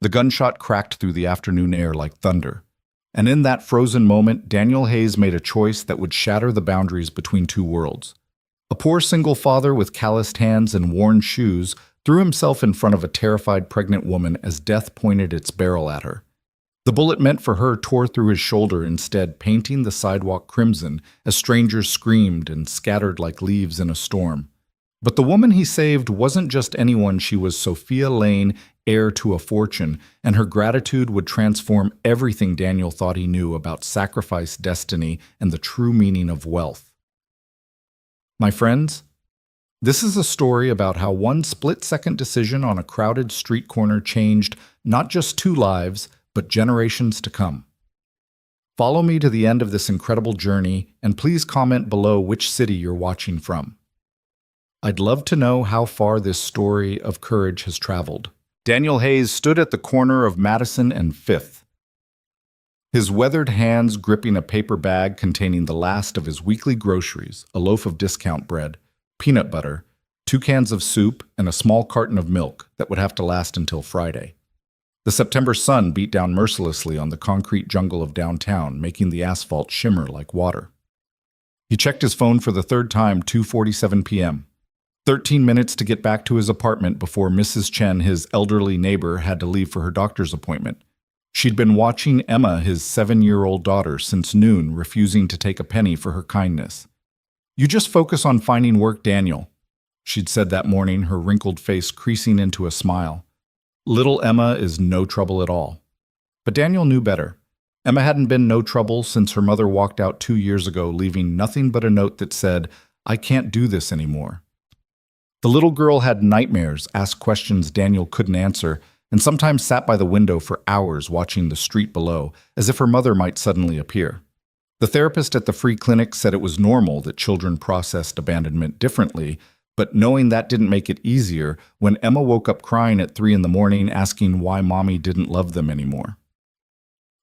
The gunshot cracked through the afternoon air like thunder. And in that frozen moment, Daniel Hayes made a choice that would shatter the boundaries between two worlds. A poor single father with calloused hands and worn shoes threw himself in front of a terrified pregnant woman as death pointed its barrel at her. The bullet meant for her tore through his shoulder, instead painting the sidewalk crimson as strangers screamed and scattered like leaves in a storm. But the woman he saved wasn't just anyone. She was Sophia Lane, heir to a fortune, and her gratitude would transform everything Daniel thought he knew about sacrifice, destiny, and the true meaning of wealth. My friends, this is a story about how one split-second decision on a crowded street corner changed not just two lives, but generations to come. Follow me to the end of this incredible journey, and please comment below which city you're watching from. I'd love to know how far this story of courage has traveled. Daniel Hayes stood at the corner of Madison and Fifth, his weathered hands gripping a paper bag containing the last of his weekly groceries, a loaf of discount bread, peanut butter, 2 cans of soup, and a small carton of milk that would have to last until Friday. The September sun beat down mercilessly on the concrete jungle of downtown, making the asphalt shimmer like water. He checked his phone for the third time, 2:47 p.m. 13 minutes to get back to his apartment before Mrs. Chen, his elderly neighbor, had to leave for her doctor's appointment. She'd been watching Emma, his 7-year-old daughter, since noon, refusing to take a penny for her kindness. "You just focus on finding work, Daniel," she'd said that morning, her wrinkled face creasing into a smile. Little Emma is no trouble at all. But Daniel knew better. Emma hadn't been no trouble since her mother walked out 2 years ago, leaving nothing but a note that said, "I can't do this anymore." The little girl had nightmares, asked questions Daniel couldn't answer, and sometimes sat by the window for hours watching the street below, as if her mother might suddenly appear. The therapist at the free clinic said it was normal that children processed abandonment differently, but knowing that didn't make it easier when Emma woke up crying at 3 in the morning asking why mommy didn't love them anymore.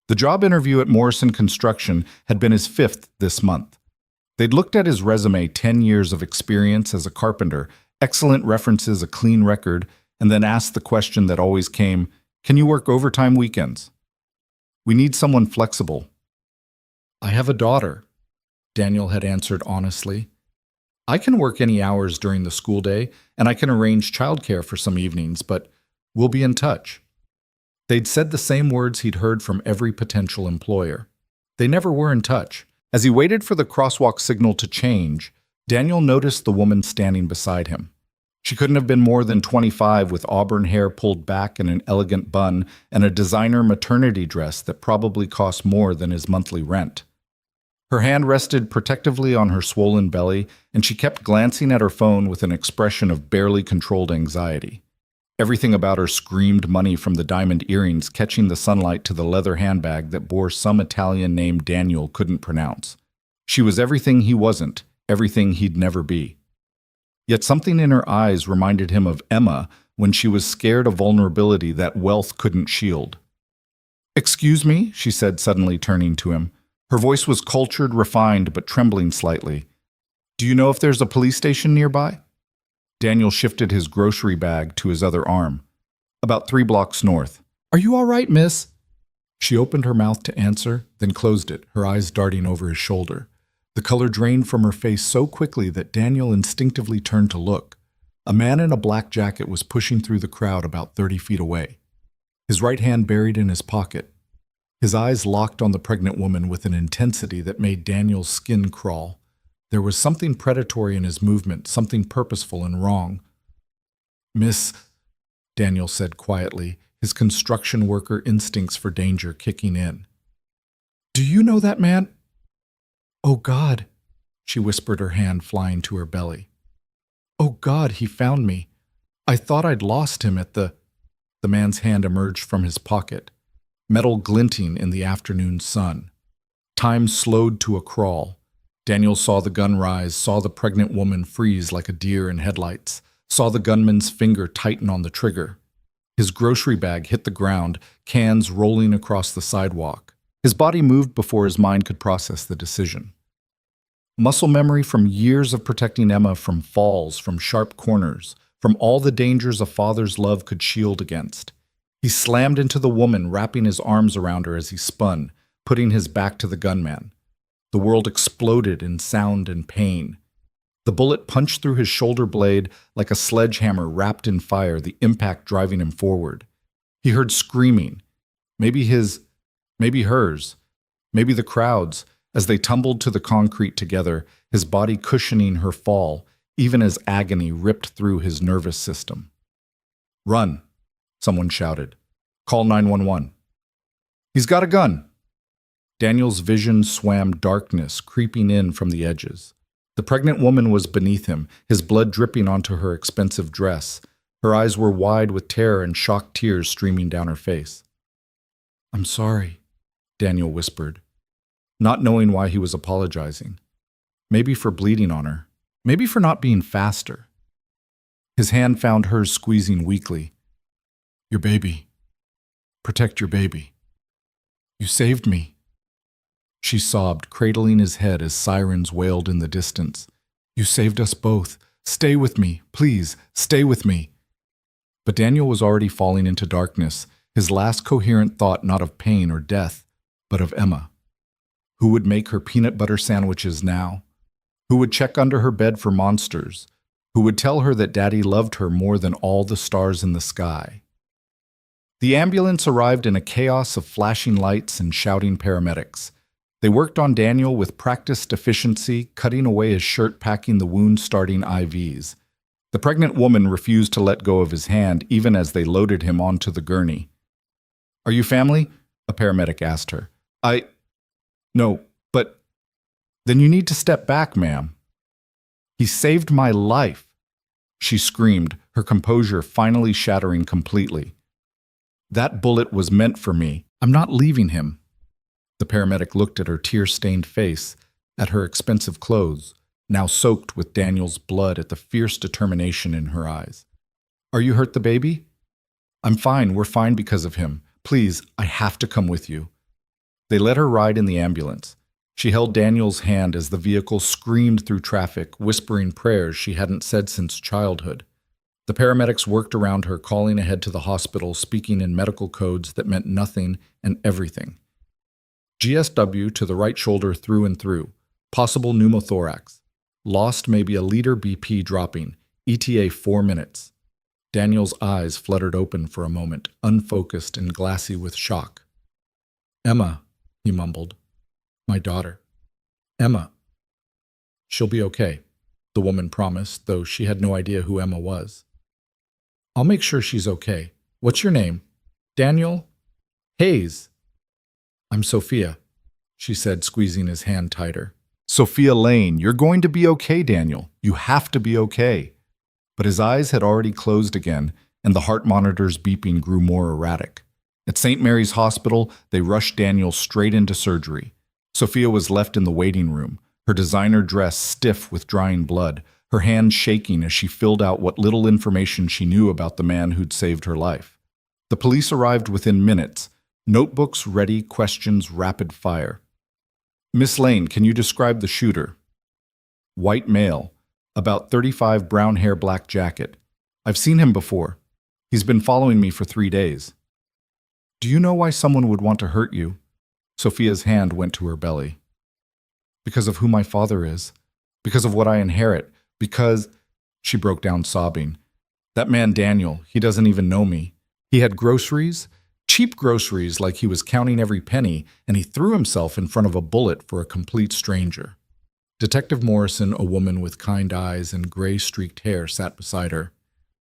The job interview at Morrison Construction had been his 5th this month. They'd looked at his resume, 10 years of experience as a carpenter, excellent references, a clean record, and then asked the question that always came, "Can you work overtime weekends?" "We need someone flexible." "I have a daughter," Daniel had answered honestly. "I can work any hours during the school day, and I can arrange childcare for some evenings, but we'll be in touch." They'd said the same words he'd heard from every potential employer. They never were in touch. As he waited for the crosswalk signal to change, Daniel noticed the woman standing beside him. She couldn't have been more than 25, with auburn hair pulled back in an elegant bun and a designer maternity dress that probably cost more than his monthly rent. Her hand rested protectively on her swollen belly, and she kept glancing at her phone with an expression of barely controlled anxiety. Everything about her screamed money, from the diamond earrings catching the sunlight to the leather handbag that bore some Italian name Daniel couldn't pronounce. She was everything he wasn't, everything he'd never be. Yet something in her eyes reminded him of Emma when she was scared of vulnerability that wealth couldn't shield. "Excuse me," she said, suddenly turning to him. Her voice was cultured, refined, but trembling slightly. "Do you know if there's a police station nearby?" Daniel shifted his grocery bag to his other arm. "About 3 blocks north." "Are you all right, miss?" She opened her mouth to answer, then closed it, her eyes darting over his shoulder. The color drained from her face so quickly that Daniel instinctively turned to look. A man in a black jacket was pushing through the crowd about 30 feet away, his right hand buried in his pocket. His eyes locked on the pregnant woman with an intensity that made Daniel's skin crawl. There was something predatory in his movement, something purposeful and wrong. "Miss," Daniel said quietly, his construction worker instincts for danger kicking in. "Do you know that man?" "Oh, God," she whispered, her hand flying to her belly. "Oh, God, he found me. I thought I'd lost him at the—" The man's hand emerged from his pocket, metal glinting in the afternoon sun. Time slowed to a crawl. Daniel saw the gun rise, saw the pregnant woman freeze like a deer in headlights, saw the gunman's finger tighten on the trigger. His grocery bag hit the ground, cans rolling across the sidewalk. His body moved before his mind could process the decision. Muscle memory from years of protecting Emma from falls, from sharp corners, from all the dangers a father's love could shield against. He slammed into the woman, wrapping his arms around her as he spun, putting his back to the gunman. The world exploded in sound and pain. The bullet punched through his shoulder blade like a sledgehammer wrapped in fire, the impact driving him forward. He heard screaming, maybe his, maybe hers, maybe the crowd's, as they tumbled to the concrete together, his body cushioning her fall, even as agony ripped through his nervous system. "Run," someone shouted. "Call 911. "He's got a gun." Daniel's vision swam darkness, creeping in from the edges. The pregnant woman was beneath him, his blood dripping onto her expensive dress. Her eyes were wide with terror and shocked tears streaming down her face. "I'm sorry," Daniel whispered, not knowing why he was apologizing. Maybe for bleeding on her, maybe for not being faster. His hand found hers, squeezing weakly. "Your baby. Protect your baby. You saved me." She sobbed, cradling his head as sirens wailed in the distance. "You saved us both. Stay with me. Please, stay with me." But Daniel was already falling into darkness, his last coherent thought not of pain or death, but of Emma. Who would make her peanut butter sandwiches now? Who would check under her bed for monsters? Who would tell her that Daddy loved her more than all the stars in the sky? The ambulance arrived in a chaos of flashing lights and shouting paramedics. They worked on Daniel with practiced efficiency, cutting away his shirt, packing the wound-starting IVs. The pregnant woman refused to let go of his hand even as they loaded him onto the gurney. "Are you family?" a paramedic asked her. No, but..." "Then you need to step back, ma'am." "He saved my life," she screamed, her composure finally shattering completely. "That bullet was meant for me. I'm not leaving him." The paramedic looked at her tear-stained face, at her expensive clothes, now soaked with Daniel's blood, at the fierce determination in her eyes. "Are you hurt the baby?" "I'm fine. We're fine because of him. Please, I have to come with you." They let her ride in the ambulance. She held Daniel's hand as the vehicle screamed through traffic, whispering prayers she hadn't said since childhood. The paramedics worked around her, calling ahead to the hospital, speaking in medical codes that meant nothing and everything. GSW to the right shoulder through and through. Possible pneumothorax. Lost maybe a liter BP dropping. ETA 4 minutes. Daniel's eyes fluttered open for a moment, unfocused and glassy with shock. "Emma," he mumbled. "My daughter. Emma." "She'll be okay," the woman promised, though she had no idea who Emma was. "I'll make sure she's okay. What's your name?" "Daniel Hayes." "I'm Sophia," she said, squeezing his hand tighter. "Sophia Lane, you're going to be okay, Daniel. You have to be okay." But his eyes had already closed again, and the heart monitor's beeping grew more erratic. At St. Mary's Hospital, they rushed Daniel straight into surgery. Sophia was left in the waiting room, her designer dress stiff with drying blood, her hands shaking as she filled out what little information she knew about the man who'd saved her life. The police arrived within minutes, notebooks ready, questions rapid fire. "Miss Lane, can you describe the shooter?" "White male, about 35, brown hair, black jacket. I've seen him before. He's been following me for 3 days." "Do you know why someone would want to hurt you?" Sophia's hand went to her belly. "Because of who my father is. Because of what I inherit. Because..." She broke down sobbing. "That man Daniel, he doesn't even know me. He had groceries, cheap groceries like he was counting every penny, and he threw himself in front of a bullet for a complete stranger." Detective Morrison, a woman with kind eyes and gray-streaked hair, sat beside her.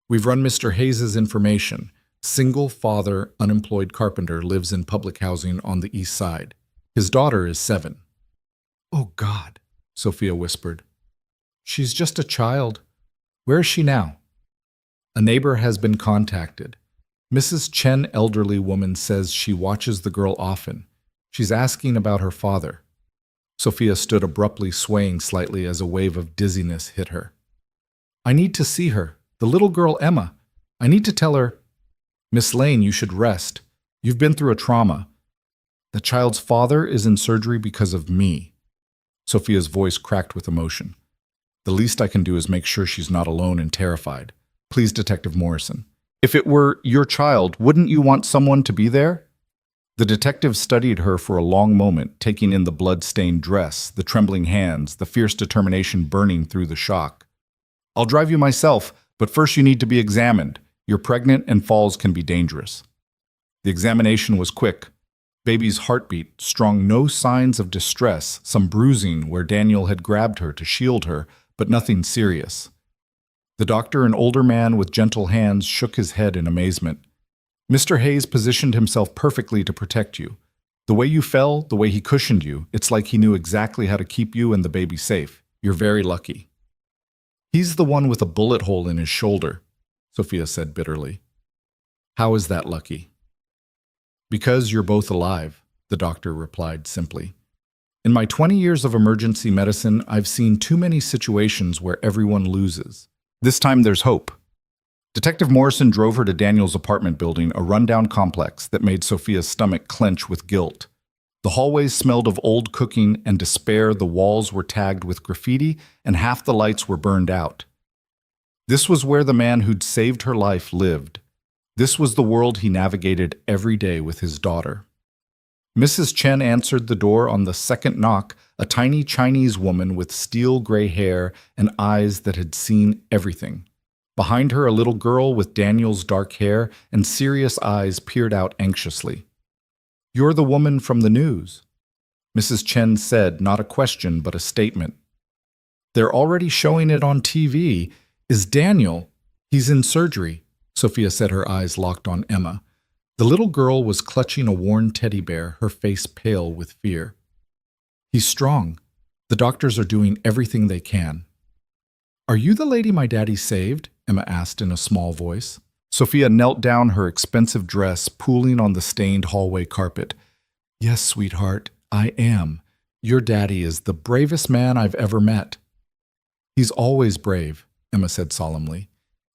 "We've run Mr. Hayes' information. Single father, unemployed carpenter, lives in public housing on the east side. His daughter is 7. "Oh, God," Sophia whispered. "She's just a child. Where is she now?" "A neighbor has been contacted. Mrs. Chen, elderly woman, says she watches the girl often. She's asking about her father." Sophia stood abruptly, swaying slightly as a wave of dizziness hit her. "I need to see her. The little girl, Emma. I need to tell her..." "Miss Lane, you should rest. You've been through a trauma. The child's father is in surgery because of me." Sophia's voice cracked with emotion. "The least I can do is make sure she's not alone and terrified. Please, Detective Morrison." If it were your child, wouldn't you want someone to be there? The detective studied her for a long moment, taking in the blood-stained dress, the trembling hands, the fierce determination burning through the shock. I'll drive you myself, but first you need to be examined. You're pregnant and falls can be dangerous. The examination was quick. Baby's heartbeat strong, no signs of distress, some bruising where Daniel had grabbed her to shield her, but nothing serious. The doctor, an older man with gentle hands, shook his head in amazement. Mr. Hayes positioned himself perfectly to protect you. The way you fell, the way he cushioned you, it's like he knew exactly how to keep you and the baby safe. You're very lucky. He's the one with a bullet hole in his shoulder, Sophia said bitterly. How is that lucky? Because you're both alive, the doctor replied simply. In my 20 years of emergency medicine, I've seen too many situations where everyone loses. This time there's hope. Detective Morrison drove her to Daniel's apartment building, a rundown complex that made Sophia's stomach clench with guilt. The hallways smelled of old cooking and despair, the walls were tagged with graffiti, and half the lights were burned out. This was where the man who'd saved her life lived. This was the world he navigated every day with his daughter. Mrs. Chen answered the door on the second knock, a tiny Chinese woman with steel gray hair and eyes that had seen everything. Behind her, a little girl with Daniel's dark hair and serious eyes peered out anxiously. "You're the woman from the news," Mrs. Chen said, not a question but a statement. "They're already showing it on TV. Is Daniel? He's in surgery," Sophia said, her eyes locked on Emma. The little girl was clutching a worn teddy bear, her face pale with fear. "He's strong. The doctors are doing everything they can." "Are you the lady my daddy saved?" Emma asked in a small voice. Sophia knelt down, her expensive dress pooling on the stained hallway carpet. "Yes, sweetheart, I am. Your daddy is the bravest man I've ever met." "He's always brave," Emma said solemnly.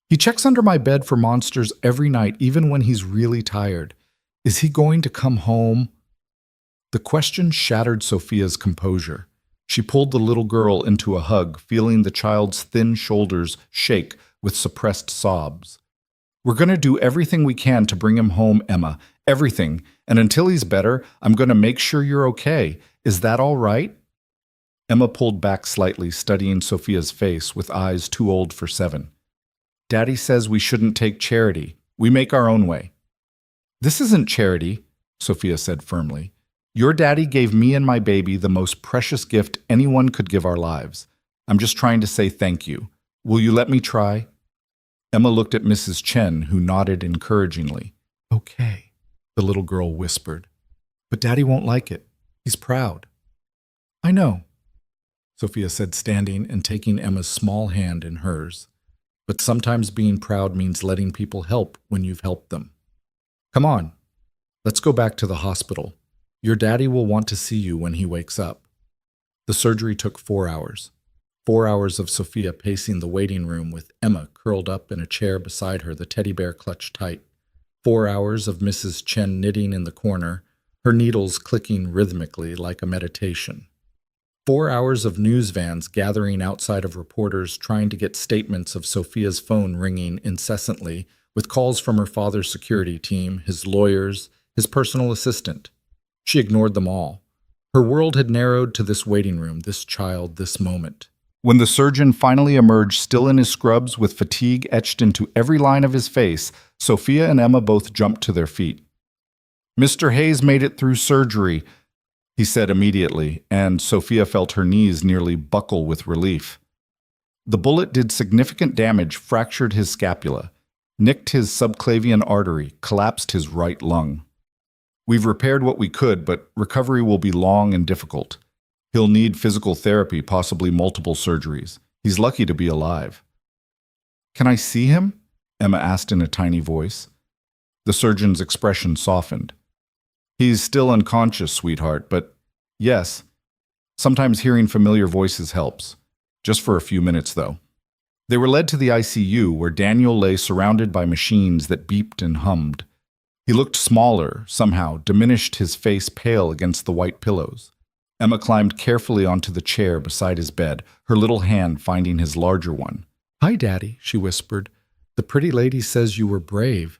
"He checks under my bed for monsters every night, even when he's really tired. Is he going to come home?" The question shattered Sophia's composure. She pulled the little girl into a hug, feeling the child's thin shoulders shake with suppressed sobs. "We're going to do everything we can to bring him home, Emma. Everything. And until he's better, I'm going to make sure you're okay. Is that all right?" Emma pulled back slightly, studying Sophia's face with eyes too old for 7. "Daddy says we shouldn't take charity. We make our own way." "This isn't charity," Sophia said firmly. "Your daddy gave me and my baby the most precious gift anyone could give our lives. I'm just trying to say thank you. Will you let me try?" Emma looked at Mrs. Chen, who nodded encouragingly. "Okay," the little girl whispered. "But Daddy won't like it. He's proud." "I know," Sophia said, standing and taking Emma's small hand in hers. "But sometimes being proud means letting people help when you've helped them. Come on, let's go back to the hospital. Your daddy will want to see you when he wakes up." The surgery took 4 hours. 4 hours of Sophia pacing the waiting room with Emma curled up in a chair beside her, the teddy bear clutched tight. 4 hours of Mrs. Chen knitting in the corner, her needles clicking rhythmically like a meditation. 4 hours of news vans gathering outside of reporters trying to get statements of Sophia's phone ringing incessantly with calls from her father's security team, his lawyers, his personal assistant. She ignored them all. Her world had narrowed to this waiting room, this child, this moment. When the surgeon finally emerged, still in his scrubs with fatigue etched into every line of his face, Sophia and Emma both jumped to their feet. "Mr. Hayes made it through surgery," he said immediately, and Sophia felt her knees nearly buckle with relief. "The bullet did significant damage, fractured his scapula, nicked his subclavian artery, collapsed his right lung. We've repaired what we could, but recovery will be long and difficult. He'll need physical therapy, possibly multiple surgeries. He's lucky to be alive." "Can I see him?" Emma asked in a tiny voice. The surgeon's expression softened. "He's still unconscious, sweetheart, but yes, sometimes hearing familiar voices helps. Just for a few minutes, though." They were led to the ICU, where Daniel lay surrounded by machines that beeped and hummed. He looked smaller, somehow, diminished, his face pale against the white pillows. Emma climbed carefully onto the chair beside his bed, her little hand finding his larger one. "Hi, Daddy," she whispered. The The pretty lady says you were brave.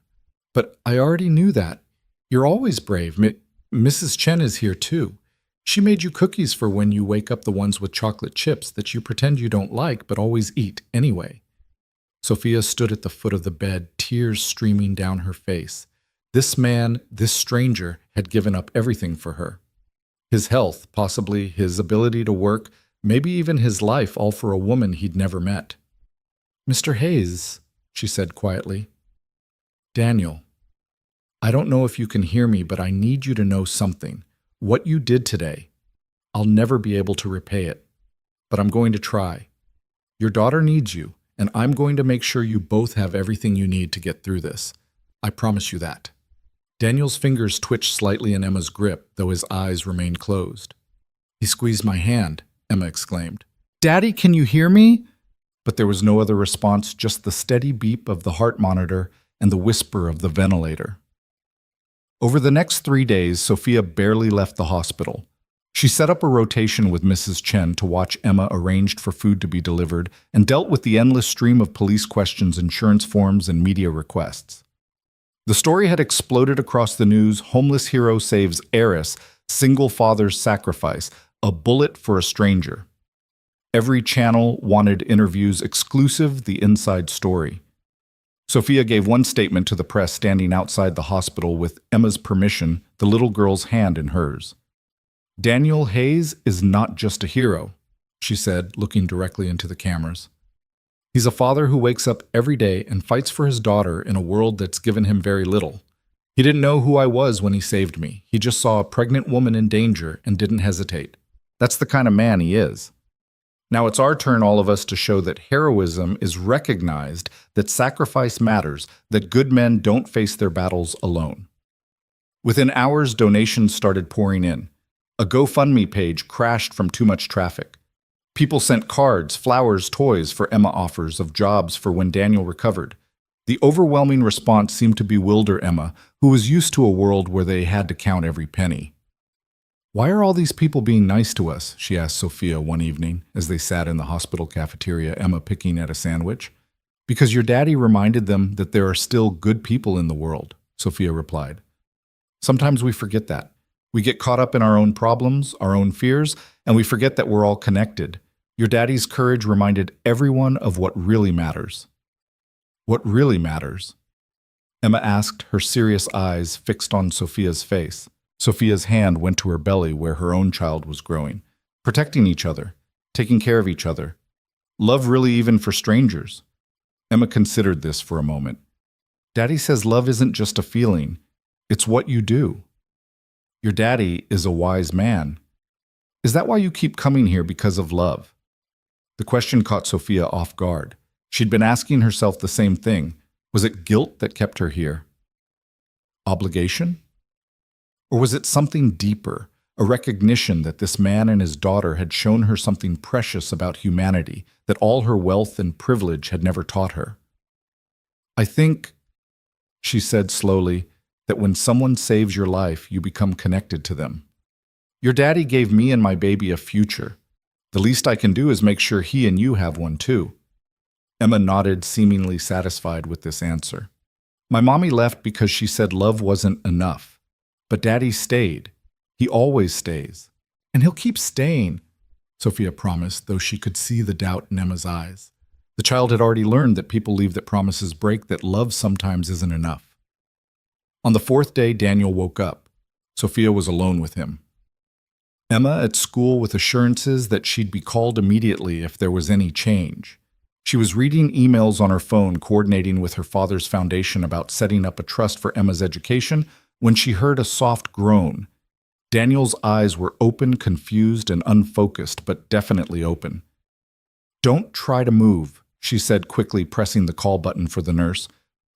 But I already knew that. You're always brave. Mrs. Chen is here too. She made you cookies for when you wake up, the ones with chocolate chips that you pretend you don't like but always eat anyway. Sophia stood at the foot of the bed, tears streaming down her face. This man, this stranger, had given up everything for her. His health, possibly his ability to work, maybe even his life, all for a woman he'd never met. "Mr. Hayes," she said quietly. "Daniel, I don't know if you can hear me, but I need you to know something. What you did today, I'll never be able to repay it. But I'm going to try. Your daughter needs you, and I'm going to make sure you both have everything you need to get through this. I promise you that." Daniel's fingers twitched slightly in Emma's grip, though his eyes remained closed. "He squeezed my hand," Emma exclaimed. "Daddy, can you hear me?" But there was no other response, just the steady beep of the heart monitor and the whisper of the ventilator. Over the next 3 days, Sophia barely left the hospital. She set up a rotation with Mrs. Chen to watch Emma, arranged for food to be delivered, and dealt with the endless stream of police questions, insurance forms, and media requests. The story had exploded across the news. Homeless hero saves heiress, single father's sacrifice, a bullet for a stranger. Every channel wanted interviews, exclusive, the inside story. Sophia gave one statement to the press standing outside the hospital with Emma's permission, the little girl's hand in hers. "Daniel Hayes is not just a hero," she said, looking directly into the cameras. "He's a father who wakes up every day and fights for his daughter in a world that's given him very little. He didn't know who I was when he saved me. He just saw a pregnant woman in danger and didn't hesitate. That's the kind of man he is. Now it's our turn, all of us, to show that heroism is recognized, that sacrifice matters, that good men don't face their battles alone." Within hours, donations started pouring in. A GoFundMe page crashed from too much traffic. People sent cards, flowers, toys for Emma, offers of jobs for when Daniel recovered. The overwhelming response seemed to bewilder Emma, who was used to a world where they had to count every penny. "Why are all these people being nice to us?" she asked Sophia one evening as they sat in the hospital cafeteria, Emma picking at a sandwich. "Because your daddy reminded them that there are still good people in the world," Sophia replied. "Sometimes we forget that. We get caught up in our own problems, our own fears, and we forget that we're all connected. Your daddy's courage reminded everyone of what really matters." "What really matters?" Emma asked, her serious eyes fixed on Sophia's face. Sophia's hand went to her belly where her own child was growing. "Protecting each other, taking care of each other. Love really even for strangers." Emma considered this for a moment. "Daddy says love isn't just a feeling, it's what you do." "Your daddy is a wise man. Is that why you keep coming here, because of love?" The question caught Sophia off guard. She'd been asking herself the same thing. Was it guilt that kept her here? Obligation? Or was it something deeper, a recognition that this man and his daughter had shown her something precious about humanity that all her wealth and privilege had never taught her? "I think," she said slowly, "that when someone saves your life, you become connected to them. Your daddy gave me and my baby a future. The least I can do is make sure he and you have one too." Emma nodded, seemingly satisfied with this answer. "My mommy left because she said love wasn't enough. But Daddy stayed. He always stays. And he'll keep staying," Sophia promised, though she could see the doubt in Emma's eyes. The child had already learned that people leave, that promises break, that love sometimes isn't enough. On the 4th day, Daniel woke up. Sophia was alone with him. Emma at school with assurances that she'd be called immediately if there was any change. She was reading emails on her phone, coordinating with her father's foundation about setting up a trust for Emma's education, when she heard a soft groan. Daniel's eyes were open, confused, and unfocused, but definitely open. "Don't try to move," she said quickly, pressing the call button for the nurse.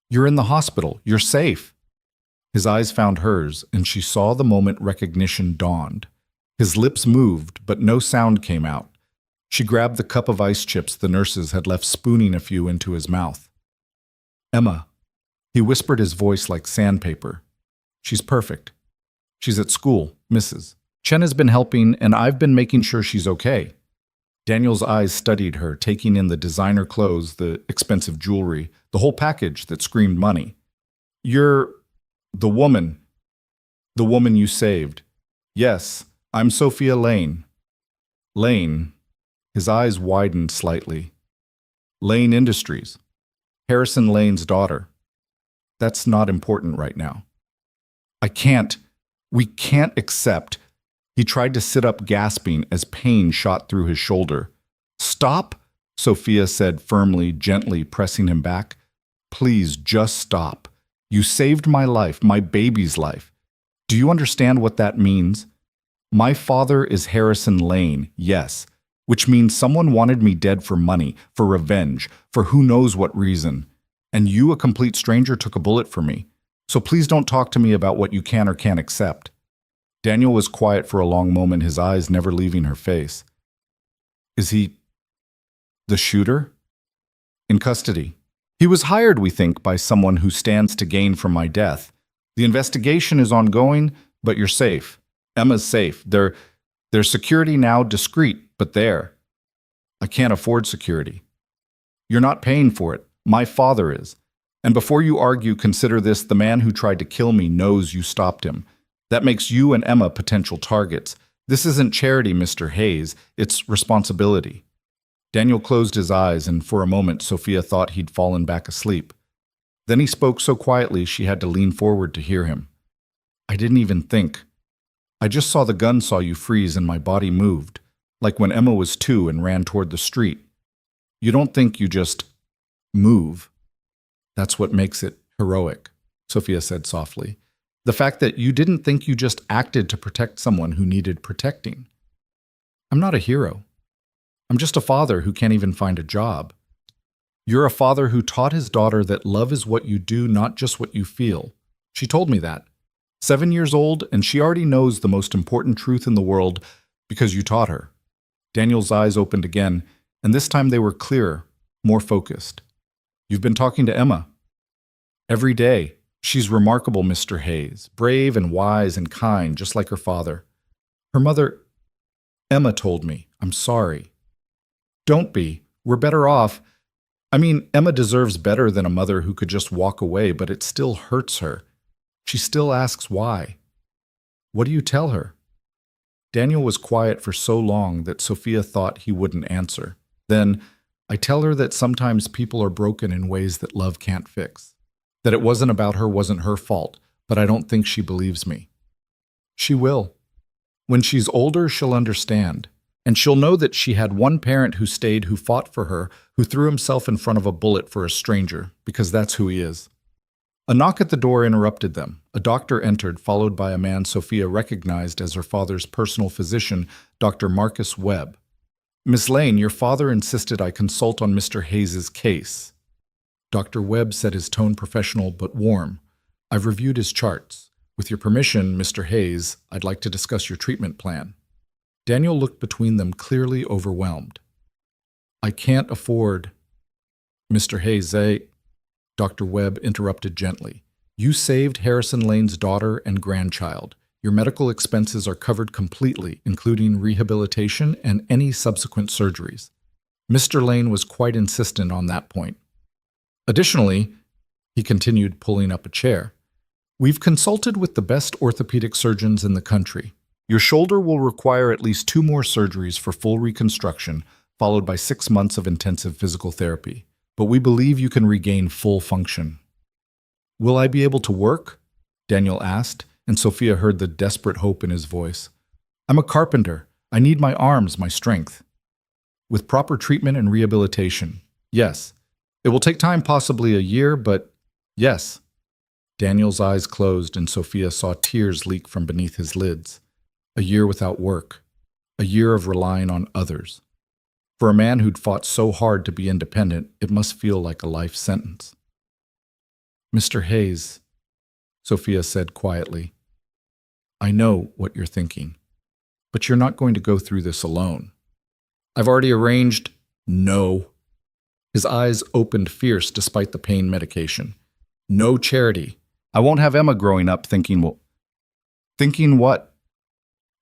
"You're in the hospital. You're safe." His eyes found hers, and she saw the moment recognition dawned. His lips moved, but no sound came out. She grabbed the cup of ice chips the nurses had left, spooning a few into his mouth. "Emma," he whispered, his voice like sandpaper. "She's perfect. She's at school. Mrs. Chen has been helping, and I've been making sure she's okay." Daniel's eyes studied her, taking in the designer clothes, the expensive jewelry, the whole package that screamed money. You're the woman, the woman you saved. Yes, I'm Sophia Lane. Lane. His eyes widened slightly. Lane Industries. Harrison Lane's daughter. That's not important right now. We can't accept. He tried to sit up, gasping as pain shot through his shoulder. Stop, Sophia said firmly, gently pressing him back. Please, just stop. You saved my life, my baby's life. Do you understand what that means? My father is Harrison Lane, yes, which means someone wanted me dead for money, for revenge, for who knows what reason. And you, a complete stranger, took a bullet for me. So please don't talk to me about what you can or can't accept. Daniel was quiet for a long moment, his eyes never leaving her face. Is he the shooter? In custody. He was hired, we think, by someone who stands to gain from my death. The investigation is ongoing, but you're safe. Emma's safe. Their security now discreet, but there. I can't afford security. You're not paying for it. My father is. And before you argue, consider this: the man who tried to kill me knows you stopped him. That makes you and Emma potential targets. This isn't charity, Mr. Hayes. It's responsibility. Daniel closed his eyes, and for a moment Sophia thought he'd fallen back asleep. Then he spoke so quietly she had to lean forward to hear him. I didn't even think. I just saw the gun saw you freeze and my body moved, like when Emma was 2 and ran toward the street. You don't think, you just move. That's what makes it heroic, Sophia said softly. The fact that you didn't think, you just acted to protect someone who needed protecting. I'm not a hero. I'm just a father who can't even find a job. You're a father who taught his daughter that love is what you do, not just what you feel. She told me that. 7 years old, and she already knows the most important truth in the world because you taught her. Daniel's eyes opened again, and this time they were clearer, more focused. You've been talking to Emma. Every day. She's remarkable, Mr. Hayes, brave and wise and kind, just like her father. Her mother, Emma, told me. I'm sorry. Don't be. We're better off. I mean, Emma deserves better than a mother who could just walk away, but it still hurts her. She still asks why. What do you tell her? Daniel was quiet for so long that Sophia thought he wouldn't answer. Then, I tell her that sometimes people are broken in ways that love can't fix. That it wasn't about her, wasn't her fault, but I don't think she believes me. She will. When she's older, she'll understand. And she'll know that she had one parent who stayed, who fought for her, who threw himself in front of a bullet for a stranger, because that's who he is. A knock at the door interrupted them. A doctor entered, followed by a man Sophia recognized as her father's personal physician, Dr. Marcus Webb. Miss Lane, your father insisted I consult on Mr. Hayes's case. Dr. Webb said, his tone professional but warm. I've reviewed his charts. With your permission, Mr. Hayes, I'd like to discuss your treatment plan. Daniel looked between them, clearly overwhelmed. I can't afford... Mr. Hayes, Dr. Webb interrupted gently. You saved Harrison Lane's daughter and grandchild. Your medical expenses are covered completely, including rehabilitation and any subsequent surgeries. Mr. Lane was quite insistent on that point. Additionally, he continued, pulling up a chair, we've consulted with the best orthopedic surgeons in the country. Your shoulder will require at least 2 more surgeries for full reconstruction, followed by 6 months of intensive physical therapy. But we believe you can regain full function. Will I be able to work? Daniel asked, and Sophia heard the desperate hope in his voice. I'm a carpenter. I need my arms, my strength. With proper treatment and rehabilitation, yes. It will take time, possibly a year, but yes. Daniel's eyes closed, and Sophia saw tears leak from beneath his lids. A year without work. A year of relying on others. For a man who'd fought so hard to be independent, it must feel like a life sentence. Mr. Hayes, Sophia said quietly, I know what you're thinking, but you're not going to go through this alone. I've already arranged... No. His eyes opened fierce despite the pain medication. No charity. I won't have Emma growing up thinking, well... Thinking what?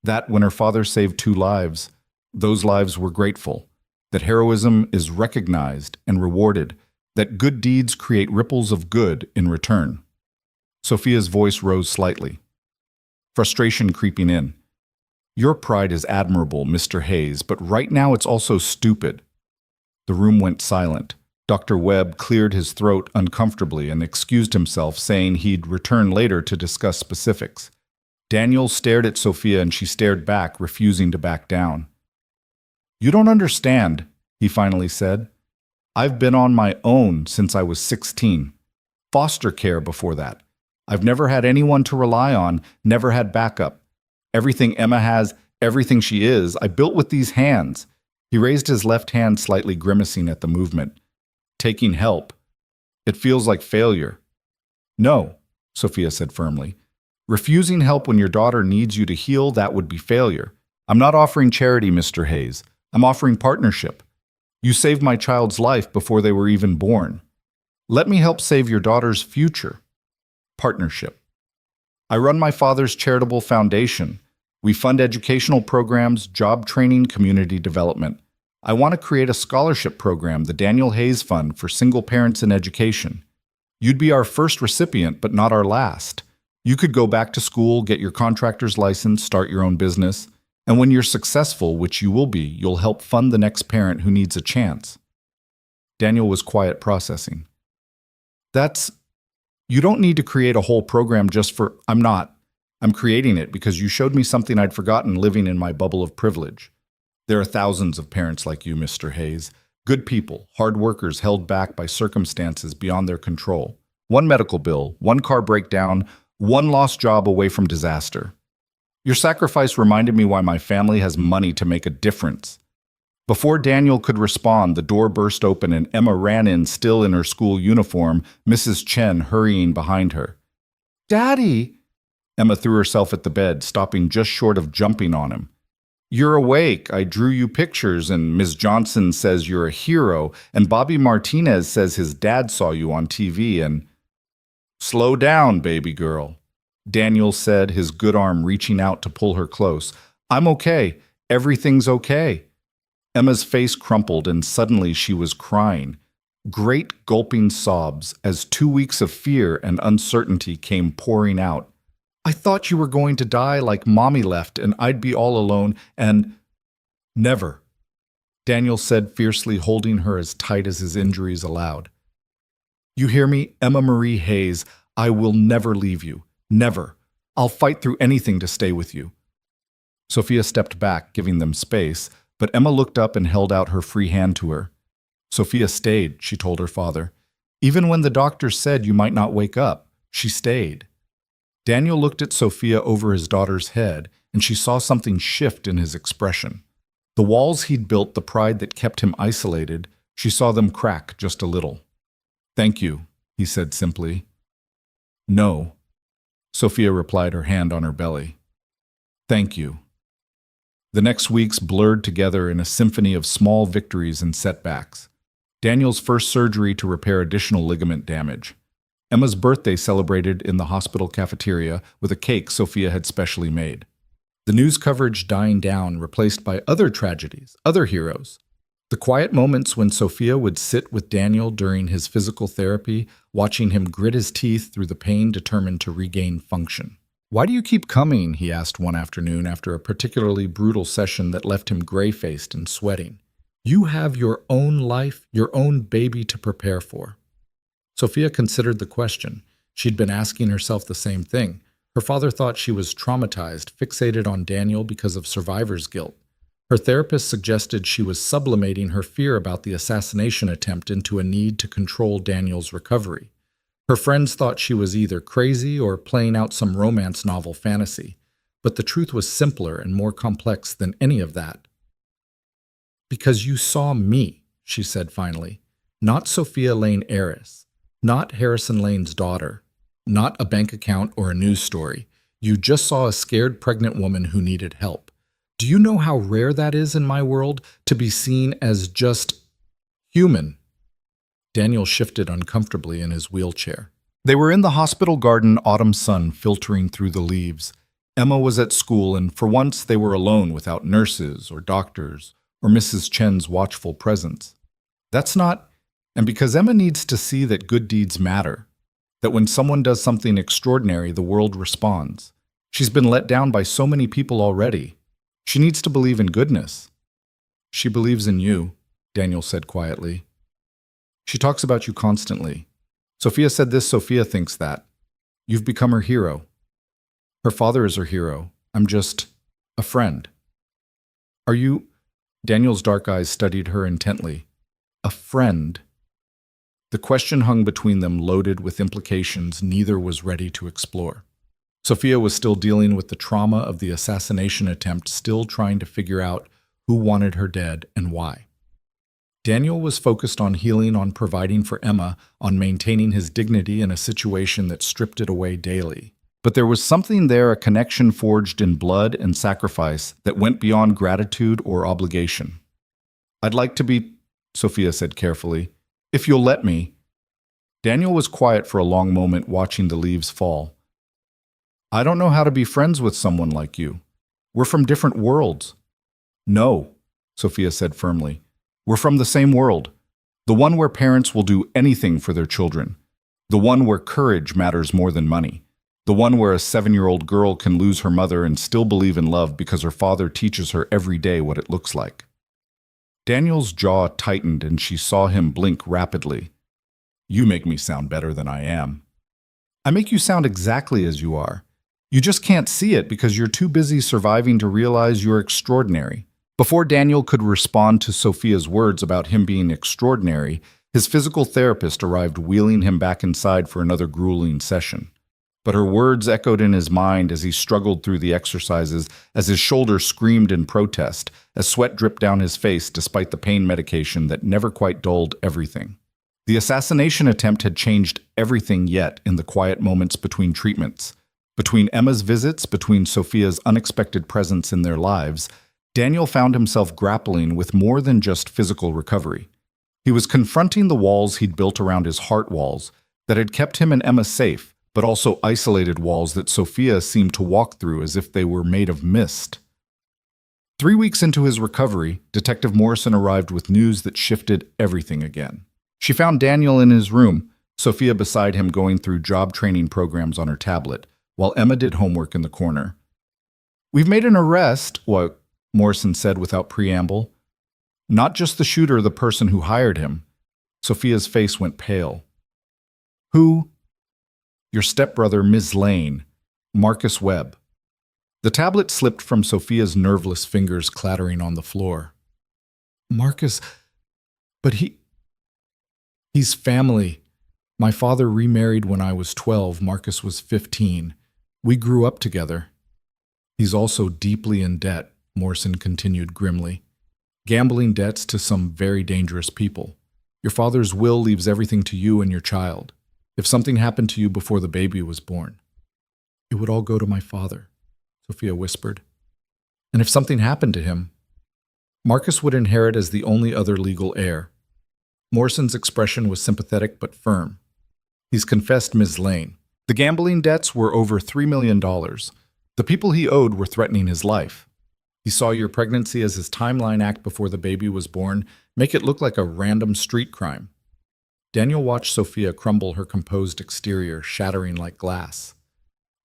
That when her father saved 2 lives, those lives were grateful. that heroism is recognized and rewarded, that good deeds create ripples of good in return. Sophia's voice rose slightly, frustration creeping in. Your pride is admirable, Mr. Hayes, but right now it's also stupid. The room went silent. Dr. Webb cleared his throat uncomfortably and excused himself, saying he'd return later to discuss specifics. Daniel stared at Sophia and she stared back, refusing to back down. You don't understand, he finally said. I've been on my own since I was 16. Foster care before that. I've never had anyone to rely on, never had backup. Everything Emma has, everything she is, I built with these hands. He raised his left hand, slightly grimacing at the movement. Taking help. It feels like failure. No, Sophia said firmly. Refusing help when your daughter needs you to heal, that would be failure. I'm not offering charity, Mr. Hayes. I'm offering partnership. You saved my child's life before they were even born. Let me help save your daughter's future. Partnership. I run my father's charitable foundation. We fund educational programs, job training, community development. I want to create a scholarship program, the Daniel Hayes Fund, for single parents in education. You'd be our first recipient, but not our last. You could go back to school, get your contractor's license, start your own business. And when you're successful, which you will be, you'll help fund the next parent who needs a chance. Daniel was quiet, processing. You don't need to create a whole program just for, I'm creating it because you showed me something I'd forgotten living in my bubble of privilege. There are thousands of parents like you, Mr. Hayes. Good people, hard workers held back by circumstances beyond their control. One medical bill, one car breakdown, one lost job away from disaster. Your sacrifice reminded me why my family has money to make a difference. Before Daniel could respond, the door burst open and Emma ran in, still in her school uniform, Mrs. Chen hurrying behind her. Daddy! Emma threw herself at the bed, stopping just short of jumping on him. You're awake. I drew you pictures, and Ms. Johnson says you're a hero, and Bobby Martinez says his dad saw you on TV, and... Slow down, baby girl, Daniel said, his good arm reaching out to pull her close. I'm okay. Everything's okay. Emma's face crumpled, and suddenly she was crying. Great gulping sobs as 2 weeks of fear and uncertainty came pouring out. I thought you were going to die like Mommy left and I'd be all alone and... Never, Daniel said fiercely, holding her as tight as his injuries allowed. You hear me, Emma Marie Hayes? I will never leave you. Never. I'll fight through anything to stay with you. Sophia stepped back, giving them space, but Emma looked up and held out her free hand to her. Sophia stayed, she told her father. Even when the doctor said you might not wake up, she stayed. Daniel looked at Sophia over his daughter's head, and she saw something shift in his expression. The walls he'd built, the pride that kept him isolated, she saw them crack just a little. Thank you, he said simply. No, Sophia replied, her hand on her belly. Thank you. The next weeks blurred together in a symphony of small victories and setbacks. Daniel's first surgery to repair additional ligament damage. Emma's birthday celebrated in the hospital cafeteria with a cake Sophia had specially made. The news coverage dying down, replaced by other tragedies, other heroes. The quiet moments when Sophia would sit with Daniel during his physical therapy, watching him grit his teeth through the pain, determined to regain function. Why do you keep coming? He asked one afternoon after a particularly brutal session that left him gray-faced and sweating. You have your own life, your own baby to prepare for. Sophia considered the question. She'd been asking herself the same thing. Her father thought she was traumatized, fixated on Daniel because of survivor's guilt. Her therapist suggested she was sublimating her fear about the assassination attempt into a need to control Daniel's recovery. Her friends thought she was either crazy or playing out some romance novel fantasy, but the truth was simpler and more complex than any of that. Because you saw me, she said finally, not Sophia Lane heiress. Not Harrison Lane's daughter, not a bank account or a news story. You just saw a scared pregnant woman who needed help. Do you know how rare that is in my world, to be seen as just human? Daniel shifted uncomfortably in his wheelchair. They were in the hospital garden, autumn sun filtering through the leaves. Emma was at school, and for once they were alone without nurses or doctors or Mrs. Chen's watchful presence. That's not, and because Emma needs to see that good deeds matter, that when someone does something extraordinary, the world responds. She's been let down by so many people already. She needs to believe in goodness. She believes in you, Daniel said quietly. She talks about you constantly. Sophia said this, Sophia thinks that. You've become her hero. Her father is her hero. I'm just a friend. Are you? Daniel's dark eyes studied her intently. A friend? The question hung between them, loaded with implications neither was ready to explore. Sophia was still dealing with the trauma of the assassination attempt, still trying to figure out who wanted her dead and why. Daniel was focused on healing, on providing for Emma, on maintaining his dignity in a situation that stripped it away daily. But there was something there, a connection forged in blood and sacrifice that went beyond gratitude or obligation. I'd like to be, Sophia said carefully, if you'll let me. Daniel was quiet for a long moment, watching the leaves fall. I don't know how to be friends with someone like you. We're from different worlds. No, Sophia said firmly. We're from the same world. The one where parents will do anything for their children. The one where courage matters more than money. The one where a 7-year-old girl can lose her mother and still believe in love because her father teaches her every day what it looks like. Daniel's jaw tightened and she saw him blink rapidly. You make me sound better than I am. I make you sound exactly as you are. You just can't see it because you're too busy surviving to realize you're extraordinary. Before Daniel could respond to Sophia's words about him being extraordinary, his physical therapist arrived, wheeling him back inside for another grueling session. But her words echoed in his mind as he struggled through the exercises, as his shoulder screamed in protest, as sweat dripped down his face despite the pain medication that never quite dulled everything. The assassination attempt had changed everything yet in the quiet moments between treatments. Between Emma's visits, between Sophia's unexpected presence in their lives, Daniel found himself grappling with more than just physical recovery. He was confronting the walls he'd built around his heart walls that had kept him and Emma safe, but also isolated walls that Sophia seemed to walk through as if they were made of mist. 3 weeks into his recovery, Detective Morrison arrived with news that shifted everything again. She found Daniel in his room, Sophia beside him going through job training programs on her tablet, while Emma did homework in the corner. We've made an arrest, Morrison said without preamble. Not just the shooter, the person who hired him. Sophia's face went pale. Who? Your stepbrother, Ms. Lane, Marcus Webb. The tablet slipped from Sophia's nerveless fingers, clattering on the floor. Marcus, but he's family. My father remarried when I was 12, Marcus was 15. We grew up together. He's also deeply in debt, Morrison continued grimly. Gambling debts to some very dangerous people. Your father's will leaves everything to you and your child. If something happened to you before the baby was born, it would all go to my father, Sophia whispered. And if something happened to him, Marcus would inherit as the only other legal heir. Morrison's expression was sympathetic but firm. He's confessed Ms. Lane. The gambling debts were over $3 million. The people he owed were threatening his life. He saw your pregnancy as his timeline act before the baby was born, make it look like a random street crime. Daniel watched Sophia crumble, her composed exterior shattering like glass.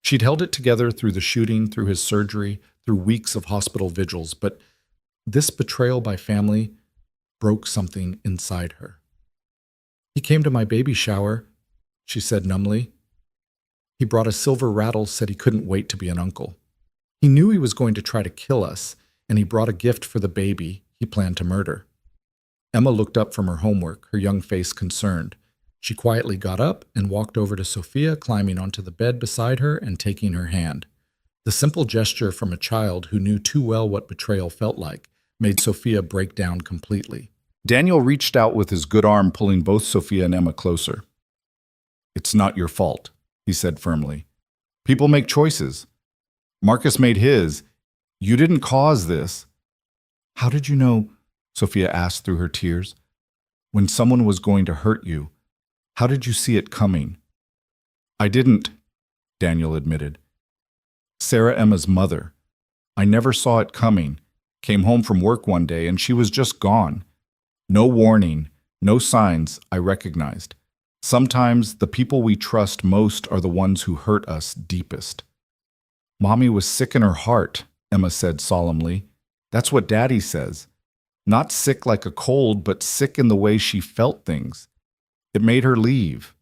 She'd held it together through the shooting, through his surgery, through weeks of hospital vigils, but this betrayal by family broke something inside her. He came to my baby shower, she said numbly. He brought a silver rattle, said he couldn't wait to be an uncle. He knew he was going to try to kill us, and he brought a gift for the baby he planned to murder. Emma looked up from her homework, her young face concerned. She quietly got up and walked over to Sophia, climbing onto the bed beside her and taking her hand. The simple gesture from a child who knew too well what betrayal felt like made Sophia break down completely. Daniel reached out with his good arm, pulling both Sophia and Emma closer. It's not your fault, he said firmly. People make choices. Marcus made his. You didn't cause this. How did you know, Sophia asked through her tears, when someone was going to hurt you? How did you see it coming? I didn't, Daniel admitted. Sarah, Emma's mother. I never saw it coming. Came home from work one day and she was just gone. No warning, no signs I recognized. Sometimes the people we trust most are the ones who hurt us deepest. Mommy was sick in her heart, Emma said solemnly. That's what Daddy says. Not sick like a cold, but sick in the way she felt things. It made her leave.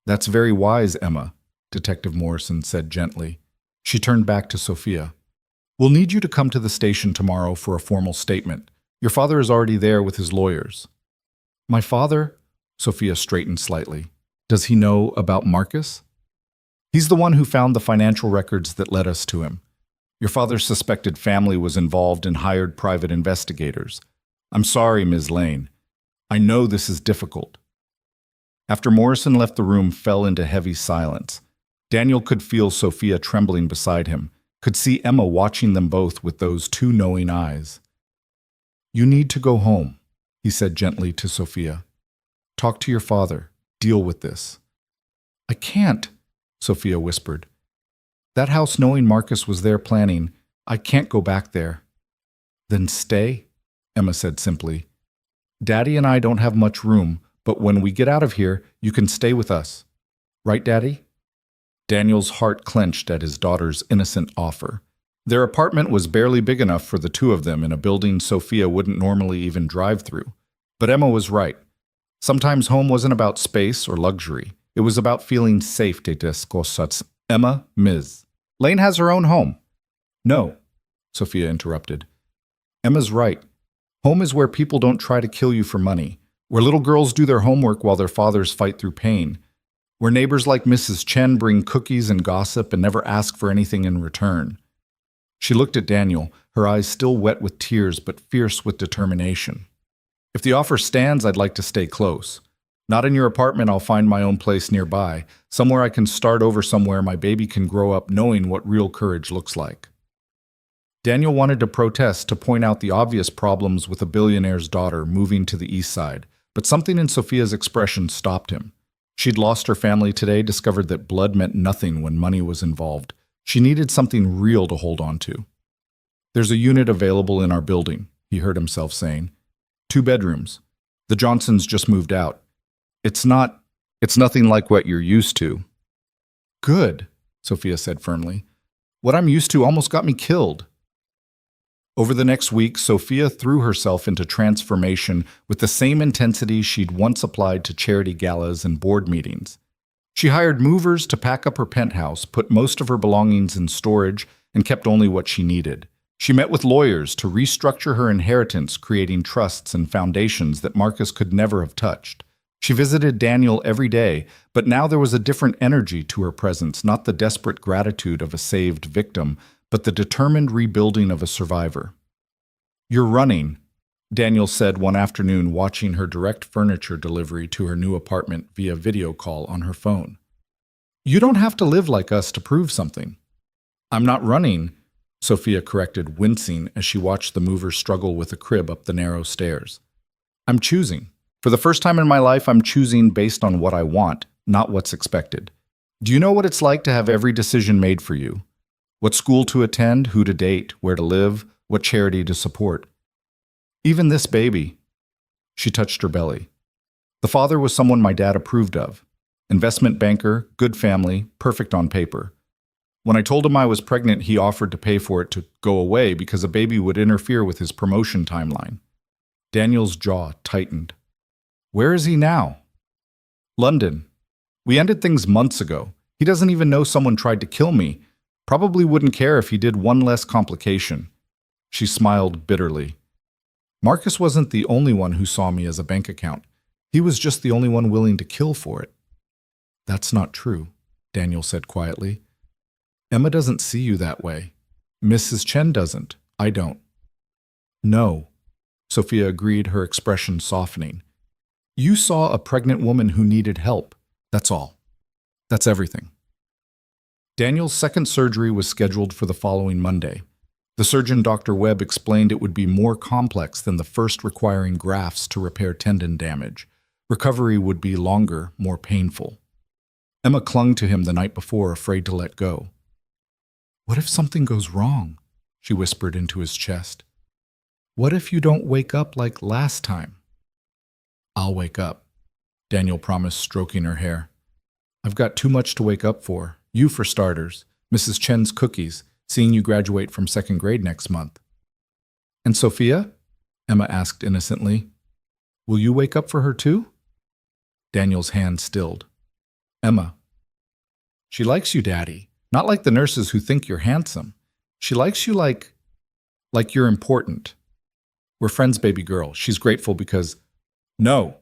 That's very wise, Emma, Detective Morrison said gently. She turned back to Sophia. We'll need you to come to the station tomorrow for a formal statement. Your father is already there with his lawyers. My father? Sophia straightened slightly. Does he know about Marcus? He's the one who found the financial records that led us to him. Your father's suspected family was involved and hired private investigators. I'm sorry, Ms. Lane. I know this is difficult. After Morrison left the room, fell into heavy silence. Daniel could feel Sophia trembling beside him, could see Emma watching them both with those two knowing eyes. You need to go home, he said gently to Sophia. Talk to your father. Deal with this. I can't, Sophia whispered. That house, knowing Marcus was there planning, I can't go back there. Then stay, Emma said simply. Daddy and I don't have much room, but when we get out of here, you can stay with us. Right, Daddy? Daniel's heart clenched at his daughter's innocent offer. Their apartment was barely big enough for the two of them in a building Sophia wouldn't normally even drive through. But Emma was right. Sometimes home wasn't about space or luxury. It was about feeling safe. Emma, Ms. Lane has her own home. No, Sophia interrupted. Emma's right. Home is where people don't try to kill you for money, where little girls do their homework while their fathers fight through pain, where neighbors like Mrs. Chen bring cookies and gossip and never ask for anything in return. She looked at Daniel, her eyes still wet with tears but fierce with determination. If the offer stands, I'd like to stay close. Not in your apartment, I'll find my own place nearby, somewhere I can start over, somewhere my baby can grow up knowing what real courage looks like. Daniel wanted to protest, to point out the obvious problems with a billionaire's daughter moving to the east side, but something in Sophia's expression stopped him. She'd lost her family today, discovered that blood meant nothing when money was involved. She needed something real to hold on to. There's a unit available in our building, he heard himself saying. 2 bedrooms. The Johnsons just moved out. It's nothing like what you're used to. Good, Sophia said firmly. What I'm used to almost got me killed. Over the next week, Sophia threw herself into transformation with the same intensity she'd once applied to charity galas and board meetings. She hired movers to pack up her penthouse, put most of her belongings in storage, and kept only what she needed. She met with lawyers to restructure her inheritance, creating trusts and foundations that Marcus could never have touched. She visited Daniel every day, but now there was a different energy to her presence, not the desperate gratitude of a saved victim, but the determined rebuilding of a survivor. You're running, Daniel said one afternoon, watching her direct furniture delivery to her new apartment via video call on her phone. You don't have to live like us to prove something. I'm not running, Sophia corrected, wincing as she watched the mover struggle with a crib up the narrow stairs. I'm choosing. For the first time in my life, I'm choosing based on what I want, not what's expected. Do you know what it's like to have every decision made for you? What school to attend, who to date, where to live, what charity to support. Even this baby. She touched her belly. The father was someone my dad approved of. Investment banker, good family, perfect on paper. When I told him I was pregnant, he offered to pay for it to go away because a baby would interfere with his promotion timeline. Daniel's jaw tightened. Where is he now? London. We ended things months ago. He doesn't even know someone tried to kill me. Probably wouldn't care if he did one less complication. She smiled bitterly. Marcus wasn't the only one who saw me as a bank account. He was just the only one willing to kill for it. That's not true, Daniel said quietly. Emma doesn't see you that way. Mrs. Chen doesn't. I don't. No, Sophia agreed, her expression softening. You saw a pregnant woman who needed help. That's all. That's everything. Daniel's second surgery was scheduled for the following Monday. The surgeon, Dr. Webb, explained it would be more complex than the first, requiring grafts to repair tendon damage. Recovery would be longer, more painful. Emma clung to him the night before, afraid to let go. What if something goes wrong? She whispered into his chest. What if you don't wake up like last time? I'll wake up, Daniel promised, stroking her hair. I've got too much to wake up for. You for starters, Mrs. Chen's cookies, seeing you graduate from second grade next month. And Sophia? Emma asked innocently. Will you wake up for her too? Daniel's hand stilled. Emma. She likes you, Daddy. Not like the nurses who think you're handsome. She likes you like you're important. We're friends, baby girl. She's grateful because... No,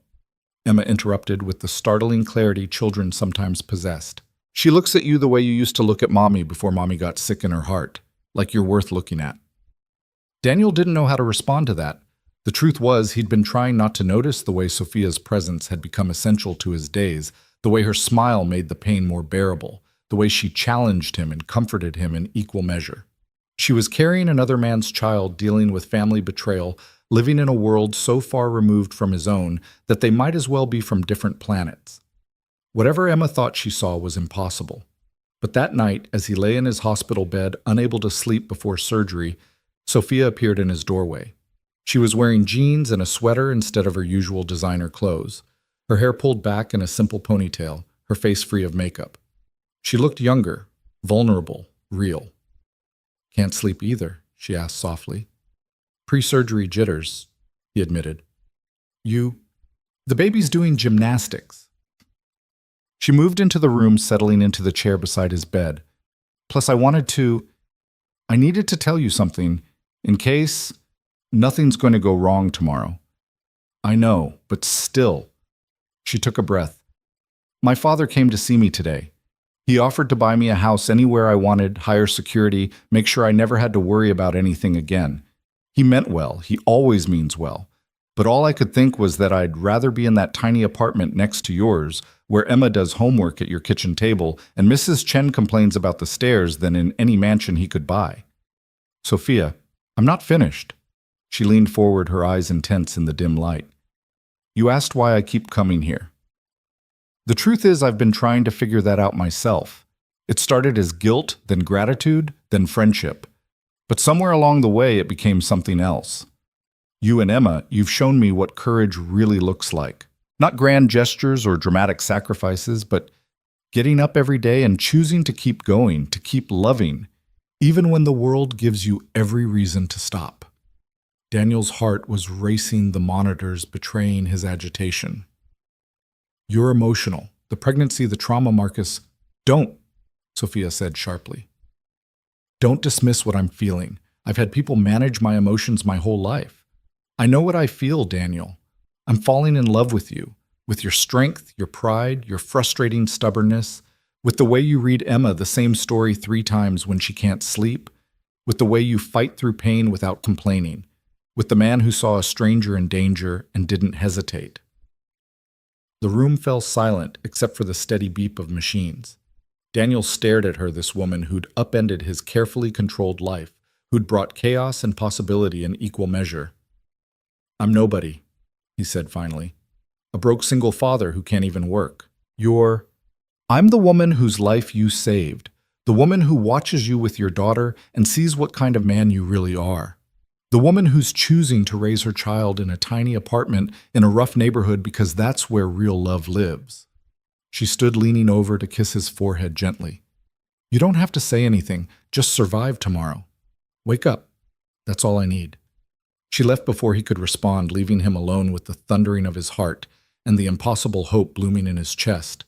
Emma interrupted with the startling clarity children sometimes possessed. She looks at you the way you used to look at Mommy before Mommy got sick in her heart, like you're worth looking at. Daniel didn't know how to respond to that. The truth was he'd been trying not to notice the way Sophia's presence had become essential to his days, the way her smile made the pain more bearable, the way she challenged him and comforted him in equal measure. She was carrying another man's child, dealing with family betrayal, living in a world so far removed from his own that they might as well be from different planets. Whatever Emma thought she saw was impossible. But that night, as he lay in his hospital bed, unable to sleep before surgery, Sophia appeared in his doorway. She was wearing jeans and a sweater instead of her usual designer clothes, her hair pulled back in a simple ponytail, her face free of makeup. She looked younger, vulnerable, real. Can't sleep either, she asked softly. Pre-surgery jitters, he admitted. The baby's doing gymnastics. She moved into the room, settling into the chair beside his bed. Plus, I needed to tell you something, in case nothing's going to go wrong tomorrow. I know, but still. She took a breath. My father came to see me today. He offered to buy me a house anywhere I wanted, higher security, make sure I never had to worry about anything again. He meant well. He always means well. But all I could think was that I'd rather be in that tiny apartment next to yours, where Emma does homework at your kitchen table and Mrs. Chen complains about the stairs, than in any mansion he could buy. Sophia, I'm not finished. She leaned forward, her eyes intense in the dim light. You asked why I keep coming here. The truth is, I've been trying to figure that out myself. It started as guilt, then gratitude, then friendship. But somewhere along the way, it became something else. You and Emma, you've shown me what courage really looks like. Not grand gestures or dramatic sacrifices, but getting up every day and choosing to keep going, to keep loving, even when the world gives you every reason to stop. Daniel's heart was racing, the monitors betraying his agitation. You're emotional. The pregnancy, the trauma, Marcus. Don't, Sophia said sharply. Don't dismiss what I'm feeling. I've had people manage my emotions my whole life. I know what I feel, Daniel. I'm falling in love with you, with your strength, your pride, your frustrating stubbornness, with the way you read Emma the same story 3 times when she can't sleep, with the way you fight through pain without complaining, with the man who saw a stranger in danger and didn't hesitate. The room fell silent except for the steady beep of machines. Daniel stared at her, this woman who'd upended his carefully controlled life, who'd brought chaos and possibility in equal measure. I'm nobody, he said finally. A broke single father who can't even work. I'm the woman whose life you saved, the woman who watches you with your daughter and sees what kind of man you really are. The woman who's choosing to raise her child in a tiny apartment in a rough neighborhood because that's where real love lives. She stood leaning over to kiss his forehead gently. You don't have to say anything, just survive tomorrow. Wake up. That's all I need. She left before he could respond, leaving him alone with the thundering of his heart and the impossible hope blooming in his chest.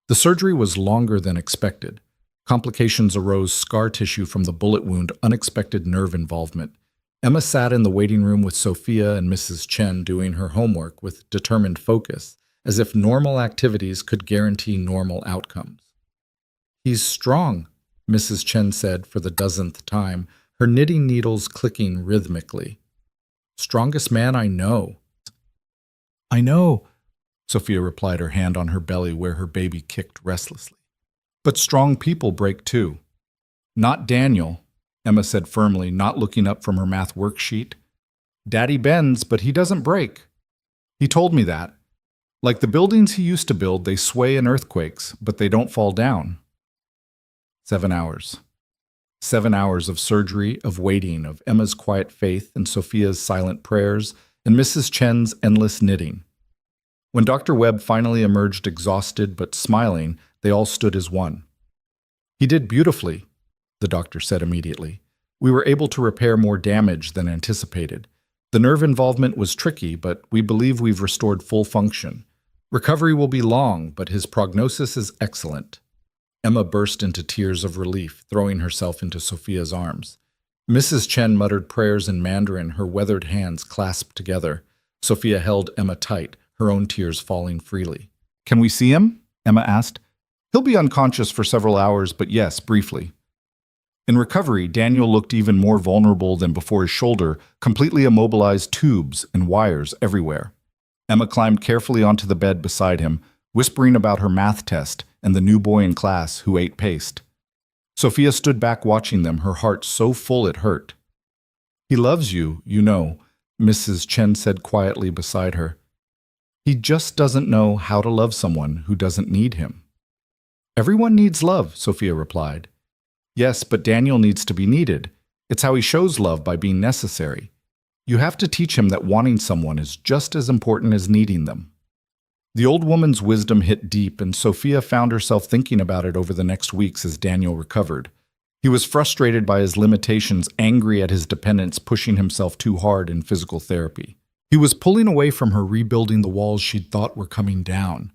The surgery was longer than expected. Complications arose, scar tissue from the bullet wound, unexpected nerve involvement. Emma sat in the waiting room with Sophia and Mrs. Chen doing her homework with determined focus, as if normal activities could guarantee normal outcomes. He's strong, Mrs. Chen said for the 10th time, her knitting needles clicking rhythmically. Strongest man I know. I know, Sophia replied, her hand on her belly where her baby kicked restlessly. But strong people break too. Not Daniel, Emma said firmly, not looking up from her math worksheet. Daddy bends, but he doesn't break. He told me that. Like the buildings he used to build, they sway in earthquakes, but they don't fall down. 7 hours. 7 hours of surgery, of waiting, of Emma's quiet faith and Sophia's silent prayers, and Mrs. Chen's endless knitting. When Dr. Webb finally emerged exhausted but smiling, they all stood as one. "He did beautifully," the doctor said immediately. "We were able to repair more damage than anticipated. The nerve involvement was tricky, but we believe we've restored full function. Recovery will be long, but his prognosis is excellent." Emma burst into tears of relief, throwing herself into Sophia's arms. Mrs. Chen muttered prayers in Mandarin, her weathered hands clasped together. Sophia held Emma tight, her own tears falling freely. "Can we see him?" Emma asked. "He'll be unconscious for several hours, but yes, briefly." In recovery, Daniel looked even more vulnerable than before. His shoulder, completely immobilized, tubes and wires everywhere. Emma climbed carefully onto the bed beside him, whispering about her math test and the new boy in class who ate paste. Sophia stood back watching them, her heart so full it hurt. "He loves you, you know," Mrs. Chen said quietly beside her. "He just doesn't know how to love someone who doesn't need him." "Everyone needs love," Sophia replied. "Yes, but Daniel needs to be needed. It's how he shows love, by being necessary. You have to teach him that wanting someone is just as important as needing them." The old woman's wisdom hit deep, and Sophia found herself thinking about it over the next weeks as Daniel recovered. He was frustrated by his limitations, angry at his dependence, pushing himself too hard in physical therapy. He was pulling away from her, rebuilding the walls she'd thought were coming down.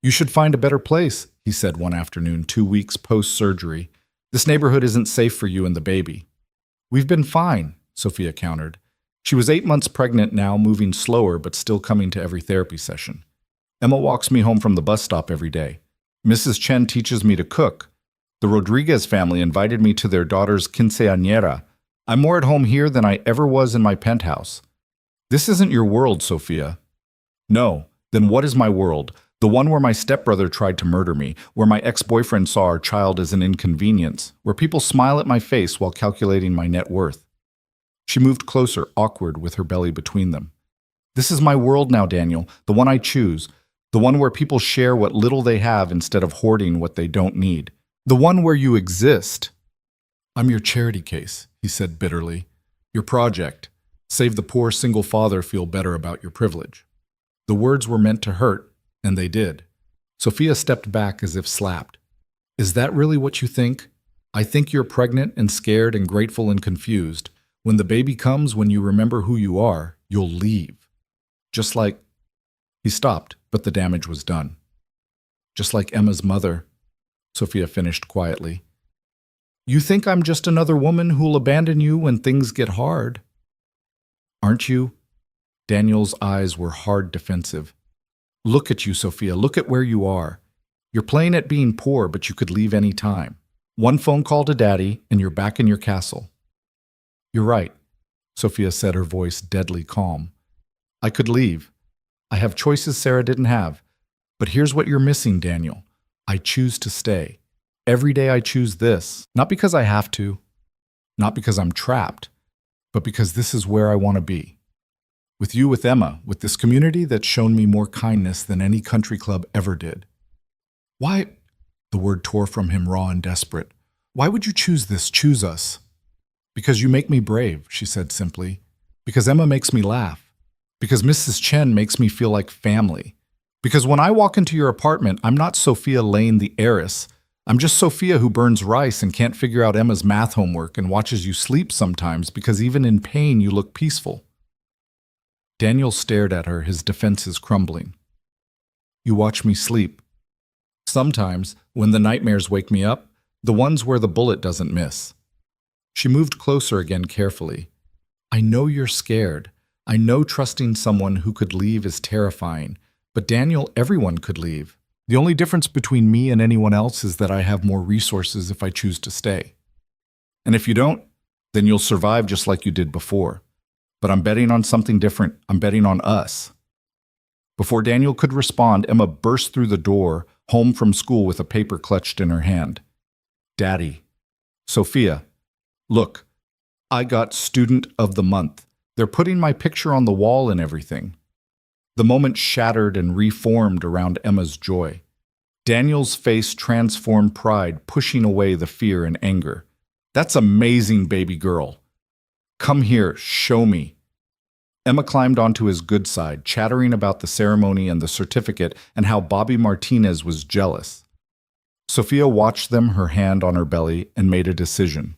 "You should find a better place," he said one afternoon, 2 weeks post-surgery. "This neighborhood isn't safe for you and the baby." "We've been fine," Sophia countered. She was 8 months pregnant now, moving slower but still coming to every therapy session. "Emma walks me home from the bus stop every day. Mrs. Chen teaches me to cook. The Rodriguez family invited me to their daughter's quinceañera. I'm more at home here than I ever was in my penthouse." "This isn't your world, Sophia." "No, then what is my world? The one where my stepbrother tried to murder me, where my ex-boyfriend saw our child as an inconvenience, where people smile at my face while calculating my net worth." She moved closer, awkward, with her belly between them. "This is my world now, Daniel, the one I choose. The one where people share what little they have instead of hoarding what they don't need. The one where you exist." "I'm your charity case," he said bitterly. "Your project. Save the poor single father feel better about your privilege." The words were meant to hurt, and they did. Sophia stepped back as if slapped. "Is that really what you think? I think you're pregnant and scared and grateful and confused. When the baby comes, when you remember who you are, you'll leave. Just like—" He stopped, but the damage was done. "Just like Emma's mother," Sophia finished quietly. "You think I'm just another woman who'll abandon you when things get hard. Aren't you?" Daniel's eyes were hard defensive. "Look at you, Sophia. Look at where you are. You're playing at being poor, but you could leave any time. One phone call to Daddy, and you're back in your castle." "You're right," Sophia said, her voice deadly calm. "I could leave. I have choices Sarah didn't have. But here's what you're missing, Daniel. I choose to stay. Every day I choose this, not because I have to, not because I'm trapped, but because this is where I want to be. With you, with Emma, with this community that's shown me more kindness than any country club ever did." "Why?" The word tore from him raw and desperate. "Why would you choose this, choose us?" "Because you make me brave," she said simply. "Because Emma makes me laugh. Because Mrs. Chen makes me feel like family. Because when I walk into your apartment, I'm not Sophia Lane the heiress. I'm just Sophia who burns rice and can't figure out Emma's math homework and watches you sleep sometimes because even in pain you look peaceful." Daniel stared at her, his defenses crumbling. "You watch me sleep. Sometimes, when the nightmares wake me up, the ones where the bullet doesn't miss." She moved closer again carefully. "I know you're scared. I know trusting someone who could leave is terrifying. But Daniel, everyone could leave. The only difference between me and anyone else is that I have more resources if I choose to stay. And if you don't, then you'll survive just like you did before. But I'm betting on something different. I'm betting on us." Before Daniel could respond, Emma burst through the door, home from school with a paper clutched in her hand. "Daddy. Sophia. Look, I got Student of the Month. They're putting my picture on the wall and everything." The moment shattered and reformed around Emma's joy. Daniel's face transformed pride, pushing away the fear and anger. That's amazing, baby girl. Come here, show me. Emma climbed onto his good side, chattering about the ceremony and the certificate and how Bobby Martinez was jealous. Sophia watched them, her hand on her belly, and made a decision.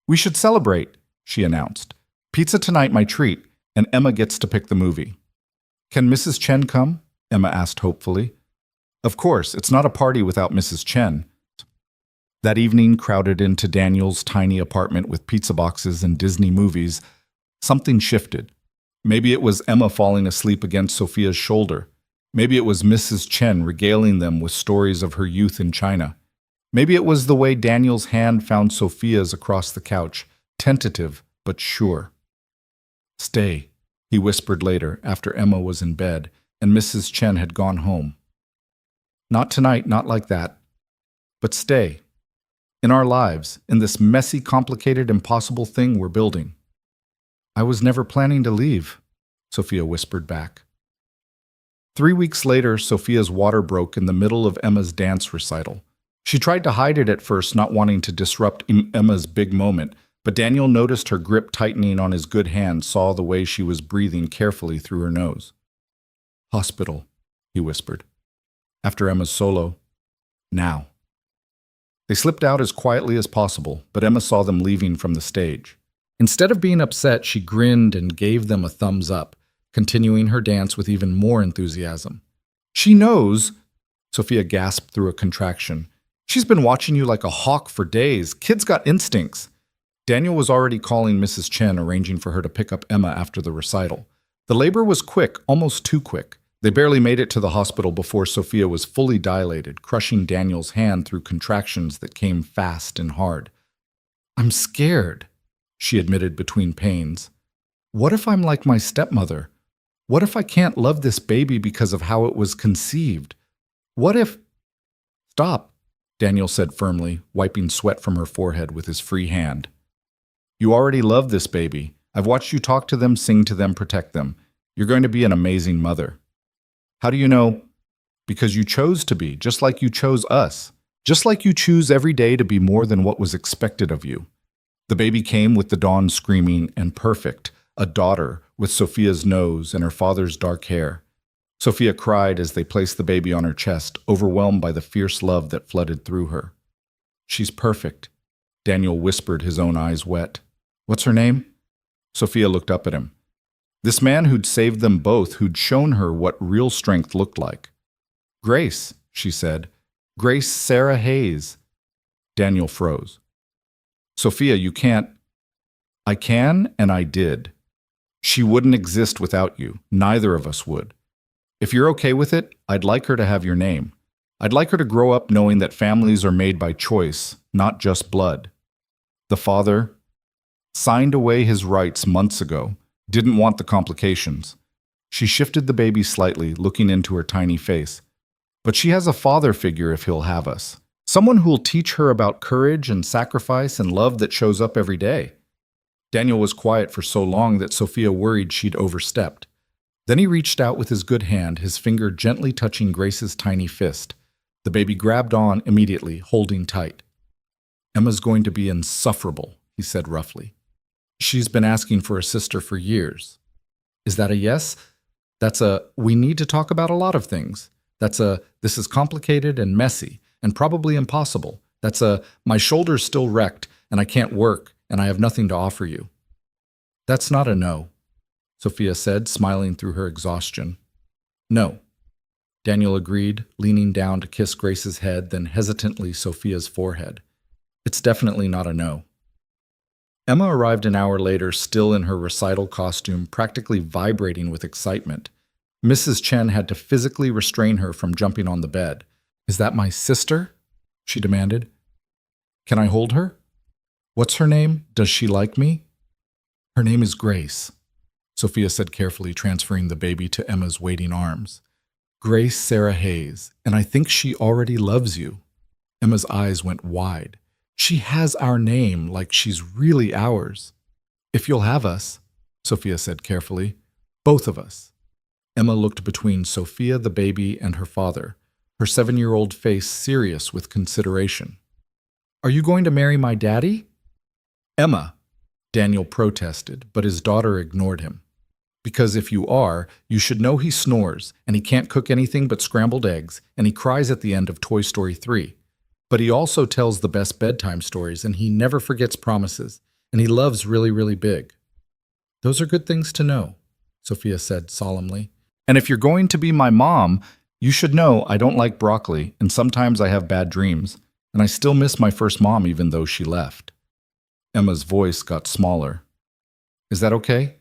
We should celebrate, she announced. Pizza tonight, my treat, and Emma gets to pick the movie. Can Mrs. Chen come? Emma asked hopefully. Of course, it's not a party without Mrs. Chen. That evening, crowded into Daniel's tiny apartment with pizza boxes and Disney movies, something shifted. Maybe it was Emma falling asleep against Sophia's shoulder. Maybe it was Mrs. Chen regaling them with stories of her youth in China. Maybe it was the way Daniel's hand found Sophia's across the couch, tentative but sure. Stay, he whispered later after Emma was in bed and Mrs. Chen had gone home. Not tonight, not like that. But stay. In our lives, in this messy, complicated, impossible thing we're building. I was never planning to leave, Sophia whispered back. 3 weeks later, Sophia's water broke in the middle of Emma's dance recital. She tried to hide it at first, not wanting to disrupt Emma's big moment, but Daniel noticed her grip tightening on his good hand, saw the way she was breathing carefully through her nose. Hospital, he whispered. After Emma's solo, now. They slipped out as quietly as possible, but Emma saw them leaving from the stage. Instead of being upset, she grinned and gave them a thumbs up, continuing her dance with even more enthusiasm. She knows, Sophia gasped through a contraction. She's been watching you like a hawk for days. Kids got instincts. Daniel was already calling Mrs. Chen, arranging for her to pick up Emma after the recital. The labor was quick, almost too quick. They barely made it to the hospital before Sophia was fully dilated, crushing Daniel's hand through contractions that came fast and hard. I'm scared, she admitted between pains. What if I'm like my stepmother? What if I can't love this baby because of how it was conceived? What if— Stop, Daniel said firmly, wiping sweat from her forehead with his free hand. You already love this baby. I've watched you talk to them, sing to them, protect them. You're going to be an amazing mother. How do you know? Because you chose to be, just like you chose us. Just like you choose every day to be more than what was expected of you. The baby came with the dawn screaming and perfect, a daughter with Sophia's nose and her father's dark hair. Sophia cried as they placed the baby on her chest, overwhelmed by the fierce love that flooded through her. She's perfect, Daniel whispered, his own eyes wet. What's her name? Sophia looked up at him. This man who'd saved them both, who'd shown her what real strength looked like. Grace, she said. Grace Sarah Hayes. Daniel froze. Sophia, you can't. I can, and I did. She wouldn't exist without you. Neither of us would. If you're okay with it, I'd like her to have your name. I'd like her to grow up knowing that families are made by choice, not just blood. The father signed away his rights months ago, didn't want the complications. She shifted the baby slightly, looking into her tiny face. But she has a father figure if he'll have us. Someone who'll teach her about courage and sacrifice and love that shows up every day. Daniel was quiet for so long that Sophia worried she'd overstepped. Then he reached out with his good hand, his finger gently touching Grace's tiny fist. The baby grabbed on immediately, holding tight. Emma's going to be insufferable, he said roughly. She's been asking for a sister for years. Is that a yes? That's a, we need to talk about a lot of things. That's a, this is complicated and messy and probably impossible. That's a, my shoulder's still wrecked and I can't work and I have nothing to offer you. That's not a no, Sophia said, smiling through her exhaustion. No, Daniel agreed, leaning down to kiss Grace's head, then hesitantly Sophia's forehead. It's definitely not a no. Emma arrived an hour later, still in her recital costume, practically vibrating with excitement. Mrs. Chen had to physically restrain her from jumping on the bed. Is that my sister? She demanded. Can I hold her? What's her name? Does she like me? Her name is Grace, Sophia said carefully, transferring the baby to Emma's waiting arms. Grace Sarah Hayes, and I think she already loves you. Emma's eyes went wide. She has our name like she's really ours. If you'll have us, Sophia said carefully. Both of us. Emma looked between Sophia, the baby, and her father, her 7-year-old face serious with consideration. Are you going to marry my daddy? Emma, Daniel protested, but his daughter ignored him. Because if you are, you should know he snores, and he can't cook anything but scrambled eggs, and he cries at the end of Toy Story 3. But he also tells the best bedtime stories, and he never forgets promises, and he loves really, really big. Those are good things to know, Sophia said solemnly. And if you're going to be my mom, you should know I don't like broccoli, and sometimes I have bad dreams, and I still miss my first mom even though she left. Emma's voice got smaller. Is that okay?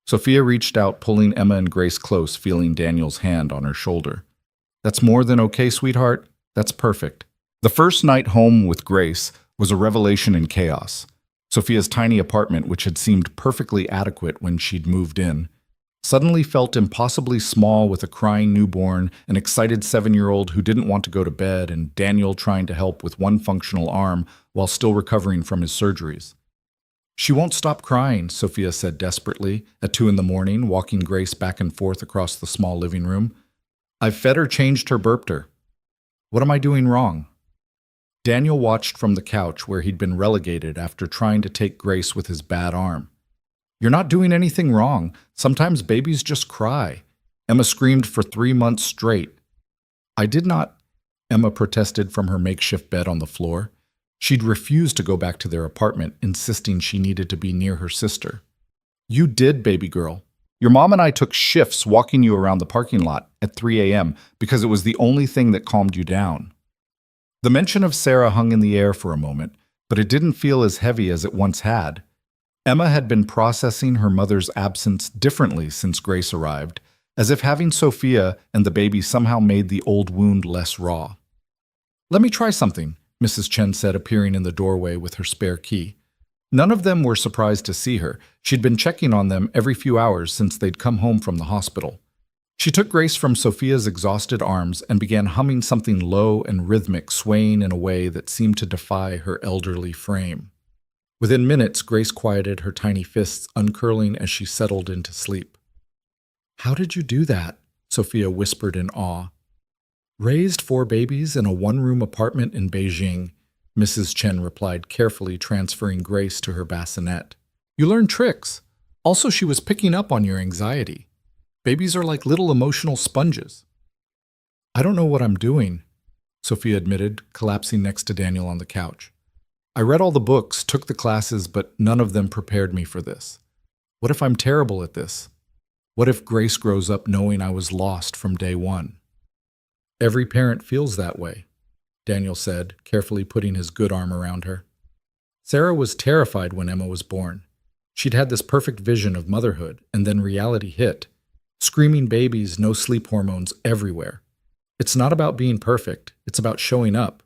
Sophia reached out, pulling Emma and Grace close, feeling Daniel's hand on her shoulder. That's more than okay, sweetheart. That's perfect. The first night home with Grace was a revelation in chaos. Sophia's tiny apartment, which had seemed perfectly adequate when she'd moved in, suddenly felt impossibly small with a crying newborn, an excited 7-year-old who didn't want to go to bed, and Daniel trying to help with one functional arm while still recovering from his surgeries. She won't stop crying, Sophia said desperately, at 2 a.m, walking Grace back and forth across the small living room. I've fed her, changed her, burped her. What am I doing wrong? Daniel watched from the couch where he'd been relegated after trying to take Grace with his bad arm. You're not doing anything wrong. Sometimes babies just cry. Emma screamed for 3 months straight. I did not, Emma protested from her makeshift bed on the floor. She'd refused to go back to their apartment, insisting she needed to be near her sister. You did, baby girl. Your mom and I took shifts walking you around the parking lot at 3 a.m. because it was the only thing that calmed you down. The mention of Sarah hung in the air for a moment, but it didn't feel as heavy as it once had. Emma had been processing her mother's absence differently since Grace arrived, as if having Sophia and the baby somehow made the old wound less raw. Let me try something, Mrs. Chen said, appearing in the doorway with her spare key. None of them were surprised to see her. She'd been checking on them every few hours since they'd come home from the hospital. She took Grace from Sophia's exhausted arms and began humming something low and rhythmic, swaying in a way that seemed to defy her elderly frame. Within minutes, Grace quieted, her tiny fists uncurling as she settled into sleep. How did you do that? Sophia whispered in awe. Raised 4 babies in a 1-room apartment in Beijing, Mrs. Chen replied, carefully transferring Grace to her bassinet. You learn tricks. Also, she was picking up on your anxiety. Babies are like little emotional sponges. I don't know what I'm doing, Sophia admitted, collapsing next to Daniel on the couch. I read all the books, took the classes, but none of them prepared me for this. What if I'm terrible at this? What if Grace grows up knowing I was lost from day one? Every parent feels that way, Daniel said, carefully putting his good arm around her. Sarah was terrified when Emma was born. She'd had this perfect vision of motherhood, and then reality hit. Screaming babies, no sleep hormones everywhere. It's not about being perfect, it's about showing up.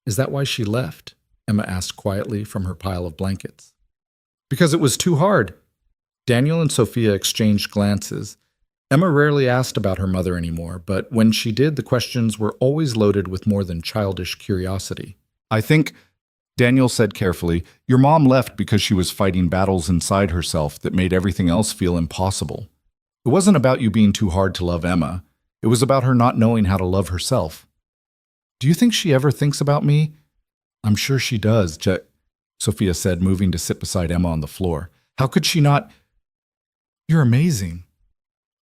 Is that why she left? Emma asked quietly from her pile of blankets. Because it was too hard. Daniel and Sophia exchanged glances. Emma rarely asked about her mother anymore, but when she did, the questions were always loaded with more than childish curiosity. I think, Daniel said carefully, your mom left because she was fighting battles inside herself that made everything else feel impossible. It wasn't about you being too hard to love Emma. It was about her not knowing how to love herself. Do you think she ever thinks about me? I'm sure she does, Sophia said, moving to sit beside Emma on the floor. How could she not? You're amazing.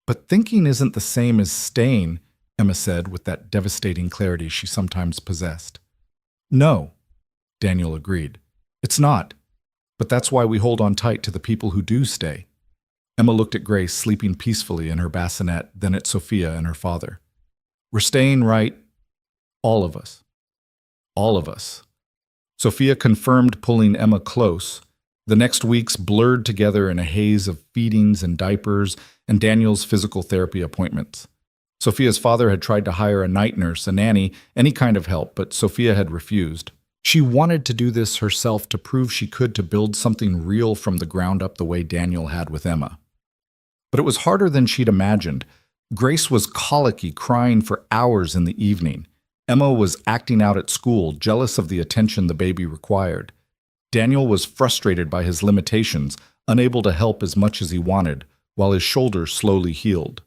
But thinking isn't the same as staying, Emma said with that devastating clarity she sometimes possessed. No, Daniel agreed. It's not. But that's why we hold on tight to the people who do stay. Emma looked at Grace sleeping peacefully in her bassinet, then at Sophia and her father. We're staying, right? All of us. All of us. Sophia confirmed, pulling Emma close. The next weeks blurred together in a haze of feedings and diapers and Daniel's physical therapy appointments. Sophia's father had tried to hire a night nurse, a nanny, any kind of help, but Sophia had refused. She wanted to do this herself to prove she could, to build something real from the ground up the way Daniel had with Emma. But it was harder than she'd imagined. Grace was colicky, crying for hours in the evening. Emma was acting out at school, jealous of the attention the baby required. Daniel was frustrated by his limitations, unable to help as much as he wanted, while his shoulder slowly healed.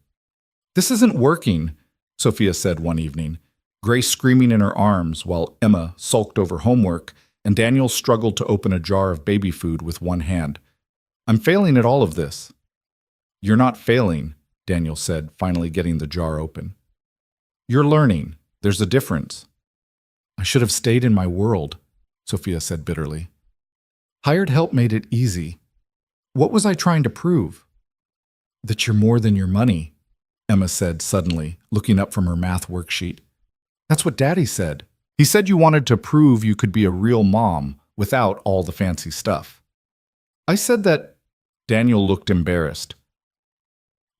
This isn't working, Sophia said one evening, Grace screaming in her arms while Emma sulked over homework and Daniel struggled to open a jar of baby food with one hand. I'm failing at all of this. You're not failing, Daniel said, finally getting the jar open. You're learning. There's a difference. I should have stayed in my world, Sophia said bitterly. Hired help made it easy. What was I trying to prove? That you're more than your money, Emma said suddenly, looking up from her math worksheet. That's what Daddy said. He said you wanted to prove you could be a real mom without all the fancy stuff. I said that. Daniel looked embarrassed.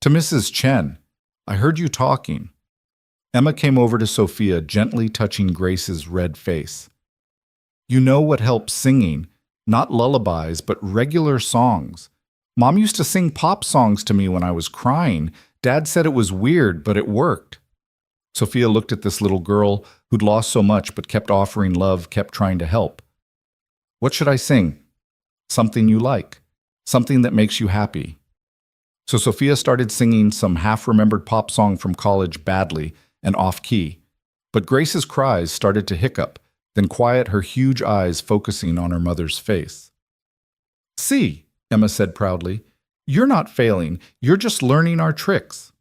To Mrs. Chen, I heard you talking. Emma came over to Sophia, gently touching Grace's red face. You know what helps singing, not lullabies, but regular songs. Mom used to sing pop songs to me when I was crying. Dad said it was weird, but it worked. Sophia looked at this little girl who'd lost so much but kept offering love, kept trying to help. What should I sing? Something you like. Something that makes you happy. So Sophia started singing some half-remembered pop song from college badly and off-key. But Grace's cries started to hiccup, then quiet her huge eyes focusing on her mother's face. See, Emma said proudly, you're not failing, you're just learning our tricks.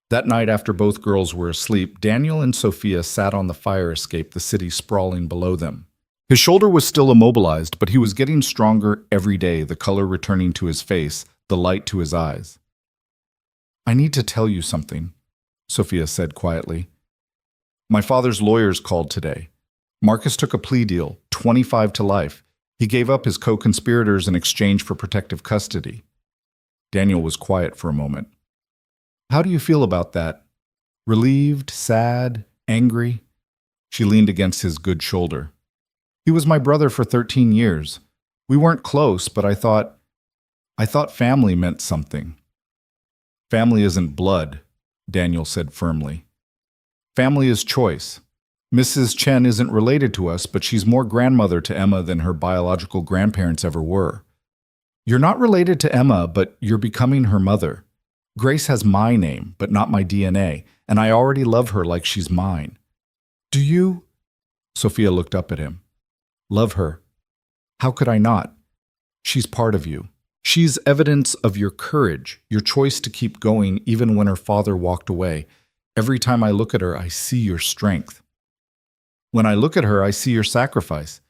That night after both girls were asleep, Daniel and Sophia sat on the fire escape, the city sprawling below them. His shoulder was still immobilized, but he was getting stronger every day, the color returning to his face, the light to his eyes. I need to tell you something, Sophia said quietly. My father's lawyers called today. Marcus took a plea deal, 25 to life. He gave up his co-conspirators in exchange for protective custody. Daniel was quiet for a moment. How do you feel about that? Relieved, sad, angry? She leaned against his good shoulder. He was my brother for 13 years. We weren't close, but I thought family meant something. Family isn't blood, Daniel said firmly. Family is choice. Mrs. Chen isn't related to us, but she's more grandmother to Emma than her biological grandparents ever were. You're not related to Emma, but you're becoming her mother. Grace has my name, but not my DNA, and I already love her like she's mine. Do you? Sophia looked up at him. Love her. How could I not? She's part of you. She's evidence of your courage, your choice to keep going even when her father walked away. Every time I look at her, I see your strength. When I look at her, I see your sacrifice,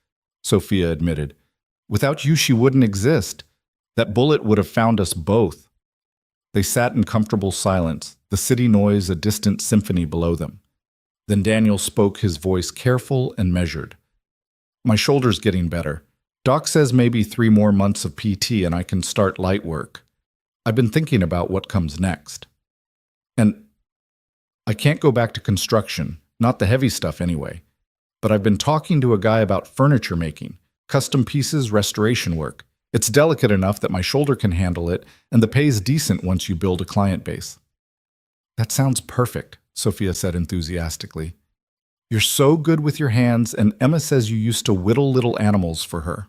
Sophia admitted. Without you, she wouldn't exist. That bullet would have found us both. They sat in comfortable silence, the city noise a distant symphony below them. Then Daniel spoke, his voice careful and measured. My shoulder's getting better. Doc says maybe 3 more months of PT and I can start light work. I've been thinking about what comes next. And I can't go back to construction, not the heavy stuff anyway. But I've been talking to a guy about furniture making, custom pieces, restoration work. It's delicate enough that my shoulder can handle it, and the pay's decent once you build a client base. That sounds perfect, Sophia said enthusiastically. You're so good with your hands, and Emma says you used to whittle little animals for her.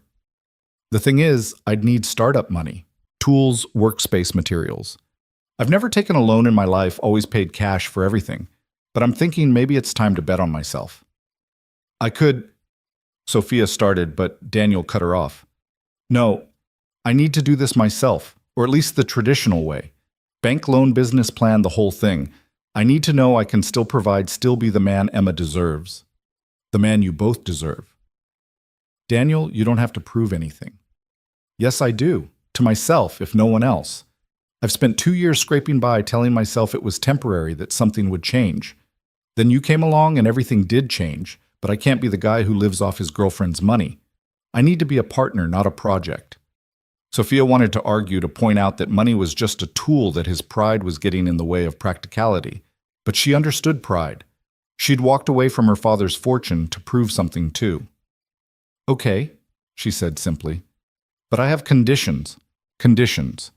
The thing is, I'd need startup money, tools, workspace materials. I've never taken a loan in my life, always paid cash for everything, but I'm thinking maybe it's time to bet on myself. I could, Sophia started, but Daniel cut her off. No, I need to do this myself, or at least the traditional way. Bank loan, business plan, the whole thing. I need to know I can still provide, still be the man Emma deserves. The man you both deserve. Daniel, you don't have to prove anything. Yes, I do. To myself, if no one else. I've spent 2 years scraping by telling myself it was temporary, that something would change. Then you came along and everything did change. But I can't be the guy who lives off his girlfriend's money. I need to be a partner, not a project. Sophia wanted to argue, to point out that money was just a tool, that his pride was getting in the way of practicality. But she understood pride. She'd walked away from her father's fortune to prove something too. Okay, she said simply. But I have conditions. Conditions.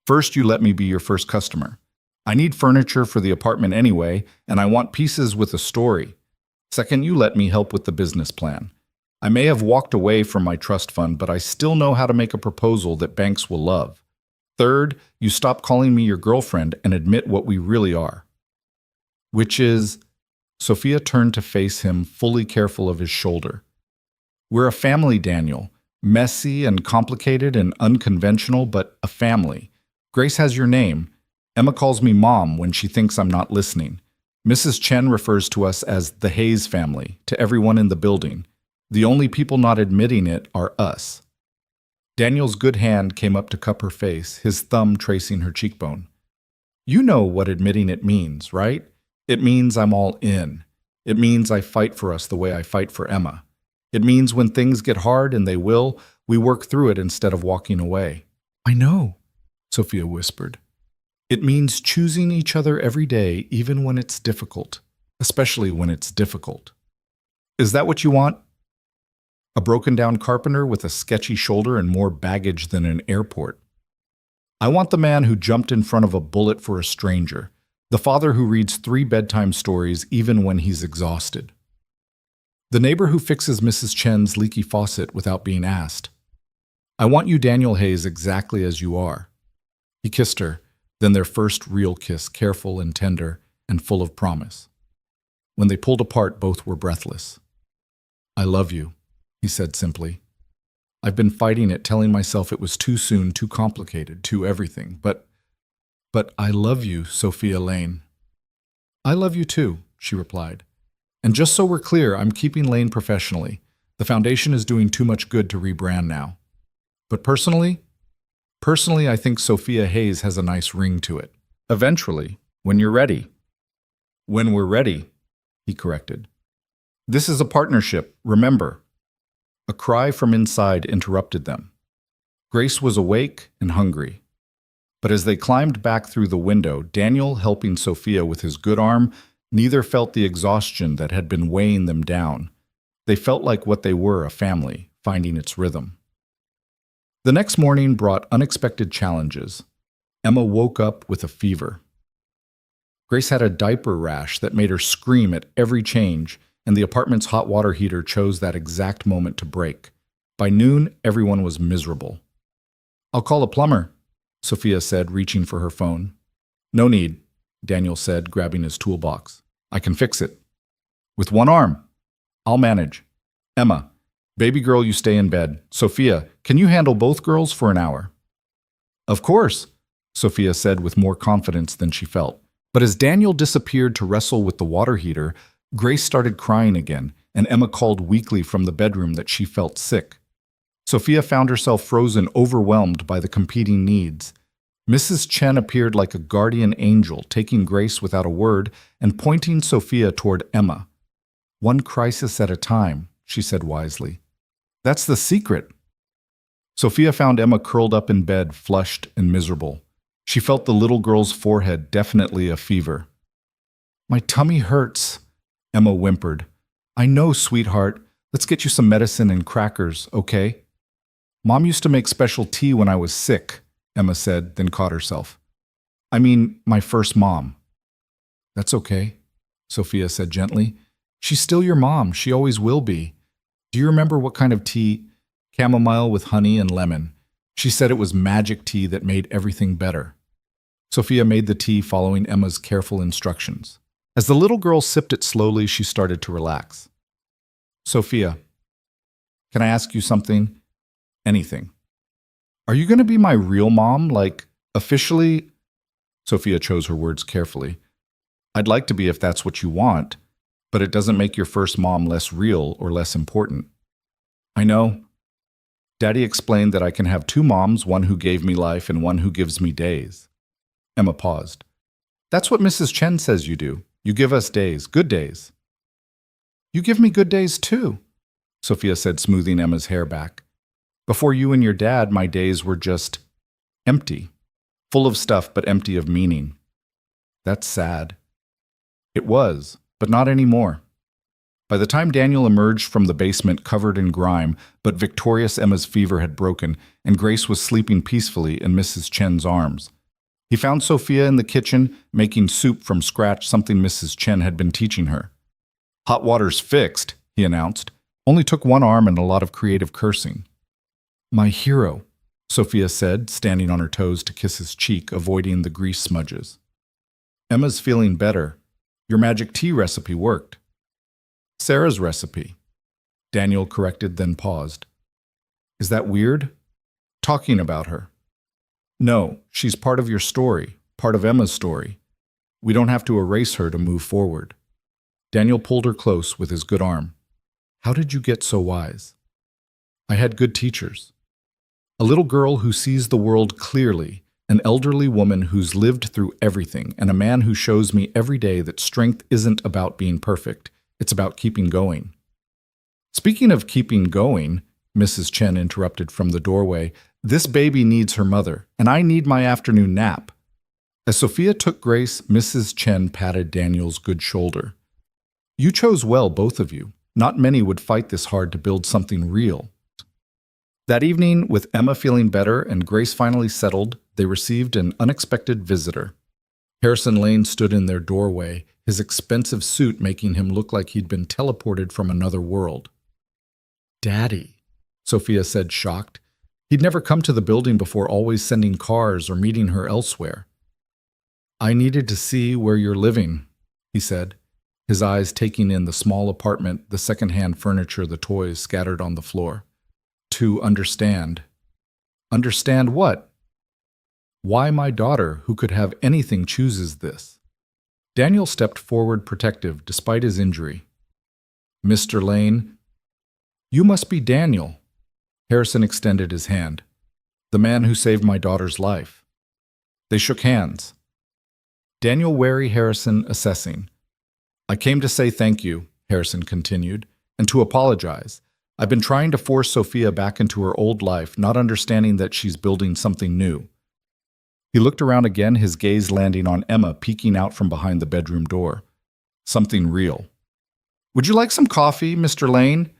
First, you let me be your first customer. I need furniture for the apartment anyway, and I want pieces with a story. Second, you let me help with the business plan. I may have walked away from my trust fund, but I still know how to make a proposal that banks will love. Third, you stop calling me your girlfriend and admit what we really are. Which is, Sophia turned to face him, fully careful of his shoulder. We're a family, Daniel. Messy and complicated and unconventional, but a family. Grace has your name. Emma calls me Mom when she thinks I'm not listening. Mrs. Chen refers to us as the Hayes family, to everyone in the building. The only people not admitting it are us. Daniel's good hand came up to cup her face, his thumb tracing her cheekbone. You know what admitting it means, right? It means I'm all in. It means I fight for us the way I fight for Emma. It means when things get hard, and they will, we work through it instead of walking away. I know, Sophia whispered. It means choosing each other every day, even when it's difficult, especially when it's difficult. Is that what you want? A broken-down carpenter with a sketchy shoulder and more baggage than an airport. I want the man who jumped in front of a bullet for a stranger, the father who reads 3 bedtime stories even when he's exhausted. The neighbor who fixes Mrs. Chen's leaky faucet without being asked. I want you, Daniel Hayes, exactly as you are. He kissed her, then their first real kiss, careful and tender and full of promise. When they pulled apart, both were breathless. I love you, he said simply. I've been fighting it, telling myself it was too soon, too complicated, too everything. But I love you, Sophia Lane. I love you too, she replied. And just so we're clear, I'm keeping Lane professionally. The foundation is doing too much good to rebrand now. But personally, I think Sophia Hayes has a nice ring to it. Eventually, when you're ready. When we're ready, he corrected. This is a partnership, remember. A cry from inside interrupted them. Grace was awake and hungry. But as they climbed back through the window, Daniel helping Sophia with his good arm, neither felt the exhaustion that had been weighing them down. They felt like what they were, a family, finding its rhythm. The next morning brought unexpected challenges. Emma woke up with a fever. Grace had a diaper rash that made her scream at every change, and the apartment's hot water heater chose that exact moment to break. By noon, everyone was miserable. I'll call a plumber, Sophia said, reaching for her phone. No need, Daniel said, grabbing his toolbox. I can fix it. With one arm. I'll manage. Emma, baby girl, you stay in bed. Sophia, can you handle both girls for an hour? Of course, Sophia said with more confidence than she felt. But as Daniel disappeared to wrestle with the water heater, Grace started crying again, and Emma called weakly from the bedroom that she felt sick. Sophia found herself frozen, overwhelmed by the competing needs. Mrs. Chen appeared like a guardian angel, taking Grace without a word and pointing Sophia toward Emma. One crisis at a time, she said wisely. That's the secret. Sophia found Emma curled up in bed, flushed and miserable. She felt the little girl's forehead, definitely a fever. My tummy hurts, Emma whimpered. I know, sweetheart. Let's get you some medicine and crackers, okay? Mom used to make special tea when I was sick, Emma said, then caught herself. I mean, my first mom. That's okay, Sophia said gently. She's still your mom. She always will be. Do you remember what kind of tea? Chamomile with honey and lemon. She said it was magic tea that made everything better. Sophia made the tea following Emma's careful instructions. As the little girl sipped it slowly, she started to relax. Sophia, can I ask you something? Anything. Are you going to be my real mom, like, officially? Sophia chose her words carefully. I'd like to be if that's what you want, but it doesn't make your first mom less real or less important. I know. Daddy explained that I can have 2 moms, one who gave me life and one who gives me days. Emma paused. That's what Mrs. Chen says you do. You give us days, good days. You give me good days too, Sophia said, smoothing Emma's hair back. Before you and your dad, my days were just empty, full of stuff but empty of meaning. That's sad. It was, but not anymore. By the time Daniel emerged from the basement covered in grime, but victorious, Emma's fever had broken, and Grace was sleeping peacefully in Mrs. Chen's arms. He found Sophia in the kitchen, making soup from scratch, something Mrs. Chen had been teaching her. Hot water's fixed, he announced. Only took 1 arm and a lot of creative cursing. My hero, Sophia said, standing on her toes to kiss his cheek, avoiding the grease smudges. Emma's feeling better. Your magic tea recipe worked. Sarah's recipe. Daniel corrected, then paused. Is that weird? Talking about her. No, she's part of your story, part of Emma's story. We don't have to erase her to move forward. Daniel pulled her close with his good arm. How did you get so wise? I had good teachers. A little girl who sees the world clearly, an elderly woman who's lived through everything, and a man who shows me every day that strength isn't about being perfect, it's about keeping going. Speaking of keeping going, Mrs. Chen interrupted from the doorway, this baby needs her mother, and I need my afternoon nap. As Sophia took Grace, Mrs. Chen patted Daniel's good shoulder. You chose well, both of you. Not many would fight this hard to build something real. That evening, with Emma feeling better and Grace finally settled, they received an unexpected visitor. Harrison Lane stood in their doorway, his expensive suit making him look like he'd been teleported from another world. Daddy, Sophia said, shocked. He'd never come to the building before, always sending cars or meeting her elsewhere. I needed to see where you're living, he said, his eyes taking in the small apartment, the second-hand furniture, the toys scattered on the floor. To understand. Understand what? Why my daughter, who could have anything, chooses this. Daniel stepped forward protective despite his injury. Mr. Lane, you must be Daniel. Harrison extended his hand. The man who saved my daughter's life. They shook hands. Daniel wary Harrison assessing. I came to say thank you, Harrison continued, and to apologize. I've been trying to force Sophia back into her old life, not understanding that she's building something new. He looked around again, his gaze landing on Emma peeking out from behind the bedroom door. Something real. Would you like some coffee, Mr. Lane?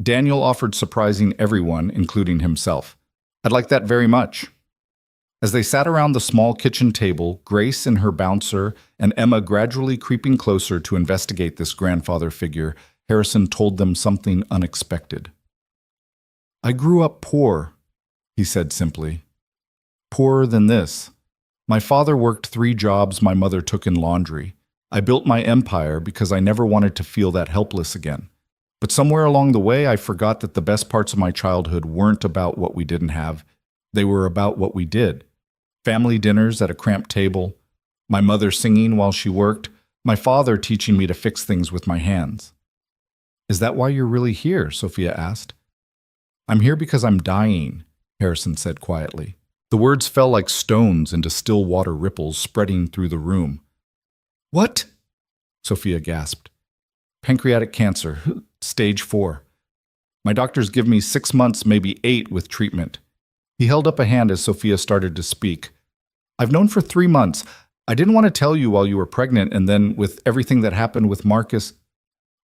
Daniel offered, surprising everyone, including himself. I'd like that very much. As they sat around the small kitchen table, Grace and her bouncer and Emma gradually creeping closer to investigate this grandfather figure, Harrison told them something unexpected. I grew up poor, he said simply. Poorer than this. My father worked 3 jobs my mother took in laundry. I built my empire because I never wanted to feel that helpless again. But somewhere along the way, I forgot that the best parts of my childhood weren't about what we didn't have. They were about what we did. Family dinners at a cramped table, my mother singing while she worked, my father teaching me to fix things with my hands. Is that why you're really here? Sophia asked. I'm here because I'm dying, Harrison said quietly. The words fell like stones into still water ripples spreading through the room. What? Sophia gasped. Pancreatic cancer, stage 4. My doctors give me 6 months, maybe 8 with treatment. He held up a hand as Sophia started to speak. I've known for 3 months. I didn't want to tell you while you were pregnant, and then with everything that happened with Marcus.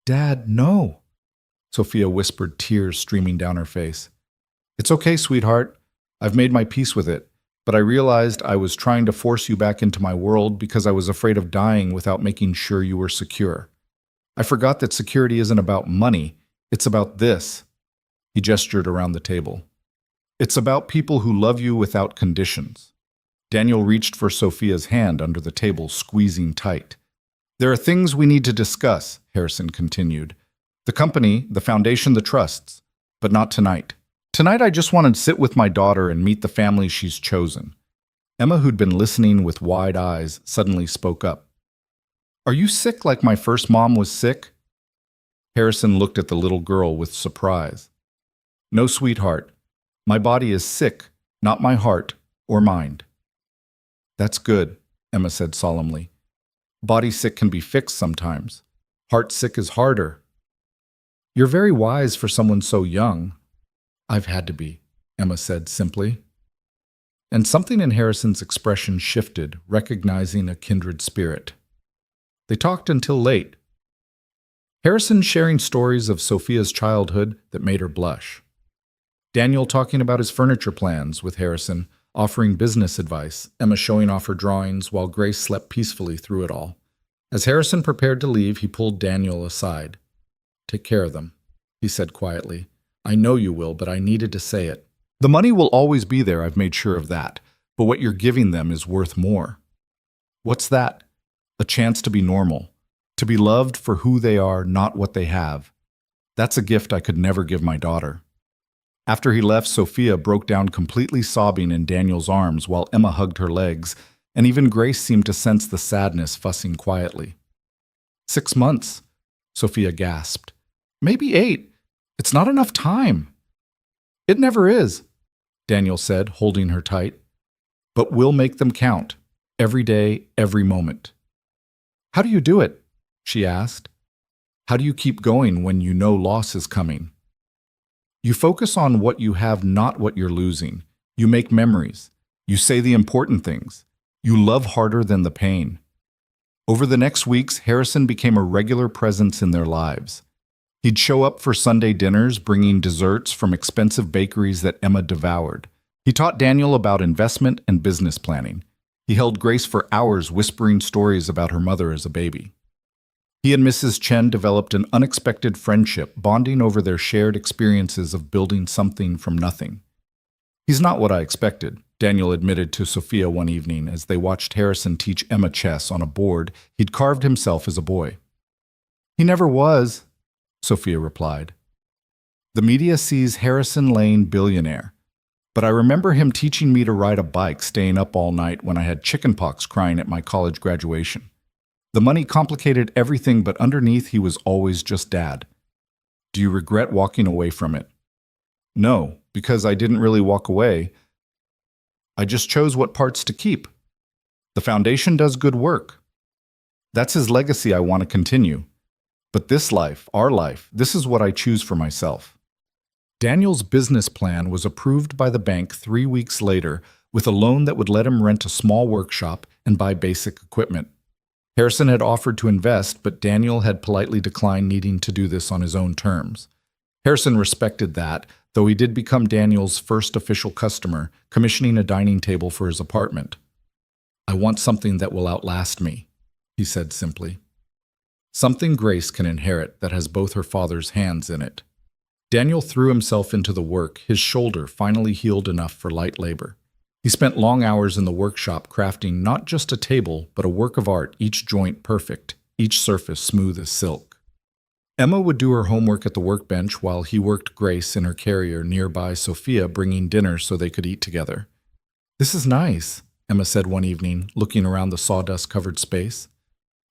Dad, no. Sophia whispered, tears streaming down her face. It's okay, sweetheart. I've made my peace with it, but I realized I was trying to force you back into my world because I was afraid of dying without making sure you were secure. I forgot that security isn't about money. It's about this. He gestured around the table. It's about people who love you without conditions. Daniel reached for Sophia's hand under the table, squeezing tight. There are things we need to discuss, Harrison continued. The company, the foundation, the trusts, but not tonight. Tonight I just want to sit with my daughter and meet the family she's chosen. Emma, who'd been listening with wide eyes, suddenly spoke up. Are you sick like my first mom was sick? Harrison looked at the little girl with surprise. No, sweetheart. My body is sick, not my heart or mind. That's good, Emma said solemnly. Body sick can be fixed sometimes. Heart sick is harder. You're very wise for someone so young. I've had to be, Emma said simply. And something in Harrison's expression shifted, recognizing a kindred spirit. They talked until late. Harrison sharing stories of Sophia's childhood that made her blush. Daniel talking about his furniture plans with Harrison, offering business advice, Emma showing off her drawings while Grace slept peacefully through it all. As Harrison prepared to leave, he pulled Daniel aside. Take care of them, he said quietly. I know you will, but I needed to say it. The money will always be there, I've made sure of that, but what you're giving them is worth more. What's that? A chance to be normal, to be loved for who they are, not what they have. That's a gift I could never give my daughter. After he left, Sophia broke down completely sobbing in Daniel's arms while Emma hugged her legs, and even Grace seemed to sense the sadness fussing quietly. 6 months, Sophia gasped. Maybe 8. It's not enough time. It never is, Daniel said, holding her tight. But we'll make them count, every day, every moment. How do you do it? She asked. How do you keep going when you know loss is coming? You focus on what you have, not what you're losing. You make memories. You say the important things. You love harder than the pain. Over the next weeks, Harrison became a regular presence in their lives. He'd show up for Sunday dinners, bringing desserts from expensive bakeries that Emma devoured. He taught Daniel about investment and business planning. He held Grace for hours, whispering stories about her mother as a baby. He and Mrs. Chen developed an unexpected friendship, bonding over their shared experiences of building something from nothing. He's not what I expected, Daniel admitted to Sophia one evening as they watched Harrison teach Emma chess on a board he'd carved himself as a boy. He never was, Sophia replied. The media sees Harrison Lane billionaire, but I remember him teaching me to ride a bike, staying up all night when I had chickenpox crying at my college graduation. The money complicated everything, but underneath he was always just Dad. Do you regret walking away from it? No, because I didn't really walk away. I just chose what parts to keep. The foundation does good work. That's his legacy I want to continue. But this life, our life, this is what I choose for myself. Daniel's business plan was approved by the bank 3 weeks later with a loan that would let him rent a small workshop and buy basic equipment. Harrison had offered to invest, but Daniel had politely declined needing to do this on his own terms. Harrison respected that, though he did become Daniel's first official customer, commissioning a dining table for his apartment. I want something that will outlast me, he said simply. Something Grace can inherit that has both her father's hands in it. Daniel threw himself into the work, his shoulder finally healed enough for light labor. He spent long hours in the workshop crafting not just a table, but a work of art, each joint perfect, each surface smooth as silk. Emma would do her homework at the workbench while he worked Grace in her carrier nearby, Sophia bringing dinner so they could eat together. This is nice, Emma said one evening, looking around the sawdust-covered space.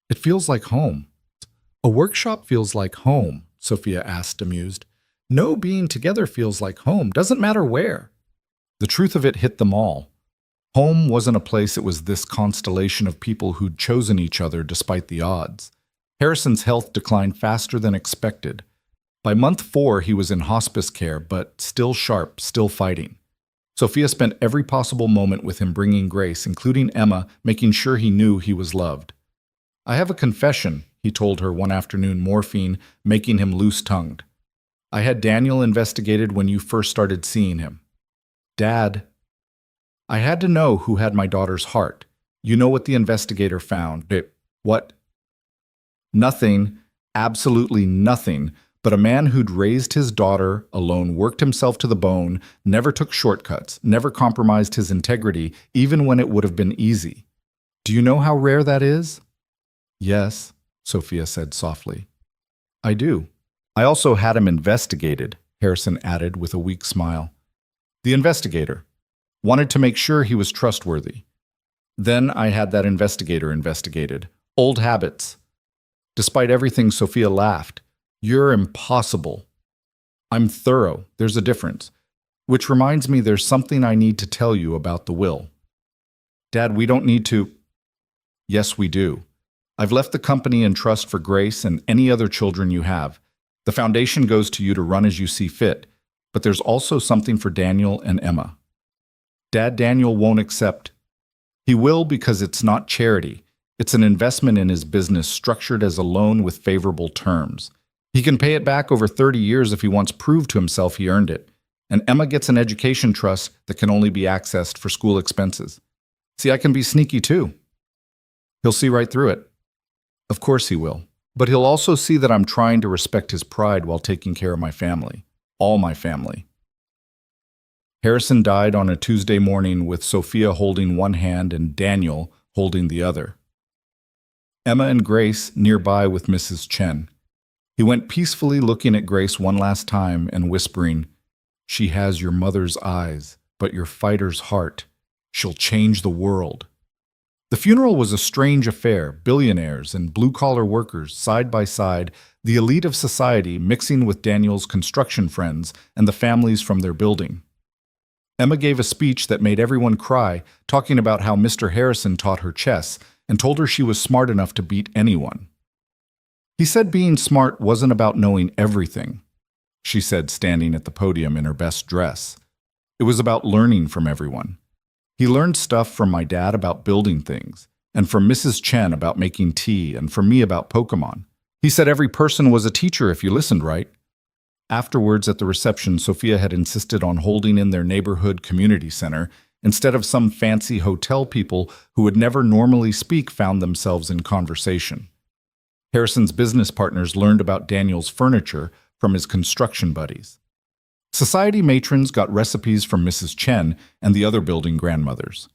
It feels like home. A workshop feels like home, Sophia asked, amused. No being together feels like home, doesn't matter where. The truth of it hit them all. Home wasn't a place, it was this constellation of people who'd chosen each other despite the odds. Harrison's health declined faster than expected. By month 4, he was in hospice care, but still sharp, still fighting. Sophia spent every possible moment with him bringing Grace, including Emma, making sure he knew he was loved. I have a confession, he told her one afternoon, morphine making him loose-tongued. I had Daniel investigated when you first started seeing him. Dad, I had to know who had my daughter's heart. You know what the investigator found. What? Nothing, absolutely nothing, but a man who'd raised his daughter alone, worked himself to the bone, never took shortcuts, never compromised his integrity, even when it would have been easy. Do you know how rare that is? Yes, Sophia said softly. I do. I also had him investigated, Harrison added with a weak smile. The investigator wanted to make sure he was trustworthy. Then I had that investigator investigated. Old habits. Despite everything, Sophia laughed. You're impossible. I'm thorough. There's a difference. Which reminds me there's something I need to tell you about the will. Dad, we don't need to. Yes, we do. I've left the company in trust for Grace and any other children you have. The foundation goes to you to run as you see fit, but there's also something for Daniel and Emma. Dad, Daniel won't accept. He will because it's not charity. It's an investment in his business structured as a loan with favorable terms. He can pay it back over 30 years if he wants proved to himself he earned it. And Emma gets an education trust that can only be accessed for school expenses. See, I can be sneaky too. He'll see right through it. Of course he will. But he'll also see that I'm trying to respect his pride while taking care of my family. All my family. Harrison died on a Tuesday morning with Sophia holding one hand and Daniel holding the other. Emma and Grace nearby with Mrs. Chen. He went peacefully looking at Grace one last time and whispering, "She has your mother's eyes, but your fighter's heart. She'll change the world." The funeral was a strange affair, billionaires and blue-collar workers side by side, the elite of society mixing with Daniel's construction friends and the families from their building. Emma gave a speech that made everyone cry, talking about how Mr. Harrison taught her chess and told her she was smart enough to beat anyone. He said being smart wasn't about knowing everything, she said, standing at the podium in her best dress. It was about learning from everyone. He learned stuff from my dad about building things, and from Mrs. Chen about making tea, and from me about Pokemon. He said every person was a teacher if you listened right. Afterwards, at the reception, Sophia had insisted on holding in their neighborhood community center instead of some fancy hotel people who would never normally speak found themselves in conversation. Harrison's business partners learned about Daniel's furniture from his construction buddies. Society matrons got recipes from Mrs. Chen and the other building grandmothers.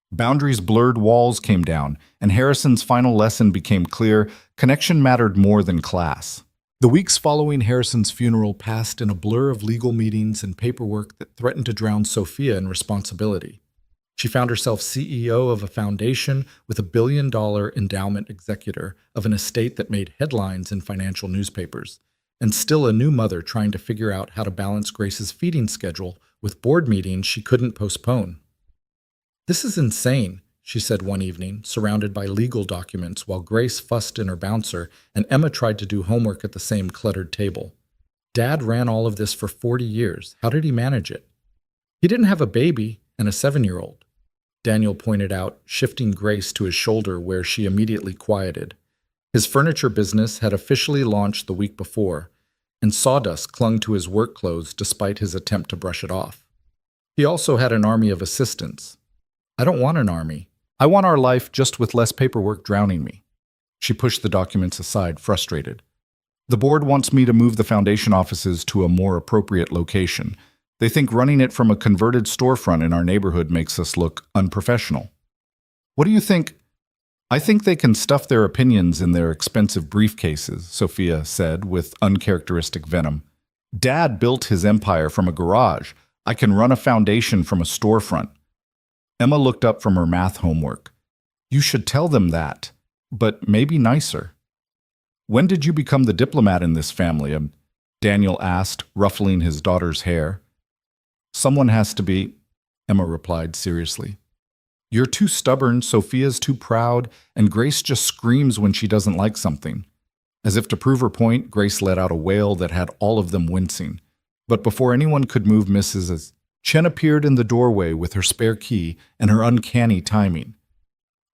Boundaries blurred, walls came down, and Harrison's final lesson became clear: connection mattered more than class. The weeks following Harrison's funeral passed in a blur of legal meetings and paperwork that threatened to drown Sophia in responsibility. She found herself CEO of a foundation with $1 billion endowment executor of an estate that made headlines in financial newspapers, and still a new mother trying to figure out how to balance Grace's feeding schedule with board meetings she couldn't postpone. "This is insane," she said one evening, surrounded by legal documents while Grace fussed in her bouncer and Emma tried to do homework at the same cluttered table. "Dad ran all of this for 40 years. How did he manage it?" "He didn't have a baby and a 7-year-old," Daniel pointed out, shifting Grace to his shoulder where she immediately quieted. His furniture business had officially launched the week before, and sawdust clung to his work clothes despite his attempt to brush it off. He also had an army of assistants. "I don't want an army. I want our life just with less paperwork drowning me." She pushed the documents aside, frustrated. "The board wants me to move the foundation offices to a more appropriate location. They think running it from a converted storefront in our neighborhood makes us look unprofessional." "What do you think?" "I think they can stuff their opinions in their expensive briefcases," Sophia said with uncharacteristic venom. "Dad built his empire from a garage. I can run a foundation from a storefront." Emma looked up from her math homework. "You should tell them that, but maybe nicer." "When did you become the diplomat in this family?" Daniel asked, ruffling his daughter's hair. "Someone has to be," Emma replied seriously. "You're too stubborn, Sophia's too proud, and Grace just screams when she doesn't like something." As if to prove her point, Grace let out a wail that had all of them wincing. But before anyone could move Mrs. Chen appeared in the doorway with her spare key and her uncanny timing.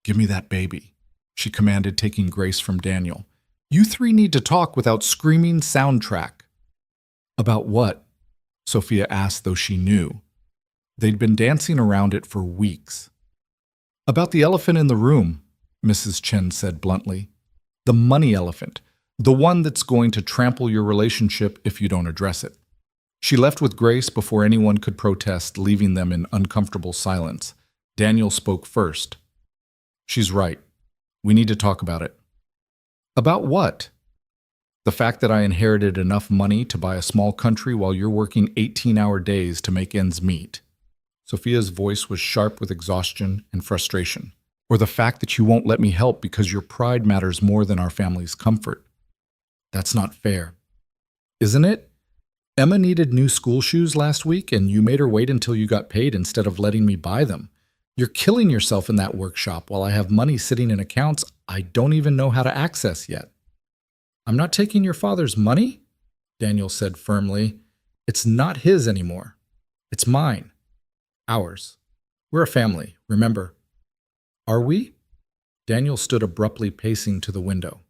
"Give me that baby," she commanded, taking Grace from Daniel. "You three need to talk without screaming soundtrack." "About what?" Sophia asked, though she knew. They'd been dancing around it for weeks. "About the elephant in the room," Mrs. Chen said bluntly. "The money elephant. The one that's going to trample your relationship if you don't address it." She left with Grace before anyone could protest, leaving them in uncomfortable silence. Daniel spoke first. "She's right. We need to talk about it." "About what?" "The fact that I inherited enough money to buy a small country while you're working 18-hour days to make ends meet." Sophia's voice was sharp with exhaustion and frustration. "Or the fact that you won't let me help because your pride matters more than our family's comfort." "That's not fair." "Isn't it? Emma needed new school shoes last week, and you made her wait until you got paid instead of letting me buy them. You're killing yourself in that workshop while I have money sitting in accounts I don't even know how to access yet." "I'm not taking your father's money," Daniel said firmly. "It's not his anymore. It's mine. Ours. We're a family, remember." "Are we?" Daniel stood abruptly, pacing to the window.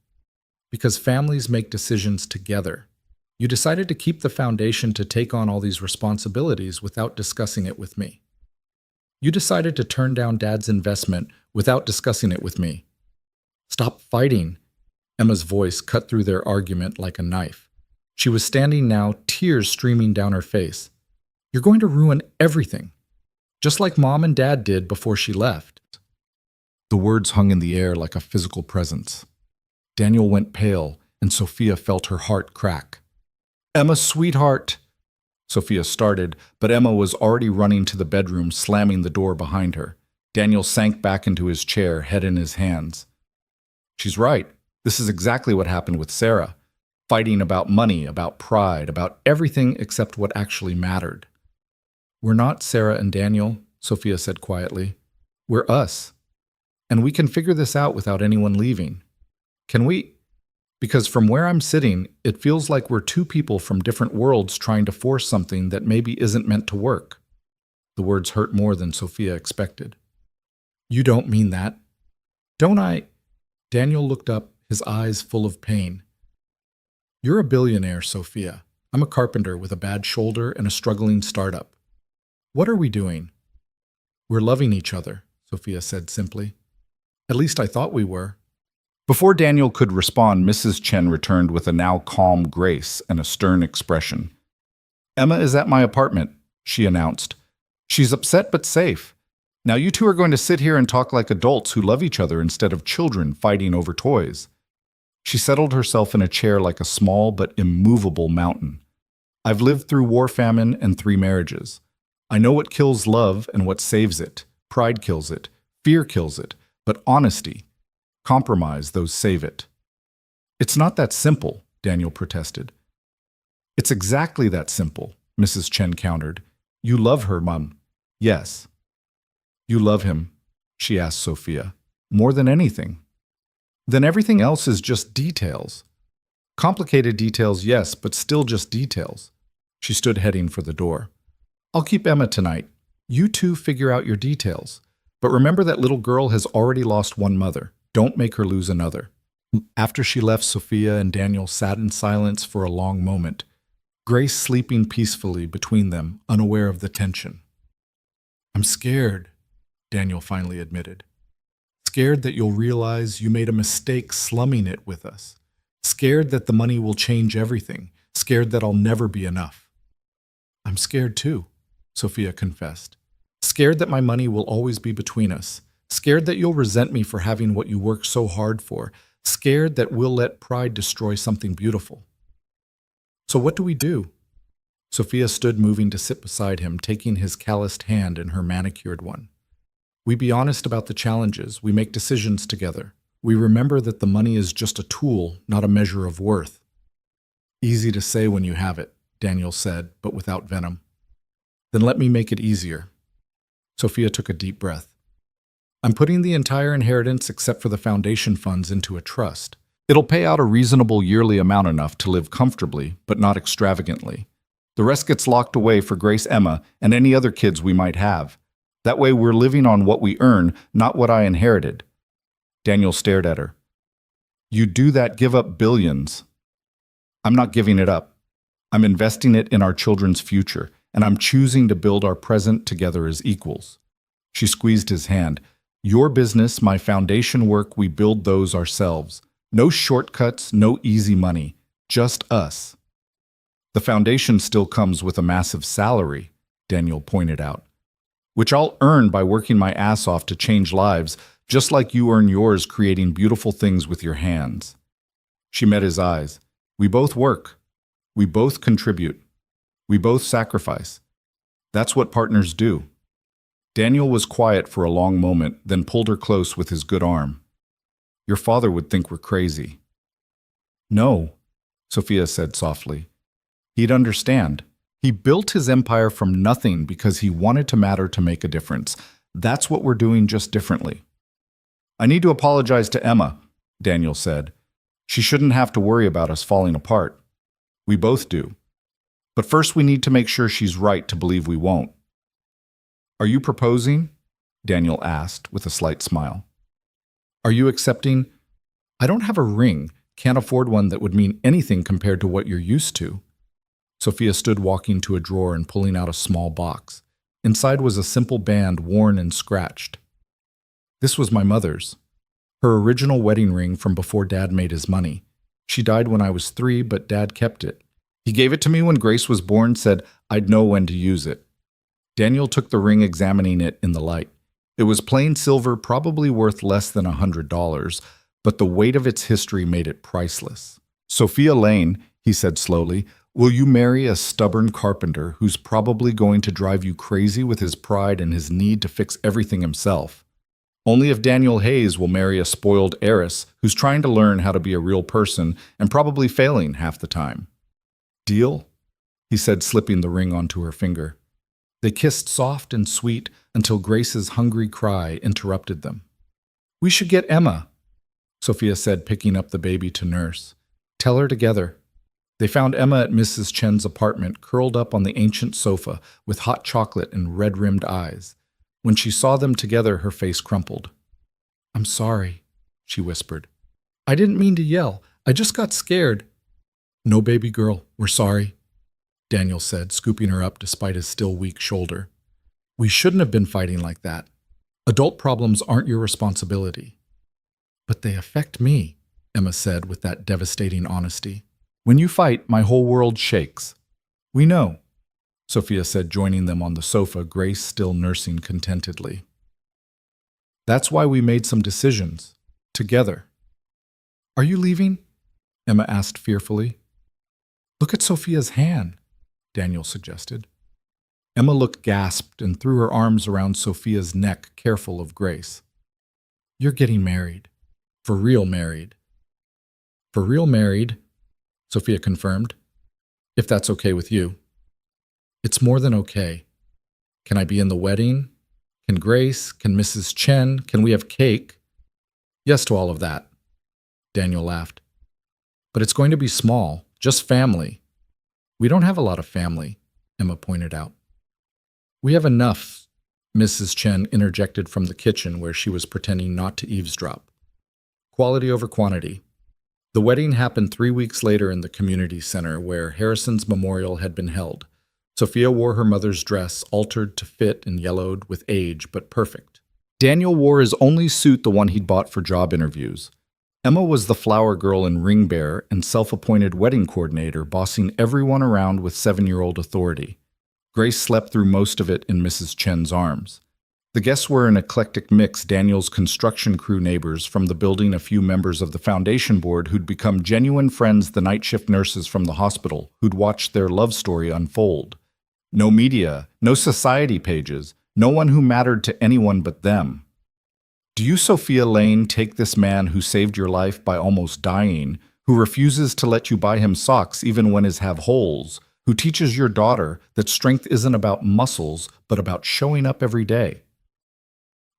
"Because families make decisions together. You decided to keep the foundation to take on all these responsibilities without discussing it with me. You decided to turn down Dad's investment without discussing it with me. Stop fighting." Emma's voice cut through their argument like a knife. She was standing now, tears streaming down her face. "You're going to ruin everything, just like Mom and Dad did before she left." The words hung in the air like a physical presence. Daniel went pale, and Sophia felt her heart crack. "Emma, sweetheart," Sophia started, but Emma was already running to the bedroom, slamming the door behind her. Daniel sank back into his chair, head in his hands. She's right. This is exactly what happened with Sarah. Fighting about money, about pride, about everything except what actually mattered. "We're not Sarah and Daniel," Sophia said quietly. "We're us. And we can figure this out without anyone leaving. Can we? Because from where I'm sitting, it feels like we're two people from different worlds trying to force something that maybe isn't meant to work." The words hurt more than Sophia expected. "You don't mean that." "Don't I?" Daniel looked up, his eyes full of pain. "You're a billionaire, Sophia. I'm a carpenter with a bad shoulder and a struggling startup. What are we doing?" "We're loving each other," Sophia said simply. "At least I thought we were." Before Daniel could respond, Mrs. Chen returned with a now calm grace and a stern expression. "Emma is at my apartment," she announced. "She's upset but safe. Now you two are going to sit here and talk like adults who love each other instead of children fighting over toys." She settled herself in a chair like a small but immovable mountain. "I've lived through war, famine, and 3 marriages. I know what kills love and what saves it. Pride kills it. Fear kills it. But honesty, compromise, those save it." "It's not that simple," Daniel protested. "It's exactly that simple," Mrs. Chen countered. "You love her, Mum." "Yes." "You love him?" she asked Sophia. "More than anything." "Then everything else is just details." "Complicated details, yes, but still just details." She stood heading for the door. "I'll keep Emma tonight. You two figure out your details. But remember that little girl has already lost one mother. Don't make her lose another." After she left, Sophia and Daniel sat in silence for a long moment, Grace sleeping peacefully between them, unaware of the tension. "I'm scared," Daniel finally admitted. "Scared that you'll realize you made a mistake slumming it with us. Scared that the money will change everything. Scared that I'll never be enough." "I'm scared too," Sophia confessed. "Scared that my money will always be between us. Scared that you'll resent me for having what you worked so hard for. Scared that we'll let pride destroy something beautiful." "So what do we do?" Sophia stood moving to sit beside him, taking his calloused hand in her manicured one. "We be honest about the challenges. We make decisions together. We remember that the money is just a tool, not a measure of worth." "Easy to say when you have it," Daniel said, but without venom. "Then let me make it easier." Sophia took a deep breath. "I'm putting the entire inheritance except for the foundation funds into a trust. It'll pay out a reasonable yearly amount enough to live comfortably, but not extravagantly. The rest gets locked away for Grace, Emma, and any other kids we might have. That way we're living on what we earn, not what I inherited." Daniel stared at her. "You do that, give up billions." "I'm not giving it up. I'm investing it in our children's future, and I'm choosing to build our present together as equals." She squeezed his hand. "Your business, my foundation work, we build those ourselves. No shortcuts, no easy money. Just us." "The foundation still comes with a massive salary," Daniel pointed out, "which I'll earn by working my ass off to change lives, just like you earn yours creating beautiful things with your hands." She met his eyes. "We both work. We both contribute. We both sacrifice. That's what partners do." Daniel was quiet for a long moment, then pulled her close with his good arm. "Your father would think we're crazy." "No," Sophia said softly. "He'd understand. He built his empire from nothing because he wanted to matter to make a difference. That's what we're doing, just differently." "I need to apologize to Emma," Daniel said. "She shouldn't have to worry about us falling apart. We both do. But first we need to make sure she's right to believe we won't." "Are you proposing?" Daniel asked with a slight smile. "Are you accepting?" "I don't have a ring. Can't afford one that would mean anything compared to what you're used to." Sophia stood walking to a drawer and pulling out a small box. Inside was a simple band, worn and scratched. "This was my mother's. Her original wedding ring from before Dad made his money. She died when I was 3, but Dad kept it. He gave it to me when Grace was born, said I'd know when to use it." Daniel took the ring, examining it in the light. It was plain silver, probably worth less than $100, but the weight of its history made it priceless. Sophia Lane, he said slowly, will you marry a stubborn carpenter who's probably going to drive you crazy with his pride and his need to fix everything himself? Only if Daniel Hayes will marry a spoiled heiress who's trying to learn how to be a real person and probably failing half the time. Deal? He said, slipping the ring onto her finger. They kissed soft and sweet until Grace's hungry cry interrupted them. We should get Emma, Sophia said, picking up the baby to nurse. Tell her together. They found Emma at Mrs. Chen's apartment, curled up on the ancient sofa with hot chocolate and red-rimmed eyes. When she saw them together, her face crumpled. I'm sorry, she whispered. I didn't mean to yell. I just got scared. No, baby girl, we're sorry, Daniel said, scooping her up despite his still weak shoulder. We shouldn't have been fighting like that. Adult problems aren't your responsibility. But they affect me, Emma said with that devastating honesty. When you fight, my whole world shakes. We know, Sophia said, joining them on the sofa, Grace still nursing contentedly. That's why we made some decisions. Together. Are you leaving? Emma asked fearfully. Look at Sophia's hand, Daniel suggested. Emma looked gasped and threw her arms around Sophia's neck, careful of Grace. You're getting married. For real married. For real married, Sophia confirmed. If that's okay with you. It's more than okay. Can I be in the wedding? Can Grace? Can Mrs. Chen? Can we have cake? Yes to all of that, Daniel laughed. But it's going to be small, just family. We don't have a lot of family, Emma pointed out. We have enough, Mrs. Chen interjected from the kitchen where she was pretending not to eavesdrop. Quality over quantity. The wedding happened 3 weeks later in the community center where Harrison's memorial had been held. Sophia wore her mother's dress, altered to fit and yellowed with age, but perfect. Daniel wore his only suit, the one he'd bought for job interviews. Emma was the flower girl and ring bearer and self-appointed wedding coordinator, bossing everyone around with 7-year-old authority. Grace slept through most of it in Mrs. Chen's arms. The guests were an eclectic mix, Daniel's construction crew neighbors from the building, a few members of the foundation board who'd become genuine friends, the night shift nurses from the hospital who'd watched their love story unfold. No media, no society pages, no one who mattered to anyone but them. Do you, Sophia Lane, take this man who saved your life by almost dying, who refuses to let you buy him socks even when his have holes, who teaches your daughter that strength isn't about muscles but about showing up every day?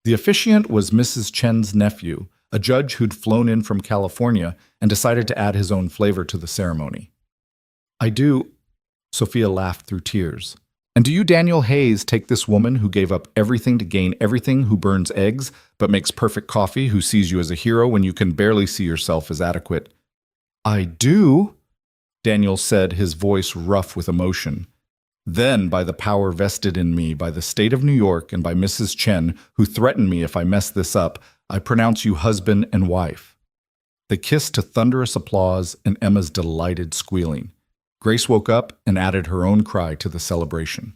The officiant was Mrs. Chen's nephew, a judge who'd flown in from California and decided to add his own flavor to the ceremony. I do, Sophia laughed through tears. And do you, Daniel Hayes, take this woman who gave up everything to gain everything, who burns eggs but makes perfect coffee, who sees you as a hero when you can barely see yourself as adequate? I do, Daniel said, his voice rough with emotion. Then, by the power vested in me by the state of New York and by Mrs. Chen, who threatened me if I mess this up, I pronounce you husband and wife. They kissed to thunderous applause and Emma's delighted squealing. Grace woke up and added her own cry to the celebration.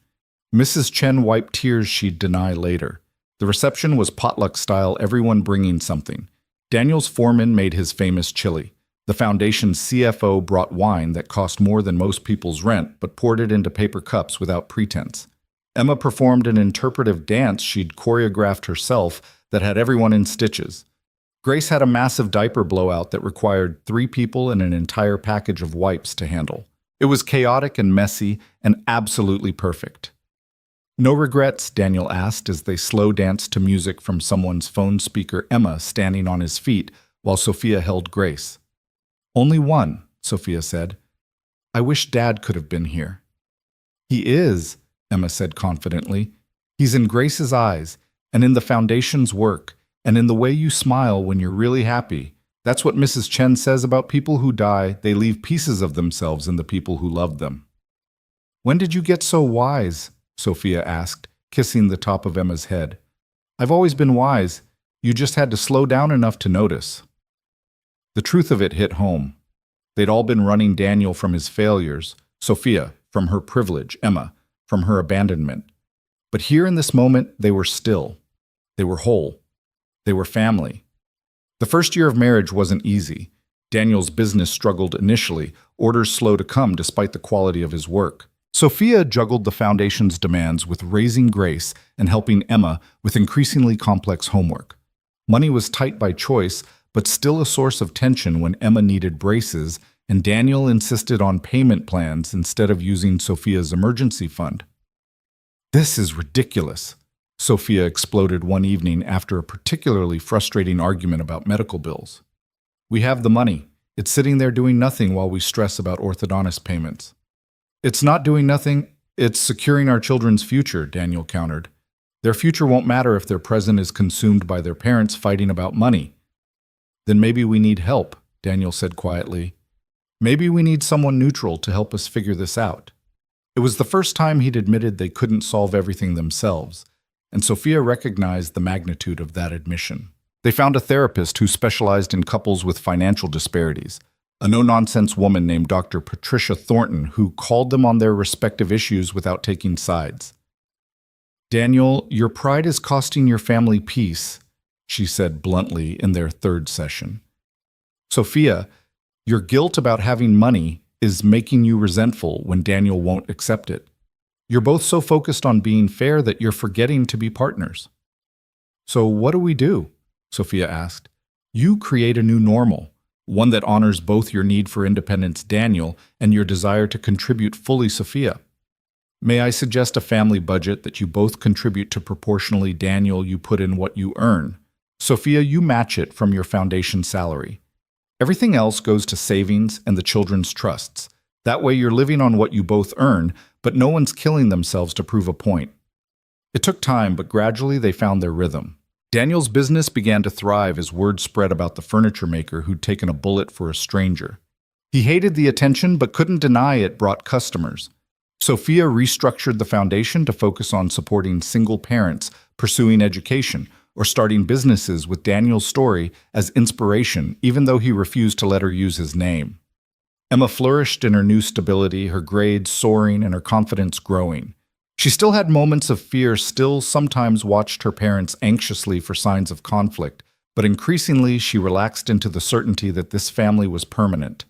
Mrs. Chen wiped tears she'd deny later. The reception was potluck style, everyone bringing something. Daniel's foreman made his famous chili. The foundation's CFO brought wine that cost more than most people's rent, but poured it into paper cups without pretense. Emma performed an interpretive dance she'd choreographed herself that had everyone in stitches. Grace had a massive diaper blowout that required 3 people and an entire package of wipes to handle. It was chaotic and messy and absolutely perfect. No regrets, Daniel asked as they slow danced to music from someone's phone speaker, Emma standing on his feet while Sophia held Grace. Only one, Sophia said. I wish Dad could have been here. He is, Emma said confidently. He's in Grace's eyes, and in the foundation's work, and in the way you smile when you're really happy. That's what Mrs. Chen says about people who die. They leave pieces of themselves in the people who love them. When did you get so wise? Sophia asked, kissing the top of Emma's head. I've always been wise. You just had to slow down enough to notice. The truth of it hit home. They'd all been running Daniel from his failures, Sophia from her privilege, Emma from her abandonment. But here in this moment, they were still. They were whole. They were family. The first year of marriage wasn't easy. Daniel's business struggled initially, orders slow to come despite the quality of his work. Sophia juggled the foundation's demands with raising Grace and helping Emma with increasingly complex homework. Money was tight by choice, but still a source of tension when Emma needed braces and Daniel insisted on payment plans instead of using Sophia's emergency fund. "This is ridiculous," Sophia exploded one evening after a particularly frustrating argument about medical bills. "We have the money. It's sitting there doing nothing while we stress about orthodontist payments." "It's not doing nothing, it's securing our children's future," Daniel countered. "Their future won't matter if their present is consumed by their parents fighting about money." "Then maybe we need help," Daniel said quietly. "Maybe we need someone neutral to help us figure this out." It was the first time he'd admitted they couldn't solve everything themselves, and Sophia recognized the magnitude of that admission. They found a therapist who specialized in couples with financial disparities, a no-nonsense woman named Dr. Patricia Thornton, who called them on their respective issues without taking sides. "Daniel, your pride is costing your family peace," she said bluntly in their third session. "Sophia, your guilt about having money is making you resentful when Daniel won't accept it. You're both so focused on being fair that you're forgetting to be partners." "So what do we do?" Sophia asked. "You create a new normal, one that honors both your need for independence, Daniel, and your desire to contribute fully, Sophia. May I suggest a family budget that you both contribute to proportionally, Daniel, you put in what you earn. Sophia, you match it from your foundation salary. Everything else goes to savings and the children's trusts. That way you're living on what you both earn, but no one's killing themselves to prove a point." It took time, but gradually they found their rhythm. Daniel's business began to thrive as word spread about the furniture maker who'd taken a bullet for a stranger. He hated the attention, but couldn't deny it brought customers. Sophia restructured the foundation to focus on supporting single parents, pursuing education, or starting businesses with Daniel's story as inspiration, even though he refused to let her use his name. Emma flourished in her new stability, her grades soaring and her confidence growing. She still had moments of fear, still sometimes watched her parents anxiously for signs of conflict, but increasingly she relaxed into the certainty that this family was permanent.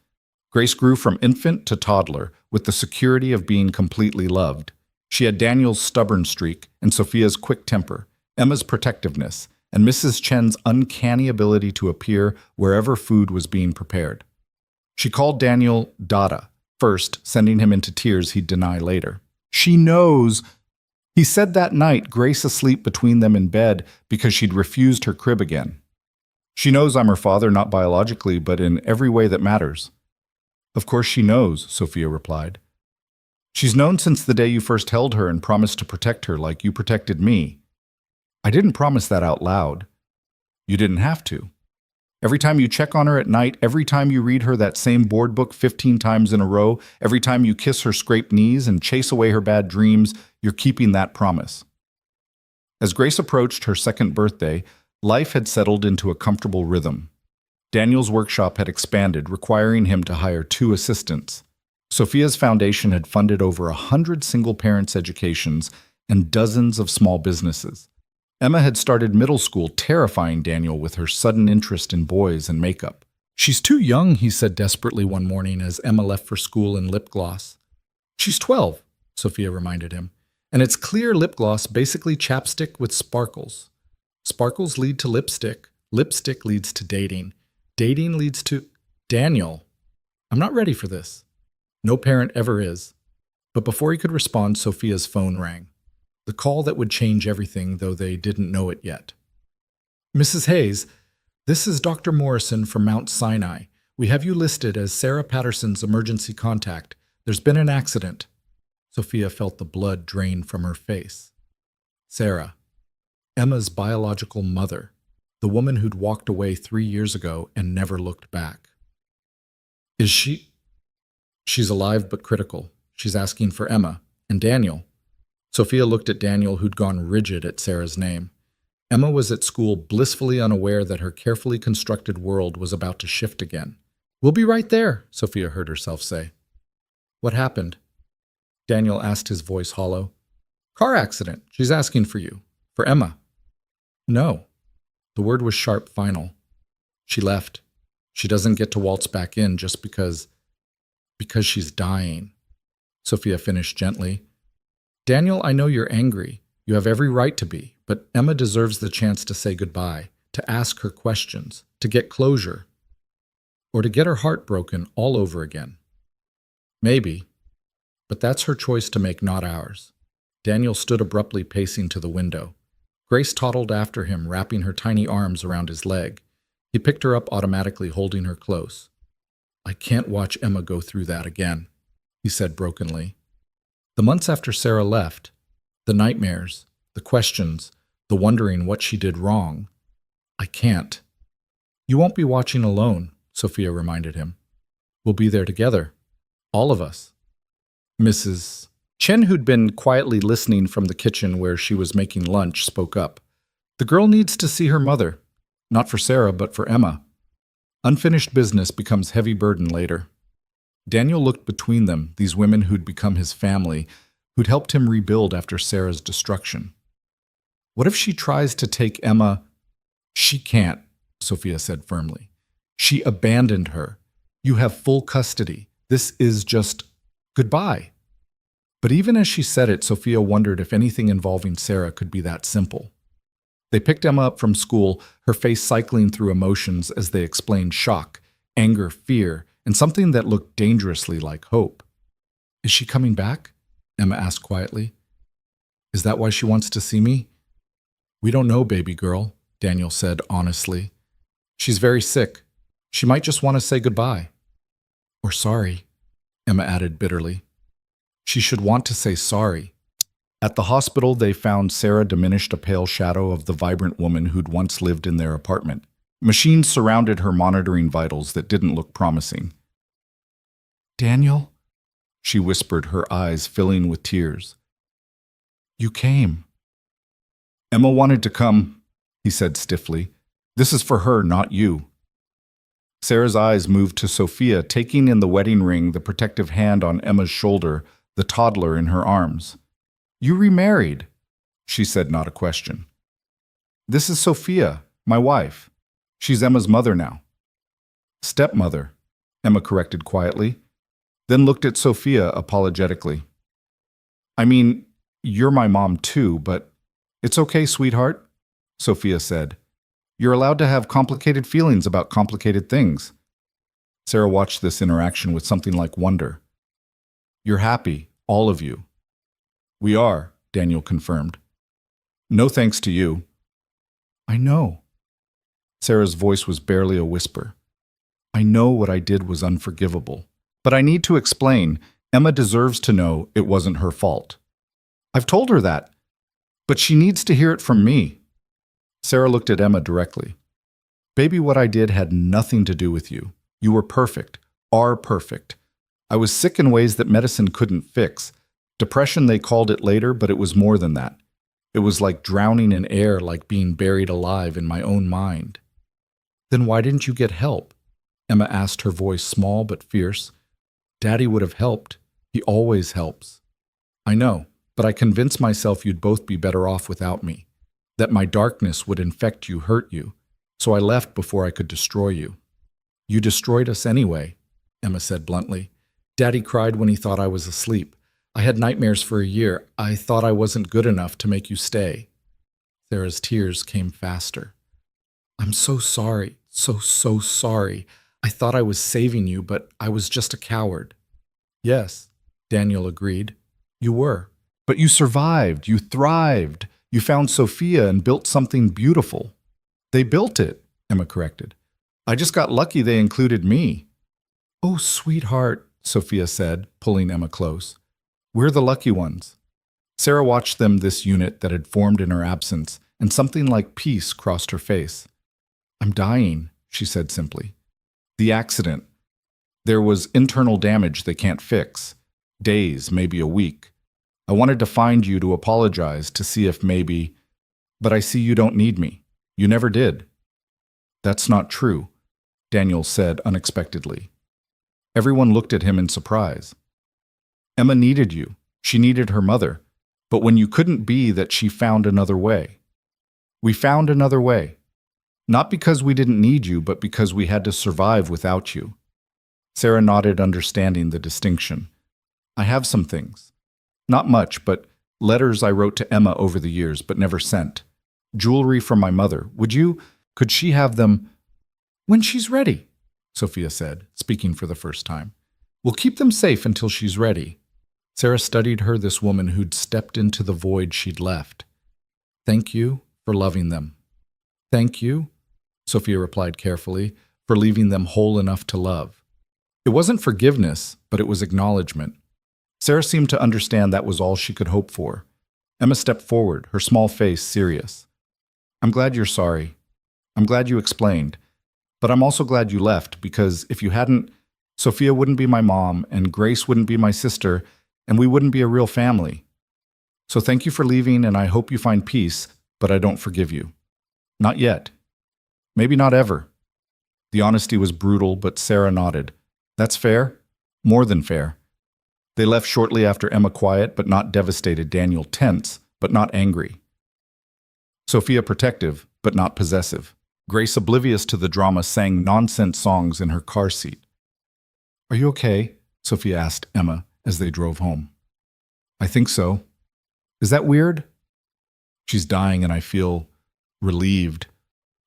Grace grew from infant to toddler, with the security of being completely loved. She had Daniel's stubborn streak and Sophia's quick temper, Emma's protectiveness, and Mrs. Chen's uncanny ability to appear wherever food was being prepared. She called Daniel Dada, first, sending him into tears he'd deny later. "She knows," he said that night, Grace asleep between them in bed because she'd refused her crib again. "She knows I'm her father, not biologically, but in every way that matters." "Of course she knows," Sophia replied. "She's known since the day you first held her and promised to protect her like you protected me." "I didn't promise that out loud." "You didn't have to. Every time you check on her at night, every time you read her that same board book 15 times in a row, every time you kiss her scraped knees and chase away her bad dreams, you're keeping that promise." As Grace approached her second birthday, life had settled into a comfortable rhythm. Daniel's workshop had expanded, requiring him to hire 2 assistants. Sophia's foundation had funded over 100 single parents' educations and dozens of small businesses. Emma had started middle school, terrifying Daniel with her sudden interest in boys and makeup. "She's too young," he said desperately one morning as Emma left for school in lip gloss. "She's 12, Sophia reminded him. "And it's clear lip gloss, basically chapstick with sparkles. Sparkles lead to lipstick. Lipstick leads to dating. Dating leads to—" "Daniel, I'm not ready for this." No parent ever is. But before he could respond, Sophia's phone rang. The call that would change everything, though they didn't know it yet. "Mrs. Hayes, this is Dr. Morrison from Mount Sinai. We have you listed as Sarah Patterson's emergency contact. There's been an accident." Sophia felt the blood drain from her face. Sarah, Emma's biological mother, the woman who'd walked away 3 years ago and never looked back. "Is she—" "She's alive but critical. She's asking for Emma and Daniel." Sophia looked at Daniel, who'd gone rigid at Sarah's name. Emma was at school, blissfully unaware that her carefully constructed world was about to shift again. "We'll be right there," Sophia heard herself say. "What happened?" Daniel asked, his voice hollow. "Car accident. She's asking for you. For Emma." "No." The word was sharp, final. "She left. She doesn't get to waltz back in just because she's dying. Sophia finished gently. Daniel, I know you're angry. You have every right to be, but Emma deserves the chance to say goodbye, to ask her questions, to get closure, or to get her heart broken all over again. Maybe, but that's her choice to make, not ours. Daniel stood abruptly, pacing to the window. Grace toddled after him, wrapping her tiny arms around his leg. He picked her up automatically, holding her close. I can't watch Emma go through that again, he said brokenly. The months after Sarah left, the nightmares, the questions, the wondering what she did wrong. I can't. You won't be watching alone, Sophia reminded him. We'll be there together. All of us. Mrs. Chen, who'd been quietly listening from the kitchen where she was making lunch, spoke up. The girl needs to see her mother. Not for Sarah, but for Emma. Unfinished business becomes heavy burden later. Daniel looked between them, these women who'd become his family, who'd helped him rebuild after Sarah's destruction. What if she tries to take Emma? She can't, Sophia said firmly. She abandoned her. You have full custody. This is just goodbye. But even as she said it, Sophia wondered if anything involving Sarah could be that simple. They picked Emma up from school, her face cycling through emotions as they explained shock, anger, fear, and something that looked dangerously like hope. Is she coming back? Emma asked quietly. Is that why she wants to see me? We don't know, baby girl, Daniel said honestly. She's very sick. She might just want to say goodbye. Or sorry, Emma added bitterly. She should want to say sorry. At the hospital, they found Sarah diminished, a pale shadow of the vibrant woman who'd once lived in their apartment. Machines surrounded her, monitoring vitals that didn't look promising. Daniel, she whispered, her eyes filling with tears. You came. Emma wanted to come, he said stiffly. This is for her, not you. Sarah's eyes moved to Sophia, taking in the wedding ring, the protective hand on Emma's shoulder, the toddler in her arms. You remarried, she said, not a question. This is Sophia, my wife. She's Emma's mother now. Stepmother, Emma corrected quietly, then looked at Sophia apologetically. I mean, you're my mom too, but it's okay, sweetheart, Sophia said. You're allowed to have complicated feelings about complicated things. Sarah watched this interaction with something like wonder. You're happy, all of you. We are, Daniel confirmed. No thanks to you. I know. Sarah's voice was barely a whisper. I know what I did was unforgivable. But I need to explain. Emma deserves to know it wasn't her fault. I've told her that. But she needs to hear it from me. Sarah looked at Emma directly. Baby, what I did had nothing to do with you. You were perfect, are perfect. I was sick in ways that medicine couldn't fix. Depression, they called it later, but it was more than that. It was like drowning in air, like being buried alive in my own mind. Then why didn't you get help? Emma asked, her voice small but fierce. Daddy would have helped. He always helps. I know, but I convinced myself you'd both be better off without me, that my darkness would infect you, hurt you, so I left before I could destroy you. You destroyed us anyway, Emma said bluntly. Daddy cried when he thought I was asleep. I had nightmares for a year. I thought I wasn't good enough to make you stay. Sarah's tears came faster. I'm so sorry, so sorry. I thought I was saving you, but I was just a coward. Yes, Daniel agreed. You were. But you survived, you thrived. You found Sophia and built something beautiful. They built it, Emma corrected. I just got lucky they included me. Oh, sweetheart, Sophia said, pulling Emma close. We're the lucky ones. Sarah watched them, this unit that had formed in her absence, and something like peace crossed her face. I'm dying, she said simply. The accident. There was internal damage they can't fix. Days, maybe a week. I wanted to find you to apologize, to see if maybe... But I see you don't need me. You never did. That's not true, Daniel said unexpectedly. Everyone looked at him in surprise. Emma needed you. She needed her mother. But when you couldn't be that, she found another way. We found another way. Not because we didn't need you, but because we had to survive without you. Sarah nodded, understanding the distinction. I have some things. Not much, but letters I wrote to Emma over the years, but never sent. Jewelry from my mother. Could she have them when she's ready? Sophia said, speaking for the first time. We'll keep them safe until she's ready. Sarah studied her, this woman who'd stepped into the void she'd left. Thank you for loving them. Thank you, Sophia replied carefully, for leaving them whole enough to love. It wasn't forgiveness, but it was acknowledgement. Sarah seemed to understand that was all she could hope for. Emma stepped forward, her small face serious. I'm glad you're sorry. I'm glad you explained. But I'm also glad you left, because if you hadn't, Sophia wouldn't be my mom, and Grace wouldn't be my sister, and we wouldn't be a real family. So thank you for leaving, and I hope you find peace, but I don't forgive you. Not yet. Maybe not ever. The honesty was brutal, but Sarah nodded. That's fair. More than fair. They left shortly after Emma, quiet but not devastated, Daniel tense but not angry. Sophia protective but not possessive. Grace, oblivious to the drama, sang nonsense songs in her car seat. Are you okay? Sophia asked Emma as they drove home. I think so. Is that weird? She's dying and I feel relieved.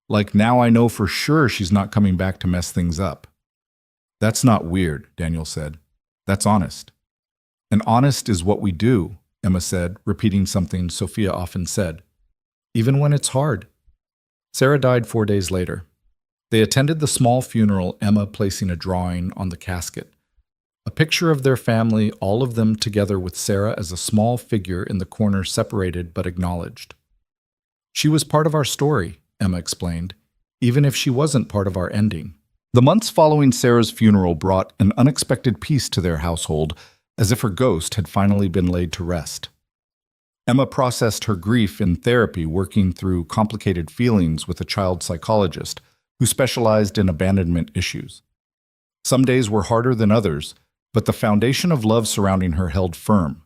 Like now I know for sure she's not coming back to mess things up. That's not weird, Daniel said. That's honest. And honest is what we do, Emma said, repeating something Sophia often said. Even when it's hard. Sarah died 4 days later. They attended the small funeral, Emma placing a drawing on the casket. A picture of their family, all of them together with Sarah as a small figure in the corner, separated but acknowledged. She was part of our story, Emma explained, even if she wasn't part of our ending. The months following Sarah's funeral brought an unexpected peace to their household, as if her ghost had finally been laid to rest. Emma processed her grief in therapy, working through complicated feelings with a child psychologist who specialized in abandonment issues. Some days were harder than others, but the foundation of love surrounding her held firm.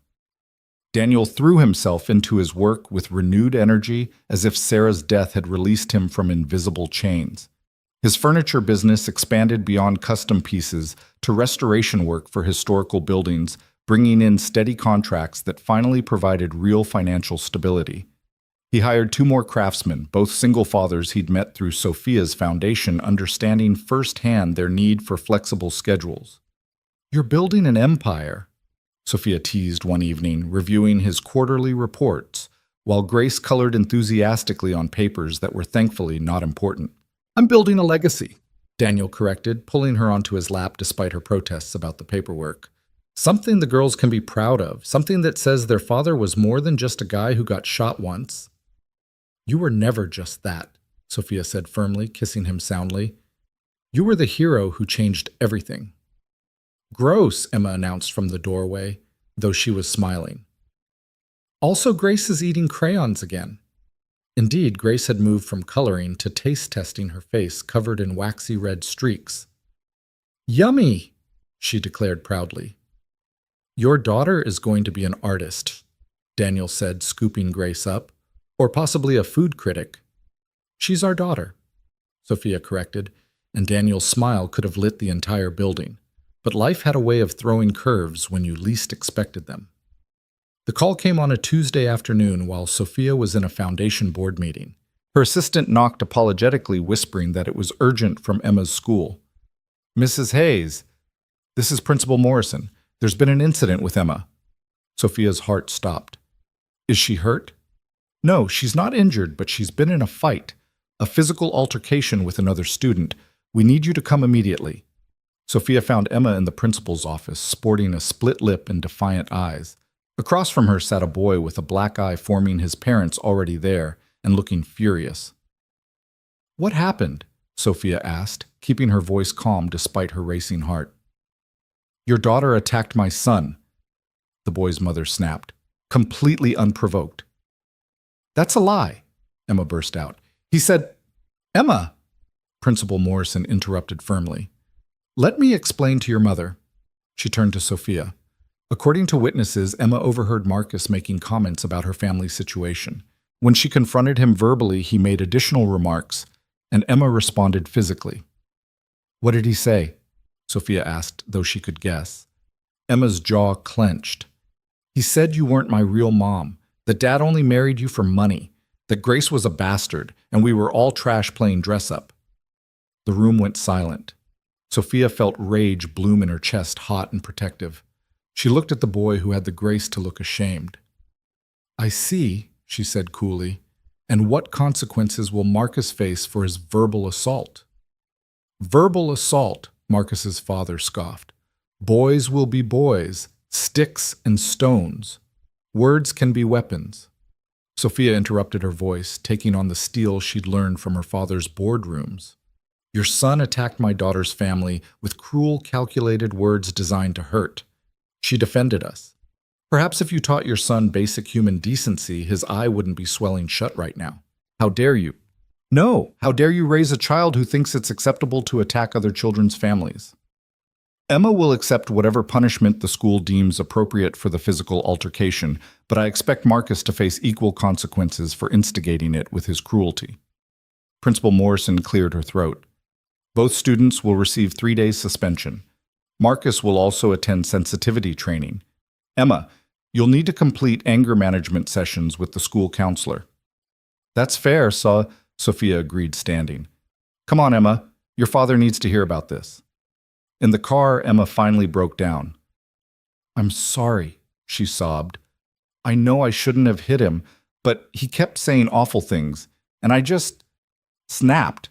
Daniel threw himself into his work with renewed energy, as if Sarah's death had released him from invisible chains. His furniture business expanded beyond custom pieces to restoration work for historical buildings, bringing in steady contracts that finally provided real financial stability. He hired 2 more craftsmen, both single fathers he'd met through Sophia's foundation, understanding firsthand their need for flexible schedules. You're building an empire, Sophia teased one evening, reviewing his quarterly reports, while Grace colored enthusiastically on papers that were thankfully not important. I'm building a legacy, Daniel corrected, pulling her onto his lap despite her protests about the paperwork. Something the girls can be proud of, something that says their father was more than just a guy who got shot once. You were never just that, Sophia said firmly, kissing him soundly. You were the hero who changed everything. Gross, Emma announced from the doorway, though she was smiling. Also, Grace is eating crayons again. Indeed, Grace had moved from coloring to taste testing her face covered in waxy red streaks. Yummy, she declared proudly. Your daughter is going to be an artist, Daniel said, scooping Grace up, or possibly a food critic. She's our daughter, Sophia corrected, and Daniel's smile could have lit the entire building. But life had a way of throwing curves when you least expected them. The call came on a Tuesday afternoon while Sophia was in a foundation board meeting. Her assistant knocked apologetically, whispering that it was urgent from Emma's school. Mrs. Hayes, this is Principal Morrison. There's been an incident with Emma. Sophia's heart stopped. Is she hurt? No, she's not injured, but she's been in a fight, a physical altercation with another student. We need you to come immediately. Sophia found Emma in the principal's office, sporting a split lip and defiant eyes. Across from her sat a boy with a black eye, forming his parents already there and looking furious. What happened? Sophia asked, keeping her voice calm despite her racing heart. Your daughter attacked my son, the boy's mother snapped, completely unprovoked. That's a lie, Emma burst out. He said, Emma, Principal Morrison interrupted firmly. Let me explain to your mother. She turned to Sophia. According to witnesses, Emma overheard Marcus making comments about her family's situation. When she confronted him verbally, he made additional remarks, and Emma responded physically. "What did he say?" Sophia asked, though she could guess. Emma's jaw clenched. "He said you weren't my real mom, that Dad only married you for money, that Grace was a bastard, and we were all trash playing dress-up." The room went silent. Sophia felt rage bloom in her chest, hot and protective. She looked at the boy who had the grace to look ashamed. "I see," she said coolly. "And what consequences will Marcus face for his verbal assault?" "Verbal assault," Marcus's father scoffed. "Boys will be boys, sticks and stones. Words can be weapons." Sophia interrupted her voice, taking on the steel she'd learned from her father's boardrooms. "Your son attacked my daughter's family with cruel, calculated words designed to hurt. She defended us. Perhaps if you taught your son basic human decency, his eye wouldn't be swelling shut right now. How dare you? No, how dare you raise a child who thinks it's acceptable to attack other children's families?" Emma will accept whatever punishment the school deems appropriate for the physical altercation, but I expect Marcus to face equal consequences for instigating it with his cruelty. Principal Morrison cleared her throat. Both students will receive 3 days suspension. Marcus will also attend sensitivity training. Emma, you'll need to complete anger management sessions with the school counselor. "That's fair, Sophia agreed, standing. "Come on, Emma. Your father needs to hear about this." In the car, Emma finally broke down. "I'm sorry," she sobbed. "I know I shouldn't have hit him, but he kept saying awful things, and I just snapped."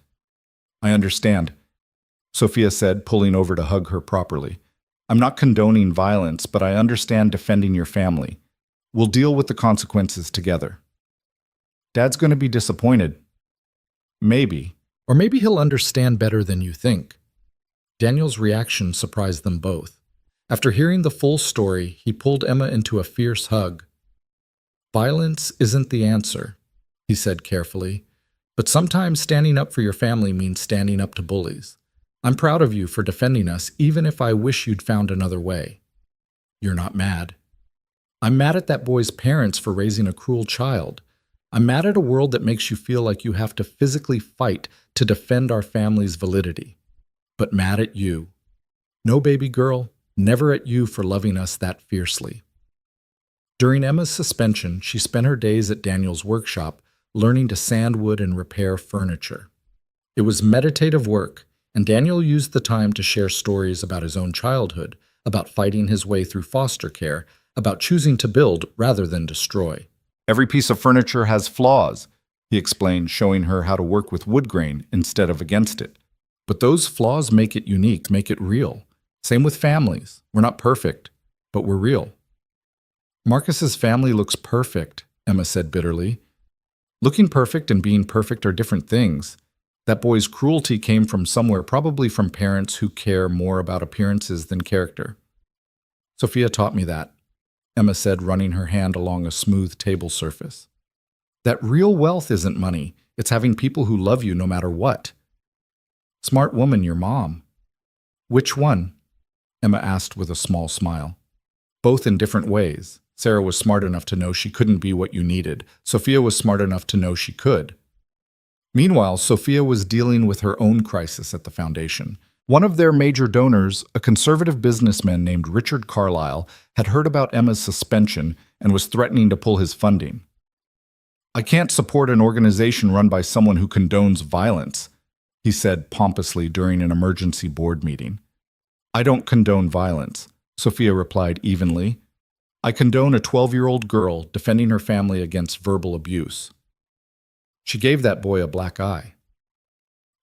"I understand," Sophia said, pulling over to hug her properly. "I'm not condoning violence, but I understand defending your family. We'll deal with the consequences together." "Dad's going to be disappointed." "Maybe. Or maybe he'll understand better than you think." Daniel's reaction surprised them both. After hearing the full story, he pulled Emma into a fierce hug. "Violence isn't the answer," he said carefully, "but sometimes standing up for your family means standing up to bullies. I'm proud of you for defending us, even if I wish you'd found another way. You're not mad." "I'm mad at that boy's parents for raising a cruel child. I'm mad at a world that makes you feel like you have to physically fight to defend our family's validity. But mad at you. No, baby girl, never at you for loving us that fiercely." During Emma's suspension, she spent her days at Daniel's workshop, learning to sand wood and repair furniture. It was meditative work, and Daniel used the time to share stories about his own childhood, about fighting his way through foster care, about choosing to build rather than destroy. "Every piece of furniture has flaws," he explained, showing her how to work with wood grain instead of against it. "But those flaws make it unique, make it real. Same with families. We're not perfect, but we're real." "Marcus's family looks perfect," Emma said bitterly. "Looking perfect and being perfect are different things. That boy's cruelty came from somewhere, probably from parents who care more about appearances than character." "Sophia taught me that," Emma said, running her hand along a smooth table surface. "That real wealth isn't money. It's having people who love you no matter what." "Smart woman, your mom." "Which one?" Emma asked with a small smile. "Both in different ways. Sarah was smart enough to know she couldn't be what you needed. Sophia was smart enough to know she could." Meanwhile, Sophia was dealing with her own crisis at the foundation. One of their major donors, a conservative businessman named Richard Carlyle, had heard about Emma's suspension and was threatening to pull his funding. "I can't support an organization run by someone who condones violence," he said pompously during an emergency board meeting. "I don't condone violence," Sophia replied evenly. "I condone a 12-year-old girl defending her family against verbal abuse." She gave that boy a black eye.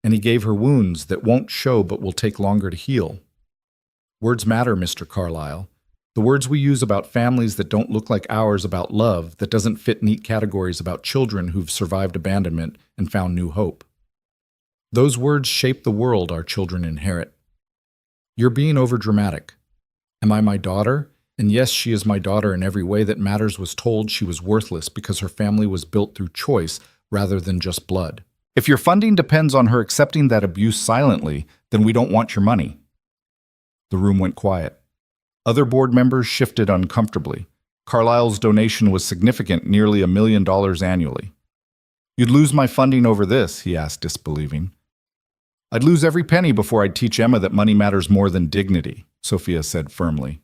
And he gave her wounds that won't show but will take longer to heal. Words matter, Mr. Carlyle. The words we use about families that don't look like ours, about love, that doesn't fit neat categories, about children who've survived abandonment and found new hope. Those words shape the world our children inherit. You're being overdramatic. Am I my daughter? And yes, she is my daughter in every way that matters. Was told she was worthless because her family was built through choice rather than just blood. If your funding depends on her accepting that abuse silently, then we don't want your money." The room went quiet. Other board members shifted uncomfortably. Carlyle's donation was significant, nearly $1 million annually. You'd lose my funding over this, he asked, disbelieving. I'd lose every penny before I'd teach Emma that money matters more than dignity, Sophia said firmly.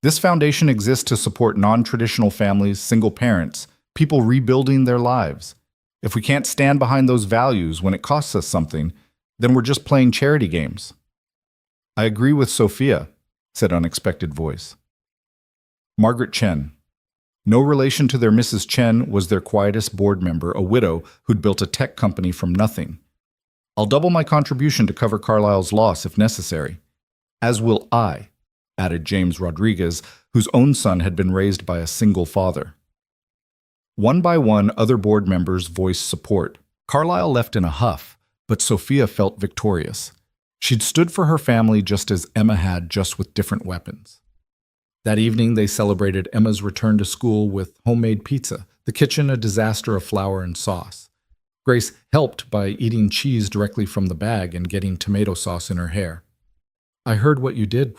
This foundation exists to support non-traditional families, single parents, people rebuilding their lives. If we can't stand behind those values when it costs us something, then we're just playing charity games. I agree with Sophia, said unexpected voice. Margaret Chen. No relation to their Mrs. Chen, was their quietest board member, a widow who'd built a tech company from nothing. I'll double my contribution to cover Carlyle's loss if necessary. As will I, added James Rodriguez, whose own son had been raised by a single father. One by one, other board members voiced support. Carlyle left in a huff, but Sophia felt victorious. She'd stood for her family just as Emma had, just with different weapons. That evening, they celebrated Emma's return to school with homemade pizza, the kitchen a disaster of flour and sauce. Grace helped by eating cheese directly from the bag and getting tomato sauce in her hair. I heard what you did,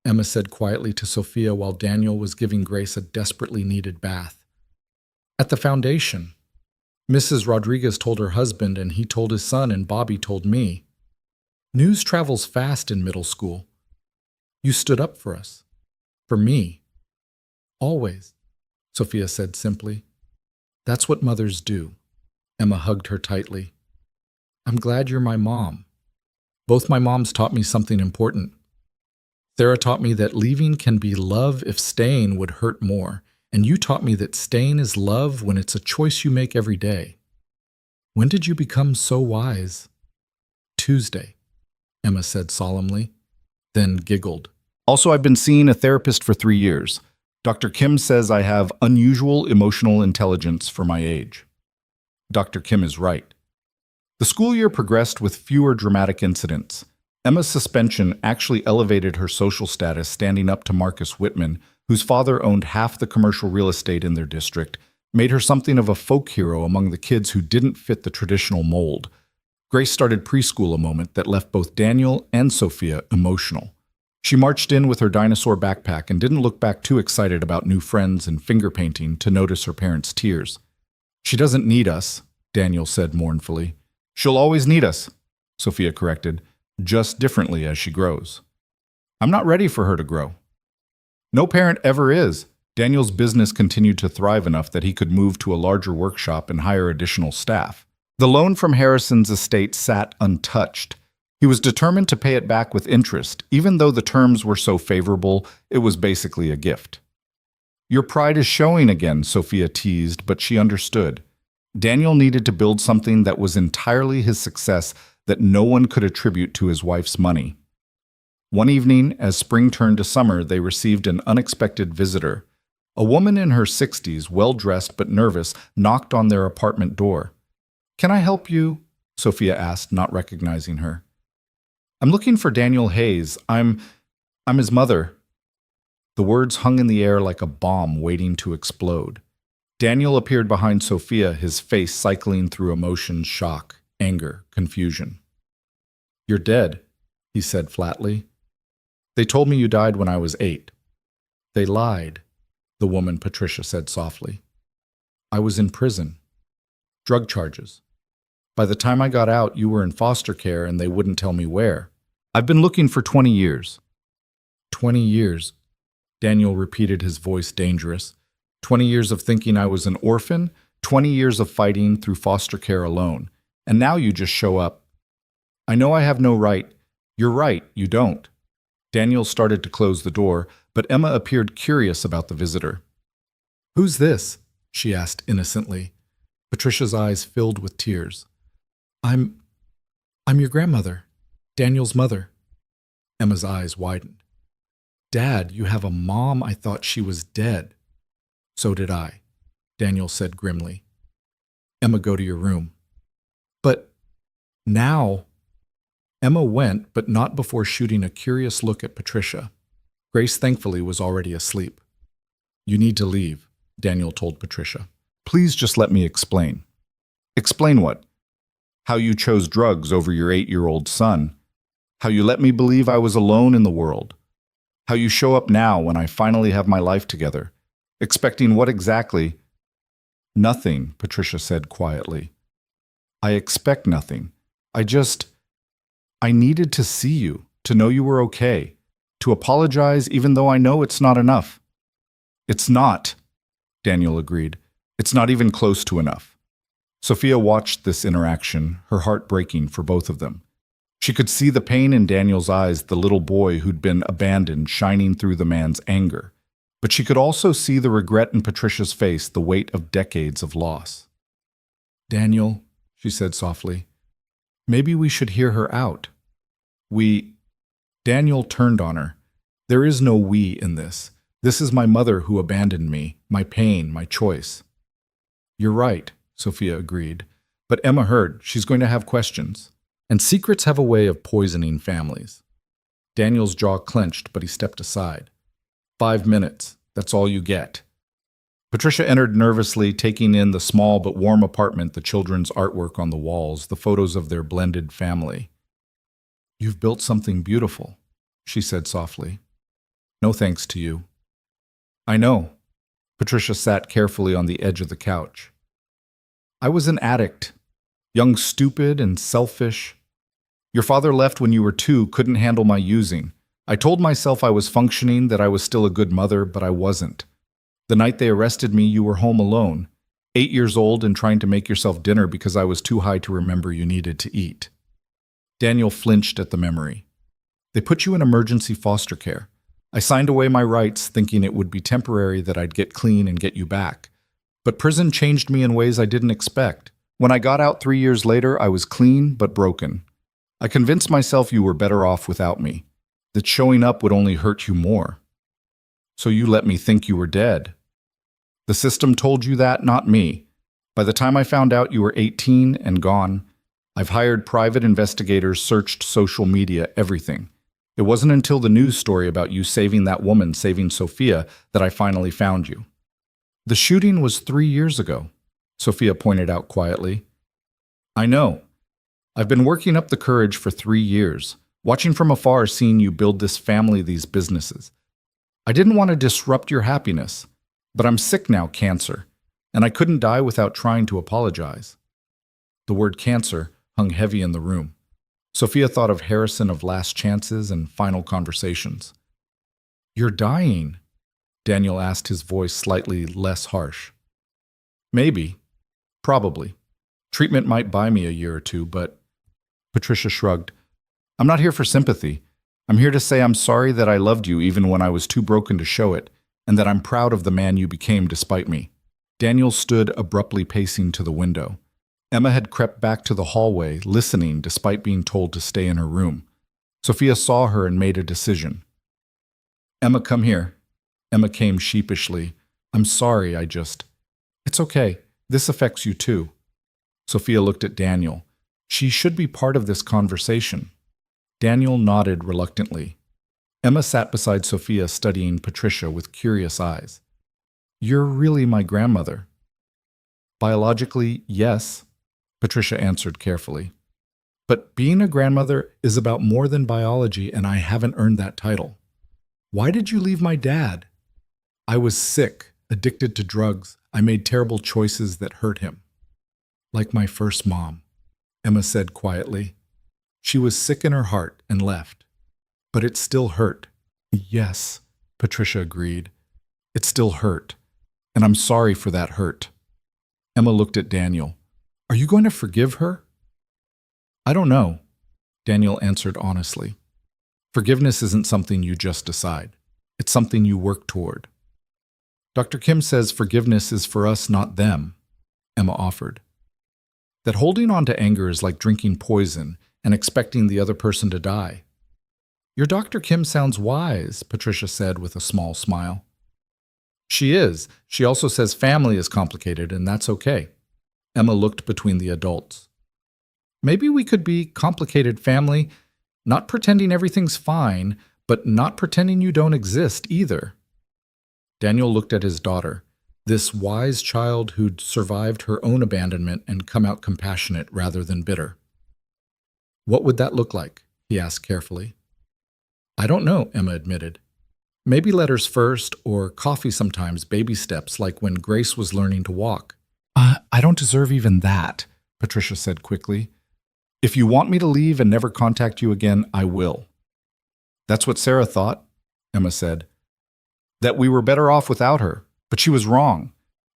Emma said quietly to Sophia while Daniel was giving Grace a desperately needed bath. At the foundation, Mrs. Rodriguez told her husband, and he told his son, and Bobby told me. News travels fast in middle school. You stood up for us. For me. Always, Sophia said simply. That's what mothers do. Emma hugged her tightly. I'm glad you're my mom. Both my moms taught me something important. Sarah taught me that leaving can be love if staying would hurt more, and you taught me that staying is love when it's a choice you make every day. When did you become so wise? Tuesday, Emma said solemnly, then giggled. Also, I've been seeing a therapist for 3 years. Dr. Kim says I have unusual emotional intelligence for my age. Dr. Kim is right. The school year progressed with fewer dramatic incidents. Emma's suspension actually elevated her social status, standing up to Marcus Whitman, whose father owned half the commercial real estate in their district, made her something of a folk hero among the kids who didn't fit the traditional mold. Grace started preschool, a moment that left both Daniel and Sophia emotional. She marched in with her dinosaur backpack and didn't look back too excited about new friends and finger painting to notice her parents' tears. She doesn't need us, Daniel said mournfully. She'll always need us, Sophia corrected, just differently as she grows. I'm not ready for her to grow. No parent ever is. Daniel's business continued to thrive enough that he could move to a larger workshop and hire additional staff. The loan from Harrison's estate sat untouched. He was determined to pay it back with interest. Even though the terms were so favorable, it was basically a gift. Your pride is showing again, Sophia teased, but she understood. Daniel needed to build something that was entirely his success, that no one could attribute to his wife's money. One evening, as spring turned to summer, they received an unexpected visitor. A woman in her 60s, well-dressed but nervous, knocked on their apartment door. Can I help you? Sophia asked, not recognizing her. I'm looking for Daniel Hayes. I'm his mother. The words hung in the air like a bomb waiting to explode. Daniel appeared behind Sophia, his face cycling through emotions: shock, anger, confusion. You're dead, he said flatly. They told me you died when I was 8. They lied, the woman Patricia said softly. I was in prison. Drug charges. By the time I got out, you were in foster care and they wouldn't tell me where. I've been looking for 20 years. 20 years, Daniel repeated, his voice dangerous. 20 years of thinking I was an orphan, 20 years of fighting through foster care alone. And now you just show up. I know I have no right. You're right, you don't. Daniel started to close the door, but Emma appeared curious about the visitor. Who's this? She asked innocently. Patricia's eyes filled with tears. I'm your grandmother, Daniel's mother. Emma's eyes widened. Dad, you have a mom? I thought she was dead. So did I, Daniel said grimly. Emma, go to your room. But now... Emma went, but not before shooting a curious look at Patricia. Grace, thankfully, was already asleep. You need to leave, Daniel told Patricia. Please just let me explain. Explain what? How you chose drugs over your 8-year-old son. How you let me believe I was alone in the world. How you show up now when I finally have my life together. Expecting what exactly? Nothing, Patricia said quietly. I expect nothing. I needed to see you, to know you were okay, to apologize even though I know it's not enough. It's not, Daniel agreed. It's not even close to enough. Sophia watched this interaction, her heart breaking for both of them. She could see the pain in Daniel's eyes, the little boy who'd been abandoned shining through the man's anger. But she could also see the regret in Patricia's face, the weight of decades of loss. Daniel, she said softly, maybe we should hear her out. Daniel turned on her. There is no we in this. This is my mother who abandoned me, my pain, my choice. You're right, Sophia agreed. But Emma heard. She's going to have questions. And secrets have a way of poisoning families. Daniel's jaw clenched, but he stepped aside. 5 minutes. That's all you get. Patricia entered nervously, taking in the small but warm apartment, the children's artwork on the walls, the photos of their blended family. You've built something beautiful, she said softly. No thanks to you. I know. Patricia sat carefully on the edge of the couch. I was an addict, young, stupid, and selfish. Your father left when you were 2, couldn't handle my using. I told myself I was functioning, that I was still a good mother, but I wasn't. The night they arrested me, you were home alone, 8 years old and trying to make yourself dinner because I was too high to remember you needed to eat. Daniel flinched at the memory. They put you in emergency foster care. I signed away my rights, thinking it would be temporary, that I'd get clean and get you back. But prison changed me in ways I didn't expect. When I got out 3 years later, I was clean but broken. I convinced myself you were better off without me, that showing up would only hurt you more. So you let me think you were dead. The system told you that, not me. By the time I found out you were 18 and gone, I've hired private investigators, searched social media, everything. It wasn't until the news story about you saving that woman, saving Sophia, that I finally found you. The shooting was 3 years ago, Sophia pointed out quietly. I know. I've been working up the courage for 3 years, watching from afar, seeing you build this family, these businesses. I didn't want to disrupt your happiness, but I'm sick now, cancer, and I couldn't die without trying to apologize. The word cancer hung heavy in the room. Sophia thought of Harrison, of Last Chances and Final Conversations. You're dying, Daniel asked, his voice slightly less harsh. Maybe. Probably. Treatment might buy me a year or 2, but... Patricia shrugged. I'm not here for sympathy. I'm here to say I'm sorry that I loved you even when I was too broken to show it, and that I'm proud of the man you became despite me. Daniel stood abruptly, pacing to the window. Emma had crept back to the hallway, listening despite being told to stay in her room. Sophia saw her and made a decision. Emma, come here. Emma came sheepishly. I'm sorry, It's okay. This affects you too. Sophia looked at Daniel. She should be part of this conversation. Daniel nodded reluctantly. Emma sat beside Sophia, studying Patricia with curious eyes. You're really my grandmother. Biologically, yes, Patricia answered carefully. But being a grandmother is about more than biology, and I haven't earned that title. Why did you leave my dad? I was sick, addicted to drugs. I made terrible choices that hurt him. Like my first mom, Emma said quietly. She was sick in her heart and left. But it still hurt. Yes, Patricia agreed. It still hurt. And I'm sorry for that hurt. Emma looked at Daniel. Are you going to forgive her? I don't know, Daniel answered honestly. Forgiveness isn't something you just decide. It's something you work toward. Dr. Kim says forgiveness is for us, not them, Emma offered. That holding on to anger is like drinking poison and expecting the other person to die. Your Dr. Kim sounds wise, Patricia said with a small smile. She is. She also says family is complicated, and that's okay. Emma looked between the adults. Maybe we could be complicated family, not pretending everything's fine, but not pretending you don't exist either. Daniel looked at his daughter, this wise child who'd survived her own abandonment and come out compassionate rather than bitter. What would that look like? He asked carefully. I don't know, Emma admitted. Maybe letters first, or coffee sometimes, baby steps, like when Grace was learning to walk. I don't deserve even that, Patricia said quickly. If you want me to leave and never contact you again, I will. That's what Sarah thought, Emma said. That we were better off without her, but she was wrong.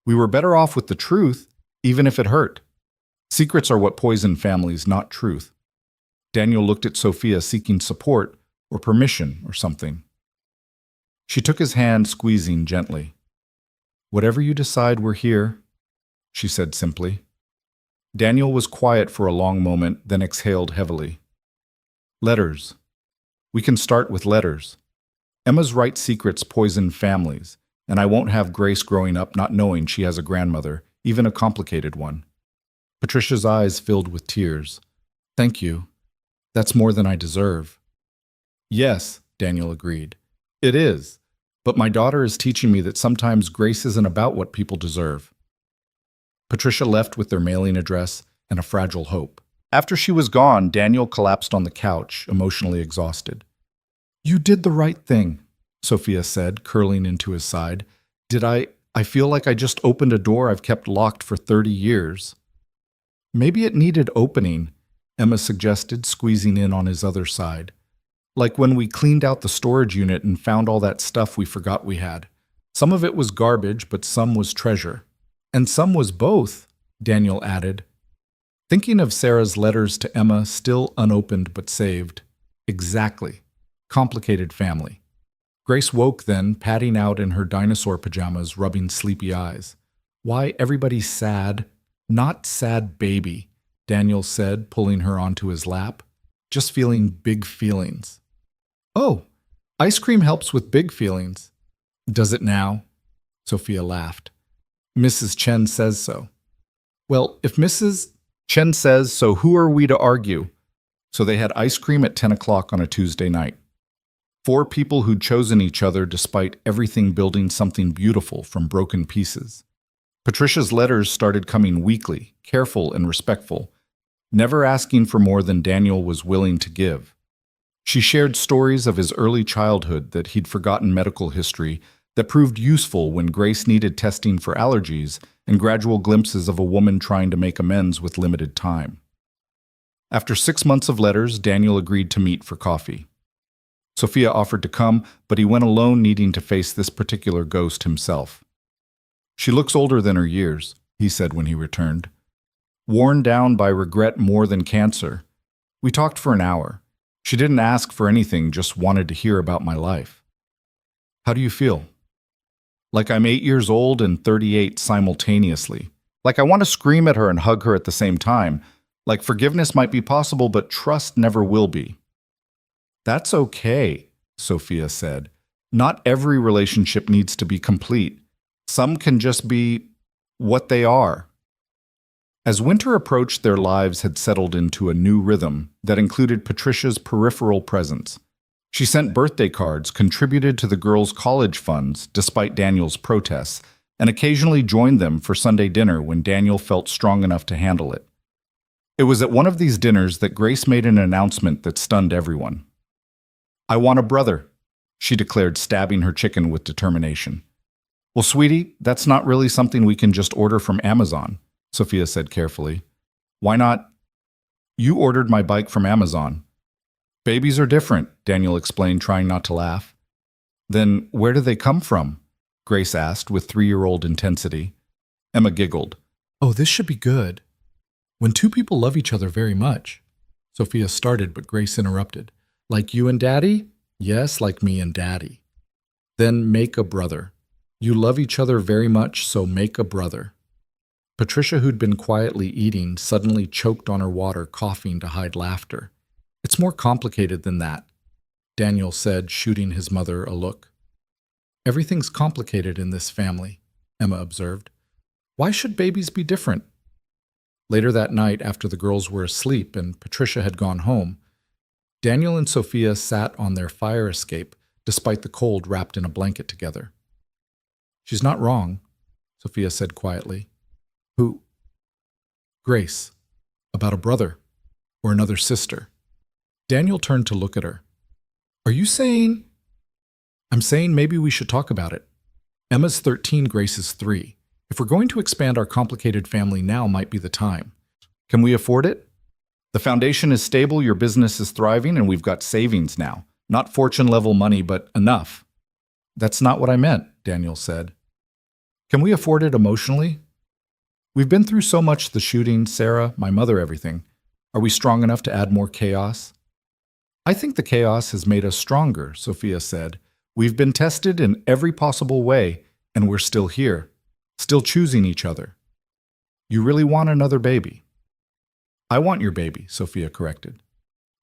We were better off with the truth, even if it hurt. Secrets are what poison families, not truth. Daniel looked at Sophia seeking support or permission or something. She took his hand, squeezing gently. Whatever you decide, we're here, she said simply. Daniel was quiet for a long moment, then exhaled heavily. Letters. We can start with letters. Emma's right secrets poison families, and I won't have Grace growing up not knowing she has a grandmother, even a complicated one. Patricia's eyes filled with tears. Thank you. That's more than I deserve. Yes, Daniel agreed. It is. But my daughter is teaching me that sometimes grace isn't about what people deserve. Patricia left with their mailing address and a fragile hope. After she was gone, Daniel collapsed on the couch, emotionally exhausted. You did the right thing, Sophia said, curling into his side. Did I feel like I just opened a door I've kept locked for 30 years. Maybe it needed opening, Emma suggested, squeezing in on his other side. Like when we cleaned out the storage unit and found all that stuff we forgot we had. Some of it was garbage, but some was treasure. And some was both, Daniel added, thinking of Sarah's letters to Emma, still unopened but saved. Exactly. Complicated family. Grace woke then, padding out in her dinosaur pajamas, rubbing sleepy eyes. Why everybody's sad? Not sad baby, Daniel said, pulling her onto his lap. Just feeling big feelings. Oh, ice cream helps with big feelings. Does it now? Sophia laughed. Mrs. Chen says so. Well, if Mrs. Chen says so, who are we to argue? So they had ice cream at 10 o'clock on a Tuesday night. 4 people who'd chosen each other despite everything building something beautiful from broken pieces. Patricia's letters started coming weekly, careful and respectful, never asking for more than Daniel was willing to give. She shared stories of his early childhood, that he'd forgotten medical history, that proved useful when Grace needed testing for allergies, and gradual glimpses of a woman trying to make amends with limited time. After 6 months of letters, Daniel agreed to meet for coffee. Sophia offered to come, but he went alone, needing to face this particular ghost himself. She looks older than her years, he said when he returned. Worn down by regret more than cancer. We talked for an hour. She didn't ask for anything, just wanted to hear about my life. How do you feel? Like I'm 8 years old and 38 simultaneously. Like I want to scream at her and hug her at the same time. Like forgiveness might be possible, but trust never will be. That's okay, Sophia said. Not every relationship needs to be complete. Some can just be what they are. As winter approached, their lives had settled into a new rhythm that included Patricia's peripheral presence. She sent birthday cards, contributed to the girls' college funds despite Daniel's protests, and occasionally joined them for Sunday dinner when Daniel felt strong enough to handle it. It was at one of these dinners that Grace made an announcement that stunned everyone. I want a brother, she declared, stabbing her chicken with determination. Well, sweetie, that's not really something we can just order from Amazon, Sophia said carefully. Why not? You ordered my bike from Amazon. Babies are different, Daniel explained, trying not to laugh. Then where do they come from? Grace asked with 3-year-old intensity. Emma giggled. Oh, this should be good. When 2 people love each other very much. Sophia started, but Grace interrupted. Like you and Daddy? Yes, like me and Daddy. Then make a brother. You love each other very much, so make a brother. Patricia, who'd been quietly eating, suddenly choked on her water, coughing to hide laughter. It's more complicated than that, Daniel said, shooting his mother a look. Everything's complicated in this family, Emma observed. Why should babies be different? Later that night, after the girls were asleep and Patricia had gone home, Daniel and Sophia sat on their fire escape, despite the cold, wrapped in a blanket together. She's not wrong, Sophia said quietly. Who? Grace. About a brother. Or another sister. Daniel turned to look at her. Are you saying? I'm saying maybe we should talk about it. Emma's 13, Grace is 3. If we're going to expand our complicated family, now might be the time. Can we afford it? The foundation is stable, your business is thriving, and we've got savings now. Not fortune-level money, but enough. That's not what I meant, Daniel said. Can we afford it emotionally? We've been through so much, the shooting, Sarah, my mother, everything. Are we strong enough to add more chaos? I think the chaos has made us stronger, Sophia said. We've been tested in every possible way, and we're still here, still choosing each other. You really want another baby? I want your baby, Sophia corrected.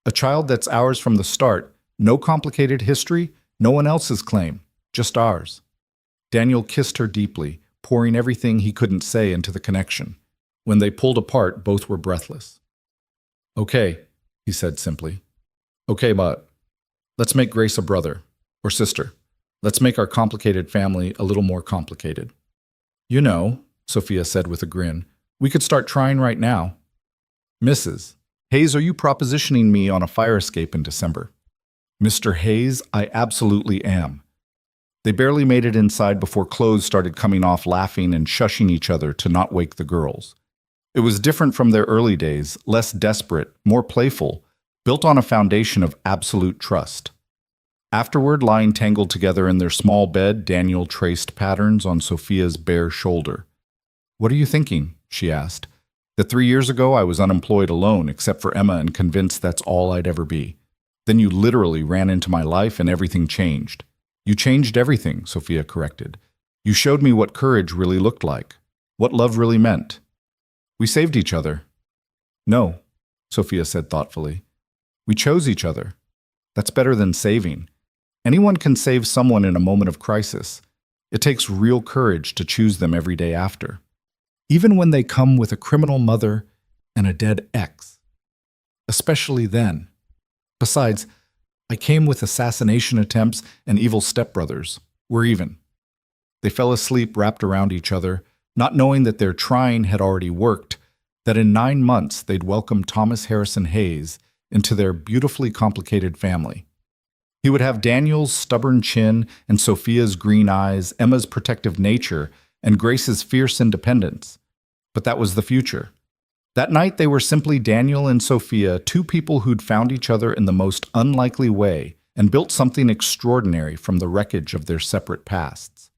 A child that's ours from the start, no complicated history, no one else's claim, just ours. Daniel kissed her deeply, pouring everything he couldn't say into the connection. When they pulled apart, both were breathless. Okay, he said simply. Okay, but let's make Grace a brother or sister. Let's make our complicated family a little more complicated. You know, Sophia said with a grin, we could start trying right now. Mrs. Hayes, are you propositioning me on a fire escape in December? Mr. Hayes, I absolutely am. They barely made it inside before clothes started coming off, laughing and shushing each other to not wake the girls. It was different from their early days, less desperate, more playful, built on a foundation of absolute trust. Afterward, lying tangled together in their small bed, Daniel traced patterns on Sophia's bare shoulder. What are you thinking? She asked. That 3 years ago I was unemployed alone except for Emma and convinced that's all I'd ever be. Then you literally ran into my life and everything changed. You changed everything, Sophia corrected. You showed me what courage really looked like, what love really meant. We saved each other. No, Sophia said thoughtfully. We chose each other. That's better than saving. Anyone can save someone in a moment of crisis. It takes real courage to choose them every day after, even when they come with a criminal mother and a dead ex. Especially then. Besides, I came with assassination attempts and evil stepbrothers. We're even. They fell asleep wrapped around each other, not knowing that their trying had already worked, that in 9 months they'd welcome Thomas Harrison Hayes into their beautifully complicated family. He would have Daniel's stubborn chin and Sophia's green eyes, Emma's protective nature, and Grace's fierce independence. But that was the future. That night they were simply Daniel and Sophia, two people who'd found each other in the most unlikely way and built something extraordinary from the wreckage of their separate pasts.